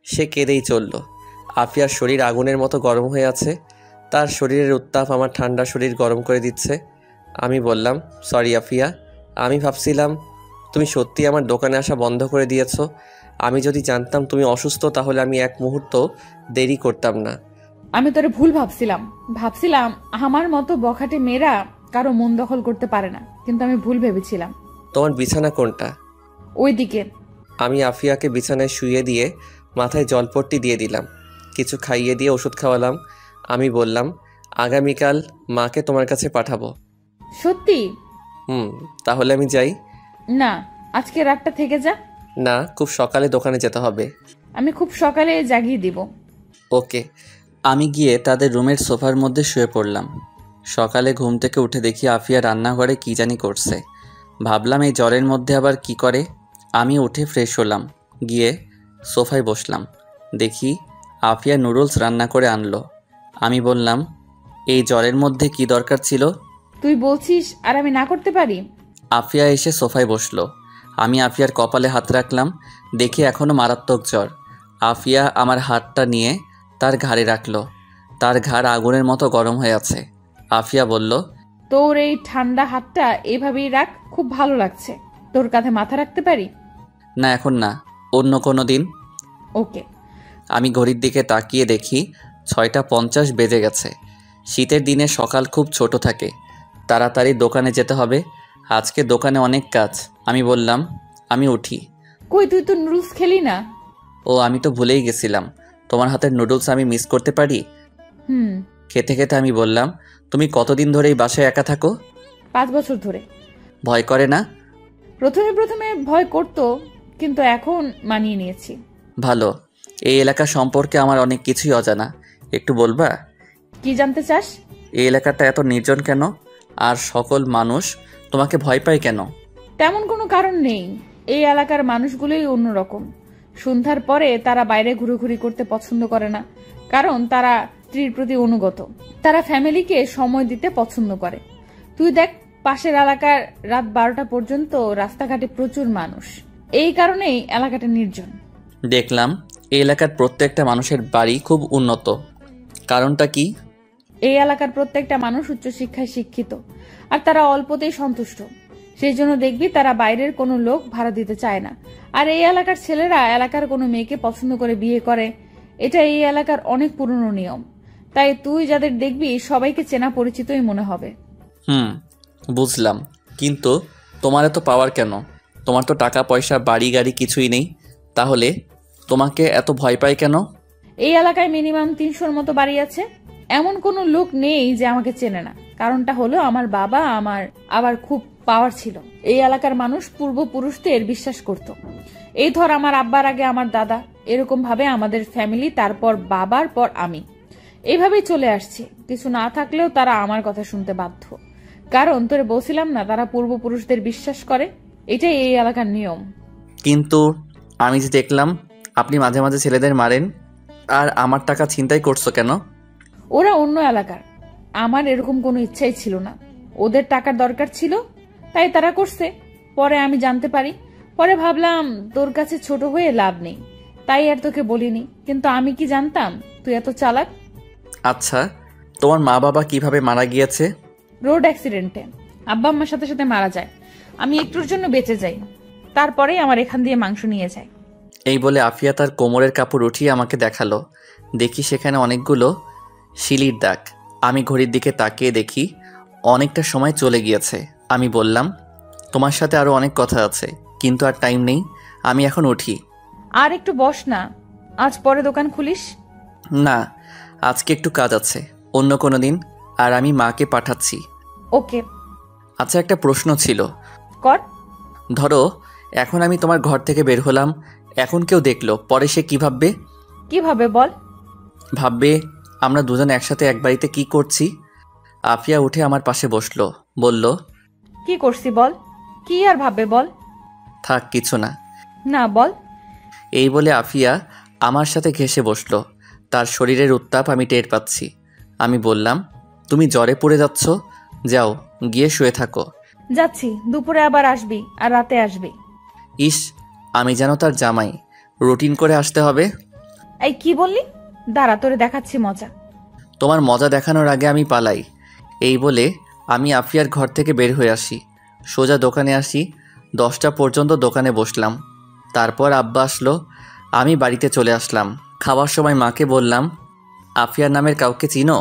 সে কেঁদেই চলল। আফিয়ার শরীর আগুনের মতো গরম হয়ে আছে। তার শরীরের উত্তাপ আমার ঠান্ডা শরীর গরম করে দিচ্ছে। আমি বললাম, সরি আফিয়া, আমি ভাবছিলাম তুমি সত্যি আমার দোকানে আসা বন্ধ করে দিয়েছো। আমি যদি জানতাম তুমি অসুস্থ তাহলে আমি এক মুহূর্ত দেরি করতাম না। আমি তোরে ভুল ভাবছিলাম আমার মতো বখাটে মেয়েরা কারো মন দখল করতে পারে না, কিন্তু আমি ভুল ভেবেছিলাম। তোমার বিছানা কোনটা? ওইদিকে। আমি আফিয়াকে বিছানায় শুইয়ে দিয়ে মাথায় জলপট্টি দিয়ে দিলাম, কিছু খাইয়ে দিয়ে ওষুধ খাওয়ালাম। আমি বললাম, আগামীকাল মাকে তোমার কাছে পাঠাবো। সত্যি? তাহলে আমি যাই? না, আজকে রাতটা থেকে যা। না, খুব সকালে দোকানে যেতে হবে। আমি খুব সকালে জাগিয়ে দিব। ওকে। আমি গিয়ে তাদের রুমের সোফার মধ্যে শুয়ে পড়লাম। সকালে ঘুম থেকে উঠে দেখি আফিয়া রান্নাঘরে কী জানি করছে। ভাবলাম এই জ্বরের মধ্যে আবার কি করে। আমি উঠে ফ্রেশ হলাম, গিয়ে সোফায় বসলাম। দেখি আফিয়া নুডলস রান্না করে আনলো। আমি বললাম, এই জ্বরের মধ্যে কি দরকার ছিল? তুই বলছিস আর আমি না করতে পারি? আফিয়া এসে সোফায় বসলো। আমি আফিয়ার কপালে হাত রাখলাম, দেখি এখনও মারাত্মক জ্বর। আফিয়া আমার হাতটা নিয়ে তার ঘাড়ে রাখলো। তার ঘাড় আগুনের মতো গরম হয়ে আছে। আফিয়া বলল, তোর এই ঠান্ডা হাতটা এভাবেই রাখ, খুব ভালো লাগছে। তোর কাঁধে মাথা রাখতে পারি? না, এখন না, অন্য কোনো দিন। ওকে। আমি ঘড়ির দিকে তাকিয়ে দেখি 6:50 বেজে গেছে। শীতের দিনে সকাল খুব ছোট থাকে, তাড়াতাড়ি দোকানে যেতে হবে। আজকে দোকানে অনেক কাজ। আমি বললাম, আমি উঠি। কই, তুই তো নুডলস খেলি না? ও, আমি তো ভুলেই গেছিলাম, তোমার হাতের নুডলস আমি মিস করতে পারি? খেতে খেতে আমি বললাম, তুমি কতদিন ধরে এই বাসায় একা থাকো? 5 বছর ধরে। ভয় করে না? প্রথমে ভয় করতো, কিন্তু এখন মানিয়ে নিয়েছি। ভালো। এই এলাকা সম্পর্কে আমার অনেক কিছুই অজানা, একটু বলবা? কি জানতে চাস? এই এলাকাটা এত নির্জন কেন? আর সকল মানুষ তোমাকে ভয় পায় কেন? তেমন কোনো কারণ নেই। এই এলাকার মানুষগুলোই অন্যরকম। সন্ধ্যার পরে তারা বাইরে ঘুরোঘুরি করতে পছন্দ করে না, কারণ তারা স্ত্রীর প্রতি অনুগত। তারা ফ্যামিলিকে সময় দিতে পছন্দ করে। তুই দেখ, পাশের এলাকার রাত 12টা পর্যন্ত রাস্তাঘাটে প্রচুর মানুষ। এই কারণেই এলাকাটা নির্জন। দেখলাম এই এলাকার প্রত্যেকটা মানুষের বাড়ি খুব উন্নত। কারণটা কি? এই এলাকার প্রত্যেকটা মানুষ উচ্চশিক্ষায় শিক্ষিত, আর তারা অল্পতেই সন্তুষ্ট। সেই জন্য দেখবি তারা বাইরের কোনো লোক ভাড়া দিতে চায় না। আর এই এলাকার ছেলেরা এলাকার কোনো মেয়েকে পছন্দ করে বিয়ে করে। এটা এই এলাকার অনেক পুরনো নিয়ম। তাই তুই যাদের দেখবি সবাইকে চেনা পরিচিতই মনে হবে। বুঝলাম, কিন্তু তোমার এত পাওয়ার কেন? তোমার তো টাকা পয়সা বাড়ি গাড়ি কিছুই নেই, তাহলে তোমাকে এত ভয় পায় কেন? এই এলাকায় মিনিমাম 300-র মতো বাড়ি আছে। এমন কোনো লোক নেই যে আমাকে চেনে না। কারণটা হলো আমার বাবা আমার আবার খুব পাওয়ার ছিল। এই এলাকার মানুষ পূর্বপুরুষদের বিশ্বাস করত। এই ধর, আমার আব্বার আগে আমার দাদা, এরকম ভাবে আমাদের ফ্যামিলি, তারপর বাবার পর আমি, এইভাবেই চলে আসছে। কিছু না থাকলেও তারা আমার কথা শুনতে বাধ্য। কারণ তোরে বলছিলাম না, তারা পূর্বপুরুষদের বিশ্বাস করে। এটাই এই এলাকার নিয়ম। কিন্তু আমি যে দেখলাম আপনি মাঝে মাঝে ছেলেদের মারেন, আর আমার টাকা ছিনতাই করছো কেন? ওরা অন্য এলাকার, আমার এরকম কোনো ইচ্ছাই ছিল না। ওদের টাকার দরকার ছিল, তাই তারা করছে। পরে আমি জানতে পারি। পরে ভাবলাম তোর কাছে ছোট হয়ে লাভ নেই, তাই আর তোকে বলিনি। কিন্তু আমি কি জানতাম তুই এত চালাক। আচ্ছা, তোমার মা বাবা কিভাবে মারা গিয়েছে? রোড অ্যাক্সিডেন্টে। আব্বা আম্মার সাথে সাথে মারা যায়। আমি একটুর জন্য বেঁচে যাই, তারপরে আমার এখান দিয়ে মাংস নিয়ে যায়। এই বলে আফিয়া তার কোমরের কাপড় উঠিয়ে আমাকে দেখালো। দেখি সেখানে অনেকগুলো শিলির দাগ। আমি ঘড়ির দিকে তাকিয়ে দেখি অনেকটা সময় চলে গিয়েছে। আমি বললাম, তোমার সাথে আরও অনেক কথা আছে, কিন্তু আর টাইম নেই, আমি এখন উঠি। আর একটু বস না, আজ পরে দোকান খুলিস? না, আজকে একটু কাজ আছে, অন্য কোনো দিন। আর আমি মাকে পাঠাচ্ছি। ওকে। আচ্ছা, একটা প্রশ্ন ছিল। কর। ধরো এখন আমি তোমার ঘর থেকে বের হলাম, এখন কেউ দেখলো, পরে সে কি ভাববে? কিভাবে বল? ভাববে আমরা দুজন একসাথে এক বাড়িতে কি করছি। আফিয়া উঠে আমার পাশে বসলো, বলল, কি করছি বল? কি আর ভাববে বল? থাক, কিছু না। না, বল। এই বলে আফিয়া আমার সাথে ঘেঁষে বসলো। তার শরীরের উত্তাপ আমি টের পাচ্ছি। আমি বললাম, তুমি জ্বরে পড়ে যাচ্ছ, যাও গিয়ে শুয়ে থাকো। যাচ্ছি, দুপুরে আবার আসবি আর রাতে আসবি। ইস, আমি যেন তার জামাই, রুটিন করে আসতে হবে। এই কি বললি? দাঁড়া, তোরে দেখাচ্ছি মজা। তোমার মজা দেখানোর আগে আমি পালাই। এই বলে আমি আফিয়ার ঘর থেকে বের হয়ে আসি, সোজা দোকানে আসি। 10টা পর্যন্ত দোকানে বসলাম। তারপর আব্বা আসলো, আমি বাড়িতে চলে আসলাম। খাওয়ার সময় মাকে বললাম, আফিয়ার নামের কাউকে চিনো?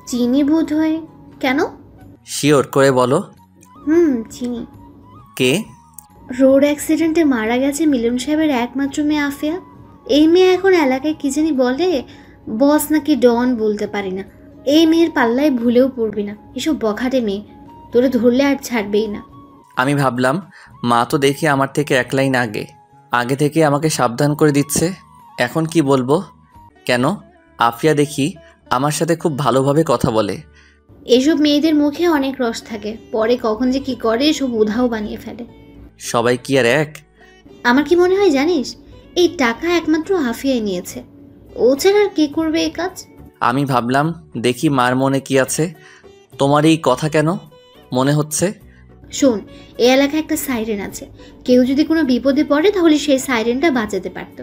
চিনি বোধ হয়। কেন? শিওর করে বলো। চিনি। কে? রোড অ্যাক্সিডেন্টে মারা গেছে মিলন সাহেবের একমাত্র মেয়ে আফিয়া। এই মেয়ে এখন এলাকায় কি জানি বলে, বস নাকি ডন বলতে পারি না। এই মেয়ের পাল্লায় ভুলেও পড়বি না, এসব বখাটে মেয়ে, তোরে ধরলে আর ছাড়বেই না। আমি ভাবলাম মা তো দেখি আমার থেকে এক লাইন আগে থেকে আমাকে সাবধান করে দিচ্ছে। এখন কি বলবো? কেন? আফিয়া দেখি আমার সাথে খুব ভালোভাবে কথা বলে। এসব মেয়েদের মুখে অনেক রস থাকে, পরে কখন যে কি করে সব উধাও বানিয়ে ফেলে। সবাই কি আর এক? আমার কি মনে হয় জানিস, এই টাকা একমাত্র আফিয়াই নিয়েছে, ও ছাড়া আর কে করবে এই কাজ? আমি ভাবলাম দেখি মার মনে কি আছে। তোমার এই কথা কেন মনে হচ্ছে? শোন, এই এলাকায় একটা সাইরেন আছে, কেউ যদি কোনো বিপদে পড়ে তাহলে সেই সাইরেনটা বাজাতে পারতো,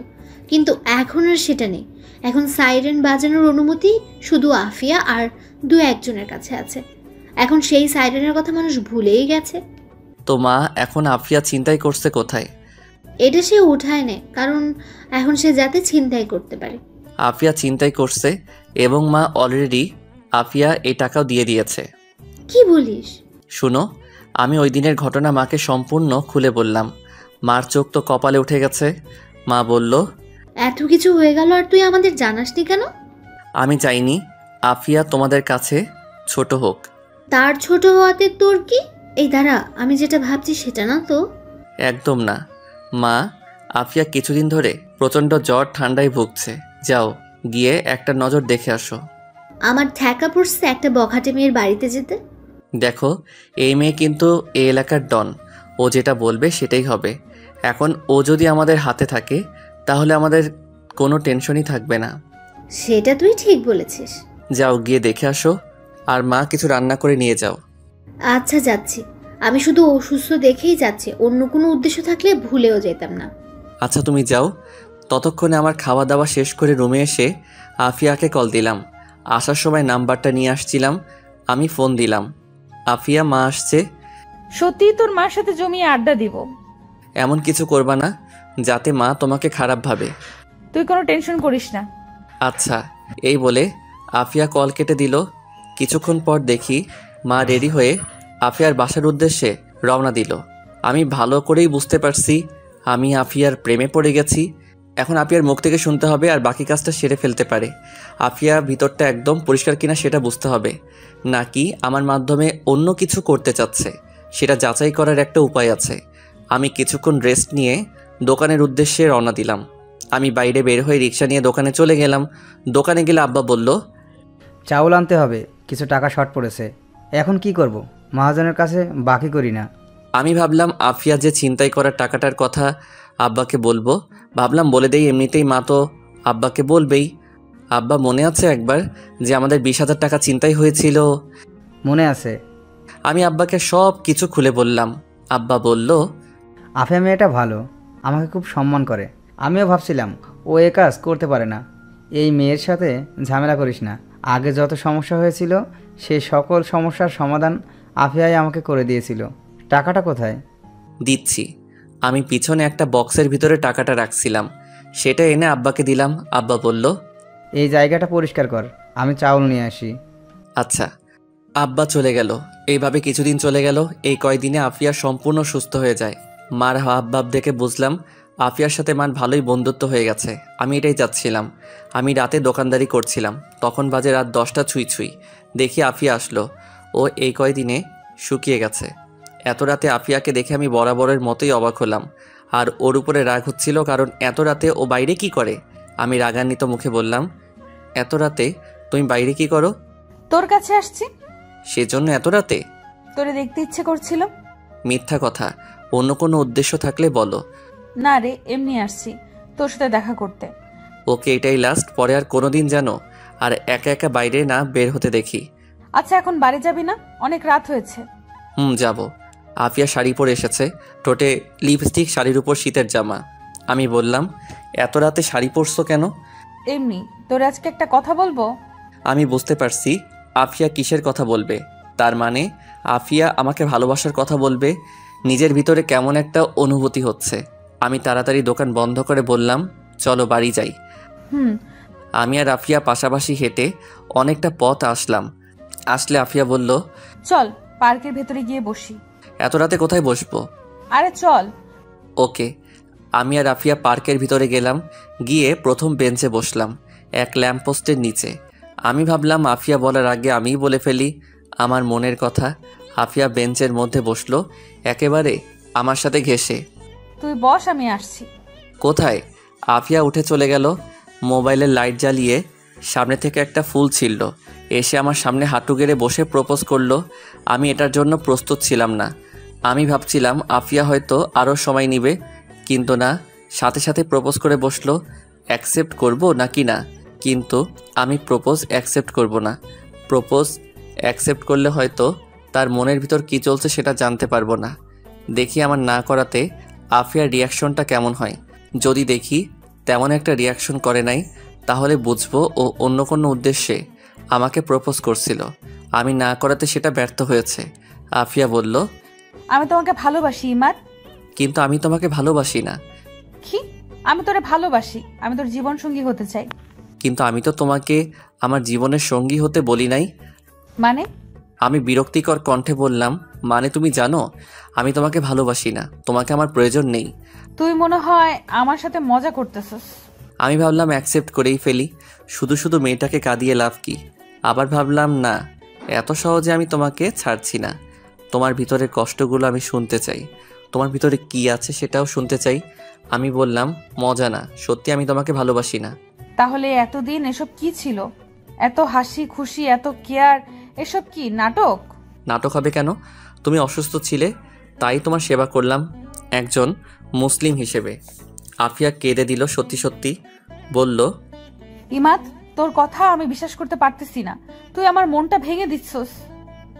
কিন্তু এখন আর সেটা নেই। এখন সাইরেন বাজানোর অনুমতি শুধু আফিয়া আর 2-1 জনের কাছে আছে। এখন সেই সাইরেনের কথা মানুষ ভুলেই গেছে। তো মা এখন আফিয়া ছিনতাই করছে কোথায়? এটা সে উঠায় নেয়, কারণ এখন সে যাতে ছিনতাই করতে পারে। আফিয়া ছিনতাই করছে এবং মা অলরেডি আফিয়া এই টাকাও দিয়ে দিয়েছে। কি বলিস? শুনো, আমি ওই দিনের ঘটনা মাকে সম্পূর্ণ খুলে বললাম। মার চোখ তো কপালে উঠে গেছে। মা বলল, এত কিছু হয়ে গেল আর তুই আমাদের জানাসনি কেন? আমি চাইনি আফিয়া তোমাদের কাছে ছোট হোক। তার ছোট হওয়াতে তোর কি? এই দাঁড়া, আমি যেটা ভাবছি সেটা না তো। একদম না মা, আফিয়া কিছুদিন ধরে প্রচণ্ড জ্বর ঠান্ডায় ভুগছে। যাও গিয়ে একটা নজর দেখে আসো। আমার ঠেকা পড়ছে একটা বখাটে মেয়ের বাড়িতে যেতে। দেখো, এই মেয়ে কিন্তু এই এলাকার ডন, ও যেটা বলবে সেটাই হবে। এখন ও যদি আমাদের হাতে থাকে তাহলে আমাদের কোনো টেনশনই থাকবে না। সেটা তুই ঠিক বলেছিস। যাও গিয়ে দেখে আসো, আর মা কিছু রান্না করে নিয়ে যাও। আচ্ছা যাচ্ছি। আমি শুধু অসুস্থ দেখেই যাচ্ছি, অন্য কোনো উদ্দেশ্য থাকলে ভুলেও যেতাম না। আচ্ছা তুমি যাও। ততক্ষণে আমার খাওয়া দাওয়া শেষ করে রুমে এসে আফিয়াকে কল দিলাম। আসার সময় নাম্বারটা নিয়ে আসছিলাম, আমি ফোন দিলাম। আফিয়া, মা আসছে। সত্যি তোর মার সাথে জমিয়ে আড্ডা দিব। এমন কিছু করবা না যাতে মা তোমাকে খারাপ ভাবে। তুই কোনো টেনশন করিস না। আচ্ছা, এই বলে আফিয়া কল কেটে দিল। কিছুক্ষণ পর দেখি মা রেডি হয়ে আফিয়ার বাসার উদ্দেশ্যে রওনা দিল। আমি ভালো করেই বুঝতে পারছি আমি আফিয়ার প্রেমে পড়ে গেছি। এখন আফিয়ার মুখ থেকে শুনতে হবে আর বাকি কাজটা সেরে ফেলতে পারে। আফিয়া ভিতরটা একদম পরিষ্কার কিনা সেটা বুঝতে হবে, নাকি আমার মাধ্যমে অন্য কিছু করতে চাচ্ছে সেটা যাচাই করার একটা উপায় আছে। আমি কিছুক্ষণ রেস্ট নিয়ে দোকানের উদ্দেশ্যে রওনা দিলাম। আমি বাইরে বের হয়ে রিক্সা নিয়ে দোকানে চলে গেলাম। দোকানে গেলে আব্বা বলল, চাউল আনতে হবে, কিছু টাকা শর্ট পড়েছে। এখন কি করব? মহাজনের কাছে বাকি করি না। আমি ভাবলাম আফিয়া যে ছিনতাই করার টাকাটার কথা আব্বাকে বলবো, ভাবলাম বলে দেই, এমনিতেই মা তো আব্বাকে বলবেই। আব্বা, মনে আছে একবার যে আমাদের 20,000 টাকা ছিনতাই হয়েছিল? মনে আছে। আমি আব্বাকে সব কিছু খুলে বললাম। আব্বা বলল, আফিয়া মেয়েটা ভালো, আমাকে খুব সম্মান করে। আমিও ভাবছিলাম ও এ কাজ করতে পারে না। এই মেয়ের সাথে ঝামেলা করিস না। আগে যত সমস্যা হয়েছিল সেই সকল সমস্যার সমাধান আফিয়াই আমাকে করে দিয়েছিল। টাকাটা কোথায়? দিচ্ছি। আমি পিছনে একটা বক্সের ভিতরে টাকাটা রাখছিলাম, সেটা এনে আব্বাকে দিলাম। আব্বা বলল, এই জায়গাটা পরিষ্কার কর, আমি চাউল নিয়ে আসি। আচ্ছা। আব্বা চলে গেল। এইভাবে কিছুদিন চলে গেল। এই কয়দিনে আফিয়া সম্পূর্ণ সুস্থ হয়ে যায়। মার হাবভাব দেখে বুঝলাম আফিয়ার সাথে মার ভালোই বন্ধুত্ব হয়ে গেছে। আমি এটাই চাচ্ছিলাম। আমি রাতে দোকানদারি করছিলাম, তখন বাজে রাত 10টা ছুঁই ছুঁই। দেখি আফিয়া আসলো। ও এই কয়দিনে শুকিয়ে গেছে। এত রাতে আফিয়াকে দেখে আমি বরাবরের মতোই অবাক হলাম। আর ওর উপরে রাগ হচ্ছিল, কারণ এত রাতে ও বাইরে কি করে। আমি রাগান্বিত মুখে বললাম, এত রাতে তুমি বাইরে কি করো? তোর কাছে আসছি। সেজন্য এত রাতে? তোরে দেখতে ইচ্ছে করছিল। মিথ্যা কথা, অন্য কোনো উদ্দেশ্য থাকলে বলো। না রে, এমনি আসছি তোর সাথে দেখা করতে। ওকে, এটাই লাস্ট। পরে আর কোনোদিন যেন আর একা একা বাইরে না বের হতে দেখি। আচ্ছা, এখন বাড়ি যাবি না? অনেক রাত হয়েছে। যাব। আফিয়া শাড়ি পরে এসেছে, ঠোঁটে লিপস্টিক, শাড়ির উপর শীতের জামা। আমি বললাম, এত রাতে শাড়ি পরছো কেন? এমনি। তোর আজকে একটা কথা বলবো। আমি বুঝতে পারছি আফিয়া কিসের কথা বলবে। তার মানে আফিয়া আমাকে ভালোবাসার কথা বলবে। নিজের ভিতরে কেমন একটা অনুভূতি হচ্ছে। আমি তাড়াতাড়ি দোকান বন্ধ করে বললাম, চলো বাড়ি যাই। হুম। আমি আর আফিয়া পাশাপাশি হেঁটে অনেকটা পথ আসলে আফিয়া বলল, চল পার্কের ভেতরে গিয়ে বসি। এত রাতে কোথায় বসবো? আরে চল। ওকে। আমি আর আফিয়া পার্কের ভিতরে গেলাম। গিয়ে প্রথম বেঞ্চে বসলাম, এক ল্যাম্পপোস্টের নিচে। আমি ভাবলাম আফিয়া বলার আগে আমিই বলে ফেলি আমার মনের কথা। আফিয়া বেঞ্চের মধ্যে বসলো, একেবারে আমার সাথে ঘেঁষে। তুই বস, আমি আসছি। কোথায়? আফিয়া উঠে চলে গেল। মোবাইলের লাইট জ্বালিয়ে সামনে থেকে একটা ফুল ছিঁড়ল। এসে আমার সামনে হাঁটু গেড়ে বসে প্রপোজ করলো। আমি এটার জন্য প্রস্তুত ছিলাম না। আমি ভাবছিলাম আফিয়া হয়তো আরও সময় নেবে, কিন্তু না, সাথে সাথে প্রপোজ করে বসলো। অ্যাকসেপ্ট করব নাকি না? কিন্তু আমি প্রপোজ অ্যাকসেপ্ট করব না। প্রপোজ অ্যাকসেপ্ট করলে হয়তো তার মনের ভিতর কী চলছে সেটা জানতে পারবো না। দেখি আমার না করাতে আফিয়ার রিয়াকশনটা কেমন হয়। যদি দেখি তেমন একটা রিয়াকশন করে নাই, তাহলে বুঝবো ও অন্য কোনো উদ্দেশ্যে আমাকে প্রপোজ করছিল। আমি না করাতে সেটা ব্যর্থ হয়েছে। আফিয়া বলল, আমি তোমাকে ভালোবাসি ইমাদ। কিন্তু আমি তোমাকে ভালোবাসি না। কি? আমি তোরে ভালোবাসি, আমি তোর জীবন সঙ্গী হতে চাই। কিন্তু আমি তো তোমাকে আমার জীবনের সঙ্গী হতে বলি নাই। মানে? আমি বিরক্তিকর কণ্ঠে বললাম, মানে তুমি জানো আমি তোমাকে ভালোবাসি না, তোমাকে আমার প্রয়োজন নেই। তুই মনে হয় আমার সাথে মজা করতেছস। আমি ভাবলাম অ্যাকসেপ্ট করেই ফেলি, শুধু শুধু মেয়েটাকে কাঁদিয়ে লাভ কি। আবার ভাবলাম না, এত সহজে আমি তোমাকে ছাড়ছি না। তোমার ভিতরের কষ্টগুলো আমি শুনতে চাই, তোমার ভিতরে কি আছে সেটাও শুনতে চাই। আমি বললাম, মজা না, সত্যি আমি তোমাকে ভালোবাসি না। তাহলে এতদিন এসব কি ছিল? এত হাসি খুশি, এত কেয়ার, এসব কি নাটক? নাটক হবে কেন? তুমি অসুস্থ ছিলে, তাই তোমার সেবা করলাম একজন মুসলিম হিসেবে। আফিয়া কেঁদে দিল সত্যি সত্যি, বলল, ইমাদ, তোর কথা আমি বিশ্বাস করতে পারতেছি না। তুই আমার মনটা ভেঙে দিচ্ছস।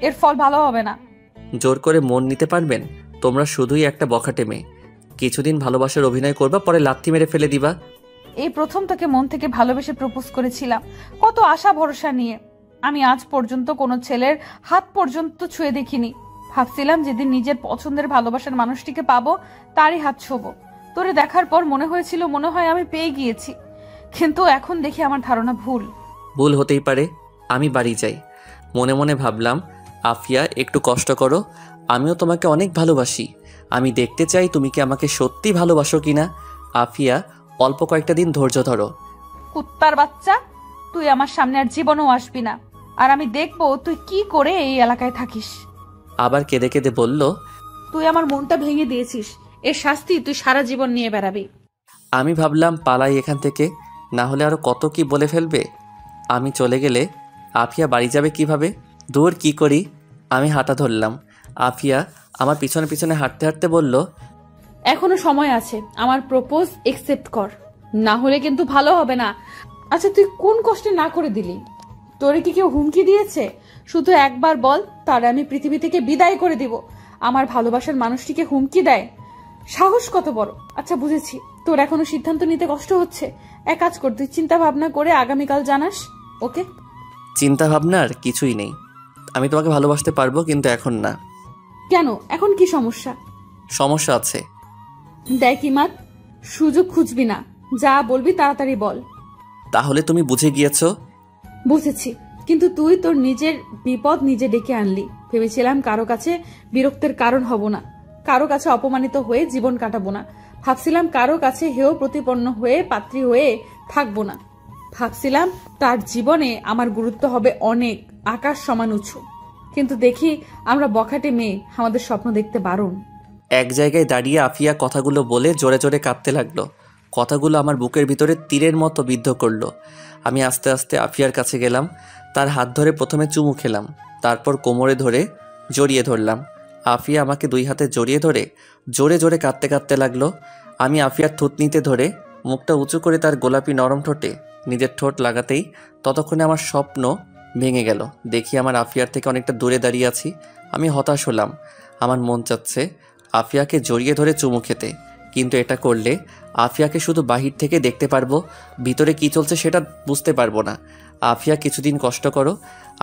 এর ফল ভালো হবে না। জোর করে মন নিতে পারবেন? তোমরা শুধুই একটা বখাটে মেয়ে। কিছুদিন ভালোবাসার অভিনয় করবা, পরে লাথি মেরে ফেলে দিবা। এই প্রথম তোকে মন থেকে ভালোবেসে প্রপোজ করেছিলাম, কত আশা ভরসা নিয়ে। আমি আজ পর্যন্ত কোনো ছেলের হাত পর্যন্ত ছুঁয়ে দেখিনি। ভাবছিলাম যেদিন নিজের পছন্দের ভালোবাসার মানুষটিকে পাবো, তারই হাত ছোবো। তোরে দেখার পর মনে হয়েছিল মনে হয় আমি পেয়ে গিয়েছি, কিন্তু এখন দেখি আমার ধারণা ভুল। ভুল হতেই পারে। আমি বাড়ি যাই। মনে মনে ভাবলাম, আফিয়া একটু কষ্ট করো, আমিও তোমাকে অনেক ভালোবাসি। আমি দেখতে চাই তুমি কি আমাকে সত্যি ভালোবাসো কিনা। আফিয়া, অল্প কয়েকটা দিন ধৈর্য ধরো। কুত্তার বাচ্চা, তুই আমার সামনে আর জীবনেও আসবি না, আর আমি দেখবো তুই কি করে এই এলাকায় থাকিস। আবার কেঁদে কেঁদে বলল, তুই আমার মনটা ভেঙে দিয়েছিস, এর শাস্তি তুই সারা জীবন নিয়ে বেড়াবি। আমি ভাবলাম পালাই এখান থেকে, না হলে আরো কত কি বলে ফেলবে। আমি চলে গেলে আফিয়া বাড়ি যাবে কিভাবে? দূর কি করি। আমি হাঁটা ধরলাম। আফিয়া আমার পিছনে পিছনে হাঁটতে হাঁটতে বলল, এখনো সময় আছে, আমার প্রপোজ একসেপ্ট কর, না হলে কিন্তু ভালো হবে না। আচ্ছা, তুই কোন কষ্টে না করে দিলি? তোরে কি কেউ হুমকি দিয়েছে? শুধু একবার বল, তার আমি পৃথিবী থেকে বিদায় করে দিব। আমার ভালোবাসার মানুষটিকে হুমকি দেয়, সাহস কত বড়! আচ্ছা বুঝেছি, তোর এখনো সিদ্ধান্ত নিতে কষ্ট হচ্ছে। এক কাজ কর, তুই চিন্তা ভাবনা করে আগামীকাল জানাস, ওকে? চিন্তা ভাবনার কিছুই নেই। আমি তোমাকে ভালোবাসতে পারবো, কিন্তু এখন না। কেন? এখন কি সমস্যা? সমস্যা আছে। দেখ ইমাদ, সুযোগ খুঁজবি না, যা বলবি তাড়াতাড়ি বল। তাহলে তুমি বুঝে গিয়েছো? বুঝেছি, কিন্তু তুই তোর নিজের বিপদ নিজে ডেকে আনলি। ভেবেছিলাম কারো কাছে বিরক্তের কারণ হব না, কারো কাছে অপমানিত হয়ে জীবন কাটাবো না। ভাবছিলাম কারো কাছে হেয় প্রতিপন্ন হয়ে পাত্রী হয়ে থাকবো না। ভাবছিলাম তার জীবনে আমার গুরুত্ব হবে অনেক, আকাশ সমান উঁচু। কিন্তু দেখি আমরা বখাটে মেয়ে, আমাদের স্বপ্ন দেখতে বারণ। এক জায়গায় দাঁড়িয়ে আফিয়া কথাগুলো বলে জোরে জোরে কাঁদতে লাগলো। কথাগুলো আমার বুকের ভিতরে তীরের মতো বিদ্ধ করলো। আমি আস্তে আস্তে আফিয়ার কাছে গেলাম, তার হাত ধরে প্রথমে চুমু খেলাম, তারপর কোমরে ধরে জড়িয়ে ধরলাম। আফিয়া আমাকে দুই হাতে জড়িয়ে ধরে জোরে জোরে কাঁদতে কাঁদতে লাগলো। আমি আফিয়ার থুতনিতে ধরে মুখটা উঁচু করে তার গোলাপি নরম ঠোঁটে নিজের ঠোঁট লাগাতেই ততক্ষণে আমার স্বপ্ন ভেঙে গেল। দেখি আমার আফিয়ার থেকে অনেকটা দূরে দাঁড়িয়ে আছি। আমি হতাশ হলাম। আমার মন চাচ্ছে আফিয়াকে জড়িয়ে ধরে চুমু খেতে, কিন্তু এটা করলে আফিয়াকে শুধু বাহির থেকে দেখতে পারবো, ভিতরে কি চলছে সেটা বুঝতে পারবো না। আফিয়া কিছুদিন কষ্ট করো।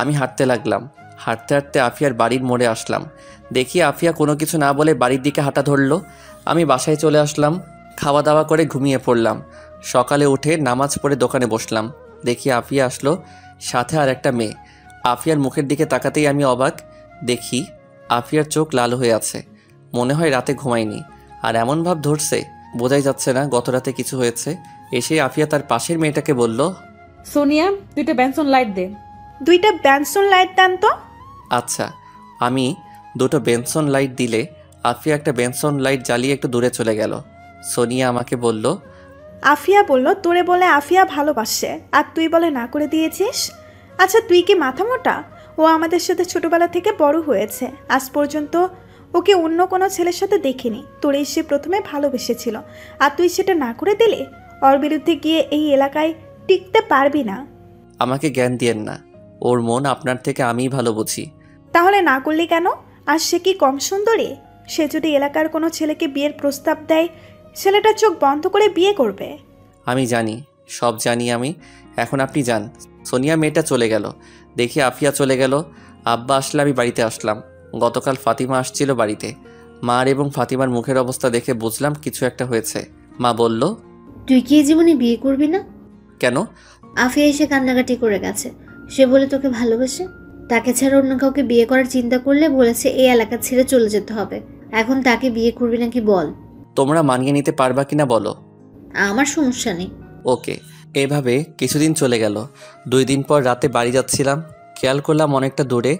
আমি হাঁটতে লাগলাম। হাঁটতে হাঁটতে আফিয়ার বাড়ির মোড়ে আসলাম। দেখি আফিয়া কোনো কিছু না বলে বাড়ির দিকে হাঁটা ধরলো। আমি বাসায় চলে আসলাম, খাওয়া দাওয়া করে ঘুমিয়ে পড়লাম। সকালে উঠে নামাজ পড়ে দোকানে বসলাম। দেখি আফিয়া আসলো, সাথে আর একটা মেয়ে। আফিয়ার মুখের দিকে তাকাতেই আমি অবাক। দেখি আফিয়ার চোখ লাল হয়ে আছে, মনে হয় রাতে ঘুমায়নি। আর এমন ভাব ধরছে, বোঝাই যাচ্ছে না গত রাতে কিছু হয়েছে। এসে আফিয়া তার পাশের মেয়েটাকে বলল, সোনিয়া, 2টা বেনসন লাইট দে। 2টা ব্যানসন লাইট দেন তো। আচ্ছা। আমি 2টো বেনসন লাইট দিলে আফিয়া একটা বেনসন লাইট জ্বালিয়ে একটু দূরে চলে গেল। সোনিয়া আমাকে বলল, আফিয়া বলল তোরে বলে আফিয়া ভালোবাসে, আর তুই বলে না করে দিয়েছিস। আচ্ছা তুই কি মাথা মোটা? ও আমাদের সাথে ছোটবেলা থেকে বড় হয়েছে, আজ পর্যন্ত ওকে অন্য কোনো ছেলের সাথে দেখিনি। তোরেই সে প্রথমে ভালোবেসেছিল, আর তুই সেটা না করে দিলে ওর বিরুদ্ধে গিয়ে এই এলাকায় টিকতে পারবি না। আমাকে জ্ঞান দিয়েন না, ওর মন আপনার থেকে আমিই ভালো বুঝি। তাহলে না করলি কেন? আর সে কি কম সুন্দরী? সে যদি এলাকার কোনো ছেলেকে বিয়ের প্রস্তাব দেয়, ছেলেটা চোখ বন্ধ করে বিয়ে করবে। আমি জানি, সব জানি আমি। এখন আপনি যান। সোনিয়া মেয়েটা চলে গেল। দেখি আফিয়া চলে গেল। আব্বা আসলে আমি বাড়িতে আসলাম। গতকাল ফাতিমা আসছিল বাড়িতে। মার এবং ফাতিমার মুখের অবস্থা দেখে বুঝলাম কিছু একটা হয়েছে। মা বলল, তুই কি এই জীবনে বিয়ে করবি না? কেন? আফিয়া এসে কান্নাকাটি করে গেছে। সে বলে তোকে ভালোবাসে। তাকে ছাড়া অন্য কাউকে বিয়ে করার চিন্তা করলে বলেছে এই এলাকা ছেড়ে চলে যেতে হবে। এখন তাকে বিয়ে করবি নাকি বল? তোমরা মানিয়ে নিতে পারবা কিনা বলো। আমার সমস্যা নেই। ওকে। এভাবে কিছুদিন চলে গেল। 2 দিন পর রাতে বাড়ি যাচ্ছিলাম, খেয়াল করলাম অনেকটা দূরে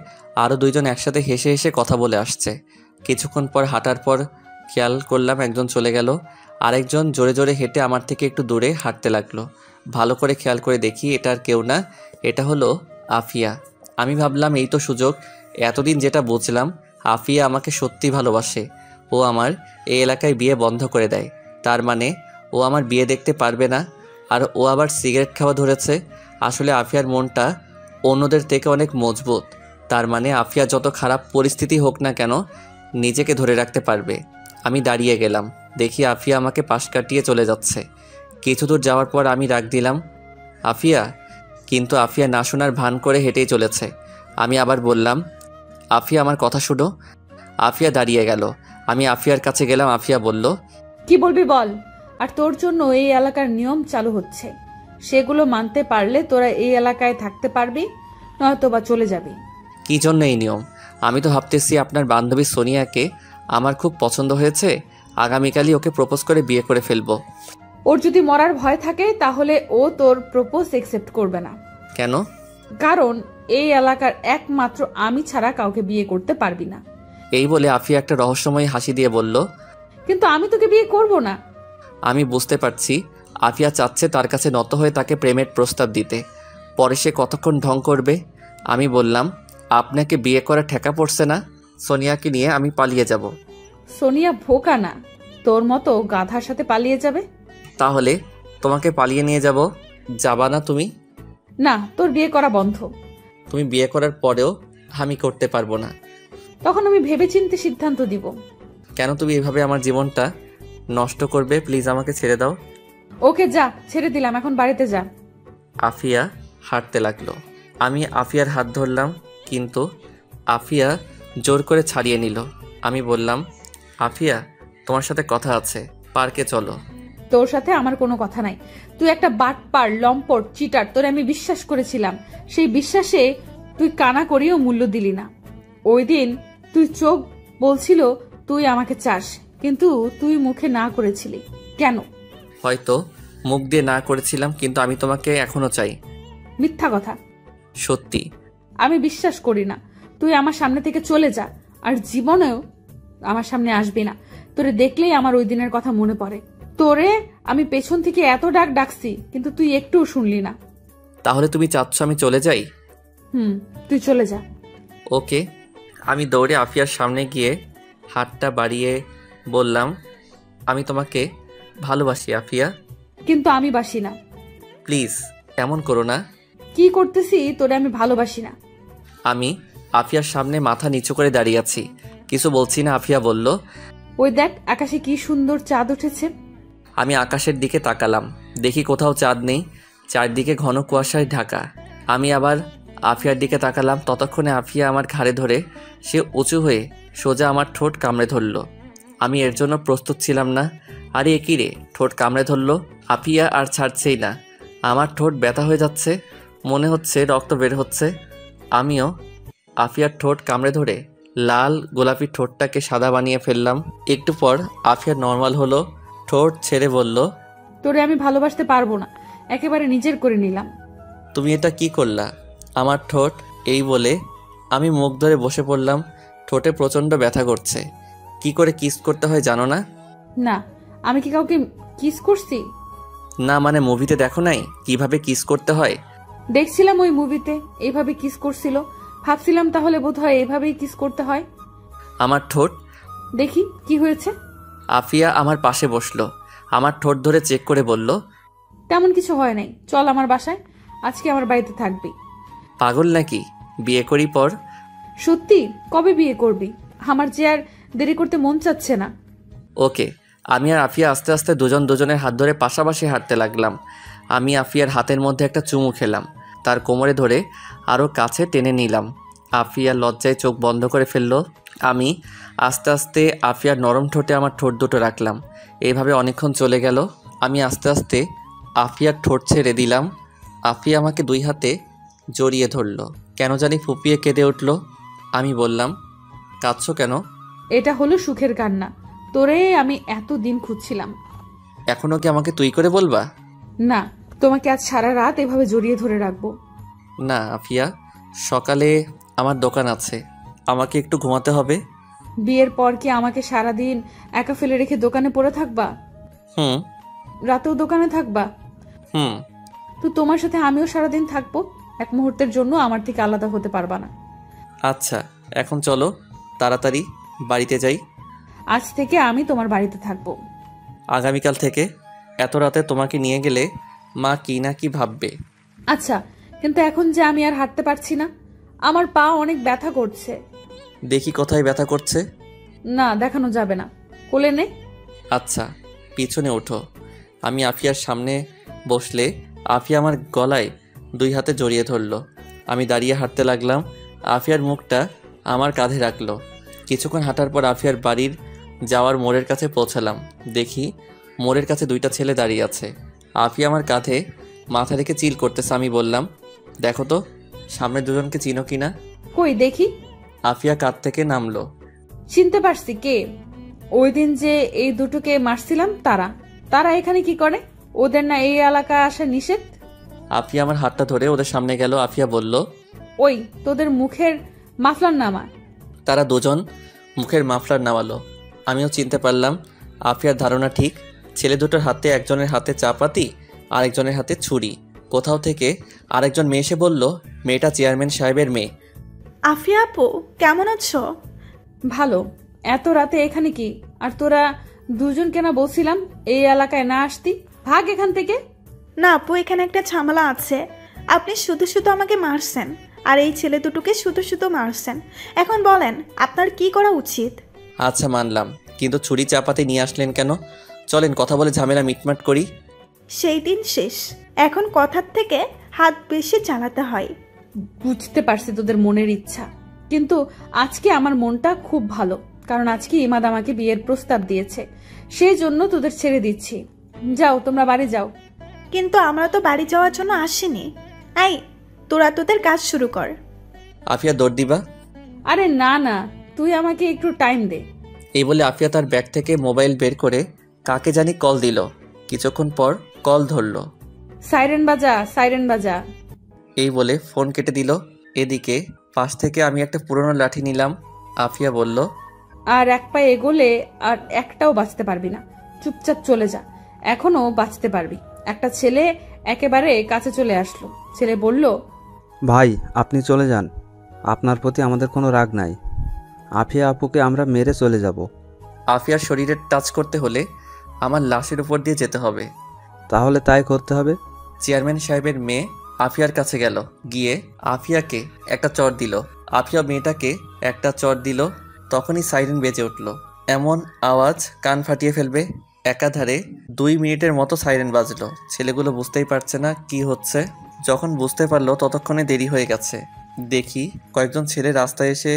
আরও 2 জন একসাথে হেসে হেসে কথা বলে আসছে। কিছুক্ষণ পর হাঁটার পর খেয়াল করলাম একজন চলে গেল। আরেকজন জোরে জোরে হেঁটে আমার থেকে একটু দূরে হাঁটতে লাগলো। ভালো করে খেয়াল করে দেখি এটা আর কেউ না, এটা হলো আফিয়া। আমি ভাবলাম এই তো সুযোগ। এতদিন যেটা বুঝলাম, আফিয়া আমাকে সত্যি ভালোবাসে। ও আমার এই এলাকায় বিয়ে বন্ধ করে দেয়। তার মানে ও আমার বিয়ে দেখতে পারবে না। আর ও আবার সিগারেট খাওয়া ধরেছে। আসলে আফিয়ার মনটা অন্যদের থেকে অনেক মজবুত। তার মানে আফিয়া যত খারাপ পরিস্থিতি হোক না কেন, নিজেকে ধরে রাখতে পারবে। আমি দাঁড়িয়ে গেলাম, দেখি আফিয়া আমাকে পাশ কাটিয়ে চলে যাচ্ছে। কিছু দূর যাওয়ার পর আমি ডাক দিলাম, আফিয়া। কিন্তু আফিয়া না শোনার ভান করে হেঁটেই চলেছে। আমি আবার বললাম, আফিয়া আমার কথা শুনো। আফিয়া দাঁড়িয়ে গেল। আমি আফিয়ার কাছে গেলাম। আফিয়া বলল, কি বলবি বল। আর তোর জন্য এই এলাকার নিয়ম চালু হচ্ছে, সেগুলো মানতে পারলে তোরা এই এলাকায় থাকতে পারবি, নয়তো বা চলে যাবি। কী জন্য এই নিয়ম? আমি তো ভাবতেছি আপনার বান্ধবী সোনিয়াকে আমার খুব পছন্দ হয়েছে। আগামীকালই ওকে প্রপোজ করে বিয়ে করে ফেলবো। ওর যদি মরার ভয় থাকে তাহলে ও তোর প্রপোজ একসেপ্ট করবে না। কেন? কারণ এই এলাকার একমাত্র আমি ছাড়া কাউকে বিয়ে করতে পারবি না। এই বলে আফিয়া একটা রহস্যময় হাসি দিয়ে বলল, কিন্তু আমি তোকে বিয়ে করব না। আমি বুঝতে পারছি আফিয়া চাচ্ছে তার কাছে নত হয়ে তাকে প্রেমের প্রস্তাব দিতে। পরে সে কতক্ষণ ঢং করবে। আমি বললাম, আপনাকে বিয়ে করা ঠেকা পড়ছে না? সোনিয়াকে নিয়ে আমি পালিয়ে যাব। সোনিয়া ভোকা না, তোর মতো গাধার সাথে পালিয়ে যাবে। তাহলে তোমাকে পালিয়ে নিয়ে যাব, যাবা না তুমি? না, তোর বিয়ে করা বন্ধ। তুমি বিয়ে করার পরেও আমি করতে পারবো না। তখন আমি ভেবেচিন্তে সিদ্ধান্ত দিব। কেন তুমি এভাবে আমার জীবনটা নষ্ট করবে? প্লিজ আমাকে ছেড়ে দাও। ওকে যা, ছেড়ে দিলাম, এখন বাড়িতে যা। আফিয়া হাঁটতে লাগলো। আমি আফিয়ার হাত ধরলাম, কিন্তু আফিয়া জোর করে ছাড়িয়ে নিল। আমি বললাম, আফিয়া তোমার সাথে কথা আছে, পার্কে চলো। তোর সাথে আমার কোনো কথা নাই। তুই একটা বাটপার, লম্পট, চিটার। তোরে আমি বিশ্বাস করেছিলাম, সেই বিশ্বাসে তুই কানা করিও মূল্য দিলি না। ওই দিন তুই চোখ বলছিল তুই আমাকে চাস, কিন্তু তুই মুখে না করেছিলি কেন? হয়তো মুখ দিয়ে না করেছিলাম, কিন্তু আমি তোমাকে এখনো চাই। মিথ্যা কথা। সত্যি। আমি বিশ্বাস করি না। তুই আমার সামনে থেকে চলে যা, আর জীবনেও আমার সামনে আসবি না। তোরে দেখলেই আমার ওই দিনের কথা মনে পড়ে। তোরে আমি পেছন থেকে এত ডাকছি, কিন্তু তুই একটুও শুনলি না। তাহলে তুমি চাচ্ছ আমি চলে যাই? তুই চলে যা। ওকে। আমি দৌড়ে আফিয়ার সামনে গিয়ে হাতটা বাড়িয়ে বললাম, আমি তোমাকে ভালোবাসি আফিয়া। কিন্তু আমি বাসি না। প্লিজ এমন করো না। কি করতেছি তোরে আমি ভালোবাসি না। আমি আফিয়ার সামনে মাথা নিচু করে দাঁড়িয়ে আছি, কিছু বলছি না। আফিয়া বলল, ওই দেখ আকাশে কি সুন্দর চাঁদ উঠেছে। আমি আকাশের দিকে তাকালাম, দেখি কোথাও চাঁদ নেই, চারদিকে ঘন কুয়াশায় ঢাকা। আমি আবার আফিয়ার দিকে তাকালাম, ততক্ষণে আফিয়া আমার ঘাড়ে ধরে সে উঁচু হয়ে সোজা আমার ঠোঁট কামড়ে ধরল। আমি এর জন্য প্রস্তুত ছিলাম না। আরে একই রে, ঠোঁট কামড়ে ধরলো। আফিয়া আর ছাড়ছেই না, আমার ঠোঁট ব্যথা হয়ে যাচ্ছে, মনে হচ্ছে রক্ত বের হচ্ছে। আমিও আফিয়ার ঠোঁট কামড়ে ধরে লাল গোলাপি ঠোঁটটাকে সাদা বানিয়ে ফেললাম। একটু পর আফিয়া নর্মাল হলো, ঠোঁট ছেড়ে বলল, তোরে আমি ভালোবাসতে পারবো না, একেবারে নিজের করে নিলাম। তুমি এটা কি করলা আমার ঠোঁট? এই বলে আমি মুখ ধরে বসে পড়লাম। ঠোঁটে প্রচণ্ড ব্যথা করছে। কি করে কিস করতে হয় জানো না? না, আমি কি কাউকে কিস করছি? না মানে মুভিতে দেখো নাই কিভাবে কিস করতে হয়? দেখছিলাম ওই মুভিতে এইভাবে কিস করছিল, ভাবছিলাম তাহলে বোধহয় এইভাবেই কিস করতে হয়। আমার ঠোঁট। দেখি কি হয়েছে। আফিয়া আমার পাশে বসলো, আমার ঠোঁট ধরে চেক করে বলল, তেমন কিছু হয় নাই, চল আমার বাসায়, আজকে আমার বাড়িতে থাকবি। পাগল নাকি? বিয়ে করি পর। সত্যি? কবে বিয়ে করবি? আমার যে আর দেরি করতে মন চাচ্ছে না। ওকে। আমি আর আফিয়া আস্তে আস্তে দুজন দুজনের হাত ধরে পাশাপাশি হাঁটতে লাগলাম। আমি আফিয়ার হাতের মধ্যে একটা চুমু খেলাম, তার কোমরে ধরে আরও কাছে টেনে নিলাম। আফিয়া লজ্জায় চোখ বন্ধ করে ফেললো। আমি আস্তে আস্তে আফিয়ার নরম ঠোঁটে আমার ঠোঁট দুটো রাখলাম। এইভাবে অনেকক্ষণ চলে গেল। আমি আস্তে আস্তে আফিয়ার ঠোঁট ছেড়ে দিলাম। আফিয়া আমাকে দুই হাতে জড়িয়ে ধরলো, কেন জানি ফুপিয়ে কেঁদে উঠল। আমি বললাম, কাঁদছো কেন? এটা হলো সুখের কান্না, তোরে আমি এতদিন খুঁজছিলাম। এখনও কি আমাকে তুই করে বলবা? না, তোমাকে আজ সারা রাত এভাবে জড়িয়ে ধরে রাখবো। না আফিয়া, সকালে আমার দোকান আছে, আমাকে একটু ঘুমাতে হবে। বিয়ের পর কি আমাকে সারাদিন একা ফেলে রেখে দোকানে পড়ে থাকবা? হুম। রাতেও দোকানে থাকবা? হুম। তো তোমার সাথে আমিও সারাদিন থাকবো, এক মুহূর্তের জন্য আমার থেকে আলাদা হতে পারবা না। আচ্ছা, এখন চলো তাড়াতাড়ি বাড়িতে যাই। আজ থেকে আমি তোমার বাড়িতে থাকবো। আগামীকাল থেকে? এত রাতে তোমাকে নিয়ে গেলে মা কি না কি ভাববে। আচ্ছা, কিন্তু এখন যে আমি আর হাঁটতে পারছি না, আমার পা অনেক ব্যথা করছে। দেখি কোথায় ব্যথা করছে। না, দেখানো যাবে না, কোলে নে। আচ্ছা, পিছনে ওঠো। আমি আফিয়ার সামনে বসলে আফিয়া আমার গলায় দুই হাতে জড়িয়ে ধরলো। আমি দাঁড়িয়ে হাঁটতে লাগলাম। আফিয়ার মুখটা আমার কাঁধে রাখলো। কিছুক্ষণ হাঁটার পর আফিয়ার বাড়ির যাওয়ার মোড়ের কাছে পৌঁছালাম। দেখি মোড়ের কাছে দুইটা ছেলে দাঁড়িয়ে আছে। আফিয়া আমার কাঁধে মাথা রেখে চিল করতেছে। আমি বললাম, দেখো তো সামনে দুজনকে চিনো কিনা। কই দেখি। আফিয়া কাঁধ থেকে নামলো। চিনতে পারছি, কে? ওই দিন যে এই দুটোকে মারছিলাম তারা। তারা এখানে কি করে? ওদের না এই এলাকায় আসা নিষেধ? আফিয়া আমার হাতটা ধরে ওদের সামনে গেল। আফিয়া বলল, ওই তোদের মুখের মাফলার নামা। তারা দুজন মুখের মাফলার নামালো। আমিও চিনতে পারলাম আফিয়ার ধারণা ঠিক। ছেলে দুটোর হাতে, একজনের হাতে চাপাতি, আরেকজনের হাতে ছুরি। কোথাও থেকে আরেকজন মেয়ে এসে বলল, মেয়েটা চেয়ারম্যান সাহেবের মেয়ে। আফিয়া আপু, কেমন আছো? ভালো। এত রাতে এখানে কি? আর তোরা দুজন কেনা বলছিলাম এই এলাকায় না আসতি, ভাগ এখান থেকে। না আপু, এখানে একটা ঝামেলা আছে। আপনি শুধু শুধু আমাকে মারছেন, আর এই ছেলে দুটোকে শুধু শুধু মারছেন। এখন বলেন আপনার কি করা উচিত? আচ্ছা মানলাম, কিন্তু ছুরি চাপাতি নিয়ে আসলেন কেন? চলেন কথা বলে ঝামেলা মিটমাট করি। সেই দিন শেষ, এখন কথার থেকে হাত বেশি চালাতে হয়। বুঝতে পারছি তোদের মনের ইচ্ছা, কিন্তু আজকে আমার মনটা খুব ভালো, কারণ আজকে ইমাদ আমাকে বিয়ের প্রস্তাব দিয়েছে, সেই জন্য তোদের ছেড়ে দিচ্ছি। যাও, তোমরা বাড়ি যাও। কিন্তু আমরা তো বাড়ি যাওয়ার জন্য আসিনি। এই, তোরা তোদের কাজ শুরু কর। আফিয়া দৌড় দিবা? আরে না না, তুই আমাকে একটু টাইম দে। এই বলে আফিয়া তার ব্যাগ থেকে মোবাইল বের করে কাকে জানি কল দিল। কিছুক্ষণ পর কল ধরলো। সাইরেন বাজা, সাইরেন বাজা। এই বলে ফোন কেটে দিল। এদিকে পাশ থেকে আমি একটা পুরনো লাঠি নিলাম। আফিয়া বলল, আর এক পায়ে এগোলে আর একটাও বাঁচতে পারবি না, চুপচাপ চলে যা, এখনো বাঁচতে পারবি। একটা ছেলে একেবারে কাছে চলে আসলো। ছেলে বলল, ভাই আপনি চলে যান, আপনার প্রতি আমাদের কোনো রাগ নাই। আফিয়া আপুকে আমরা মেরে চলে যাব। আফিয়ার শরীরে টাচ করতে হলে আমার লাশের উপর দিয়ে যেতে হবে। তাহলে তাই করতে হবে। চেয়ারম্যান সাহেবের মেয়ে আফিয়ার কাছে গেল, গিয়ে আফিয়াকে একটা চড় দিল। আফিয়া মেয়েটাকে একটা চড় দিল। তখনই সাইরেন বেজে উঠল। এমন আওয়াজ কান ফাটিয়ে ফেলবে। একাধারে 2 মিনিটের মতো সাইরেন বাজলো। ছেলেগুলো বুঝতেই পারছে না কি হচ্ছে। যখন বুঝতে পারলো ততক্ষণে দেরি হয়ে গেছে। দেখি কয়েকজন ছেলে রাস্তায় এসে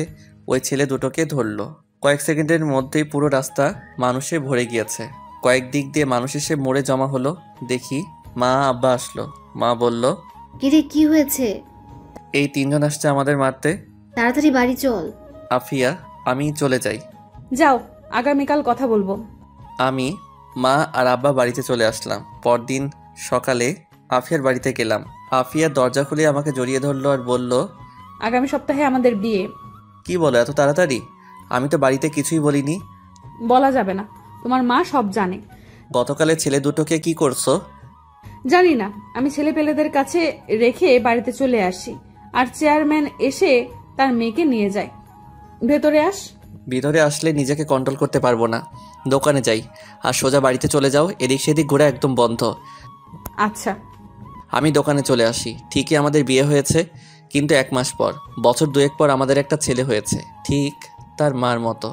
ওই ছেলে দুটোকে ধরলো। কয়েক সেকেন্ডের মধ্যেই পুরো রাস্তা মানুষে ভরে গিয়েছে। কয়েক দিক দিয়ে মানুষ এসে মোড়ে জমা হলো। দেখি মা আব্বা আসলো। মা বলল, কিরে কি হয়েছে? এই 3 জন আসছে আমাদের মারতে। তাড়াতাড়ি বাড়ি চল। আফিয়া, আমি চলে যাই। যাও, আগামীকাল কথা বলবো। আমি, মা আর আব্বা বাড়িতে চলে আসলাম। পরদিন সকালে আফিয়ার বাড়িতে গেলাম। আফিয়া দরজা খুলে আমাকে জড়িয়ে ধরলো আর বলল, আগামী সপ্তাহে আমাদের বিয়ে। কি বলো এত তাড়াতাড়ি? আমি তো বাড়িতে কিছুই বলিনি। বলা যাবে না, তোমার মা সব জানে। গতকালে ছেলে দুটোকে কি করছো? জানি না, আমি ছেলে পেলেদের কাছে রেখে বাড়িতে চলে আসি, আর চেয়ারম্যান এসে তার মেয়েকে নিয়ে যায়। ভেতরে আস। ভিতরে আসলে নিজেকে কন্ট্রোল করতে পারবো না। দোকানে যাই আর সোজা বাড়িতে চলে যাও। এদিক সেদিক ঘোরা একদম বন্ধ। আচ্ছা। আমি দোকানে চলে আসি। ঠিকই আমাদের বিয়ে হয়েছে, কিন্তু 1 মাস পর, বছর 2 পর আমাদের একটা ছেলে হয়েছে, ঠিক তার মার মতো।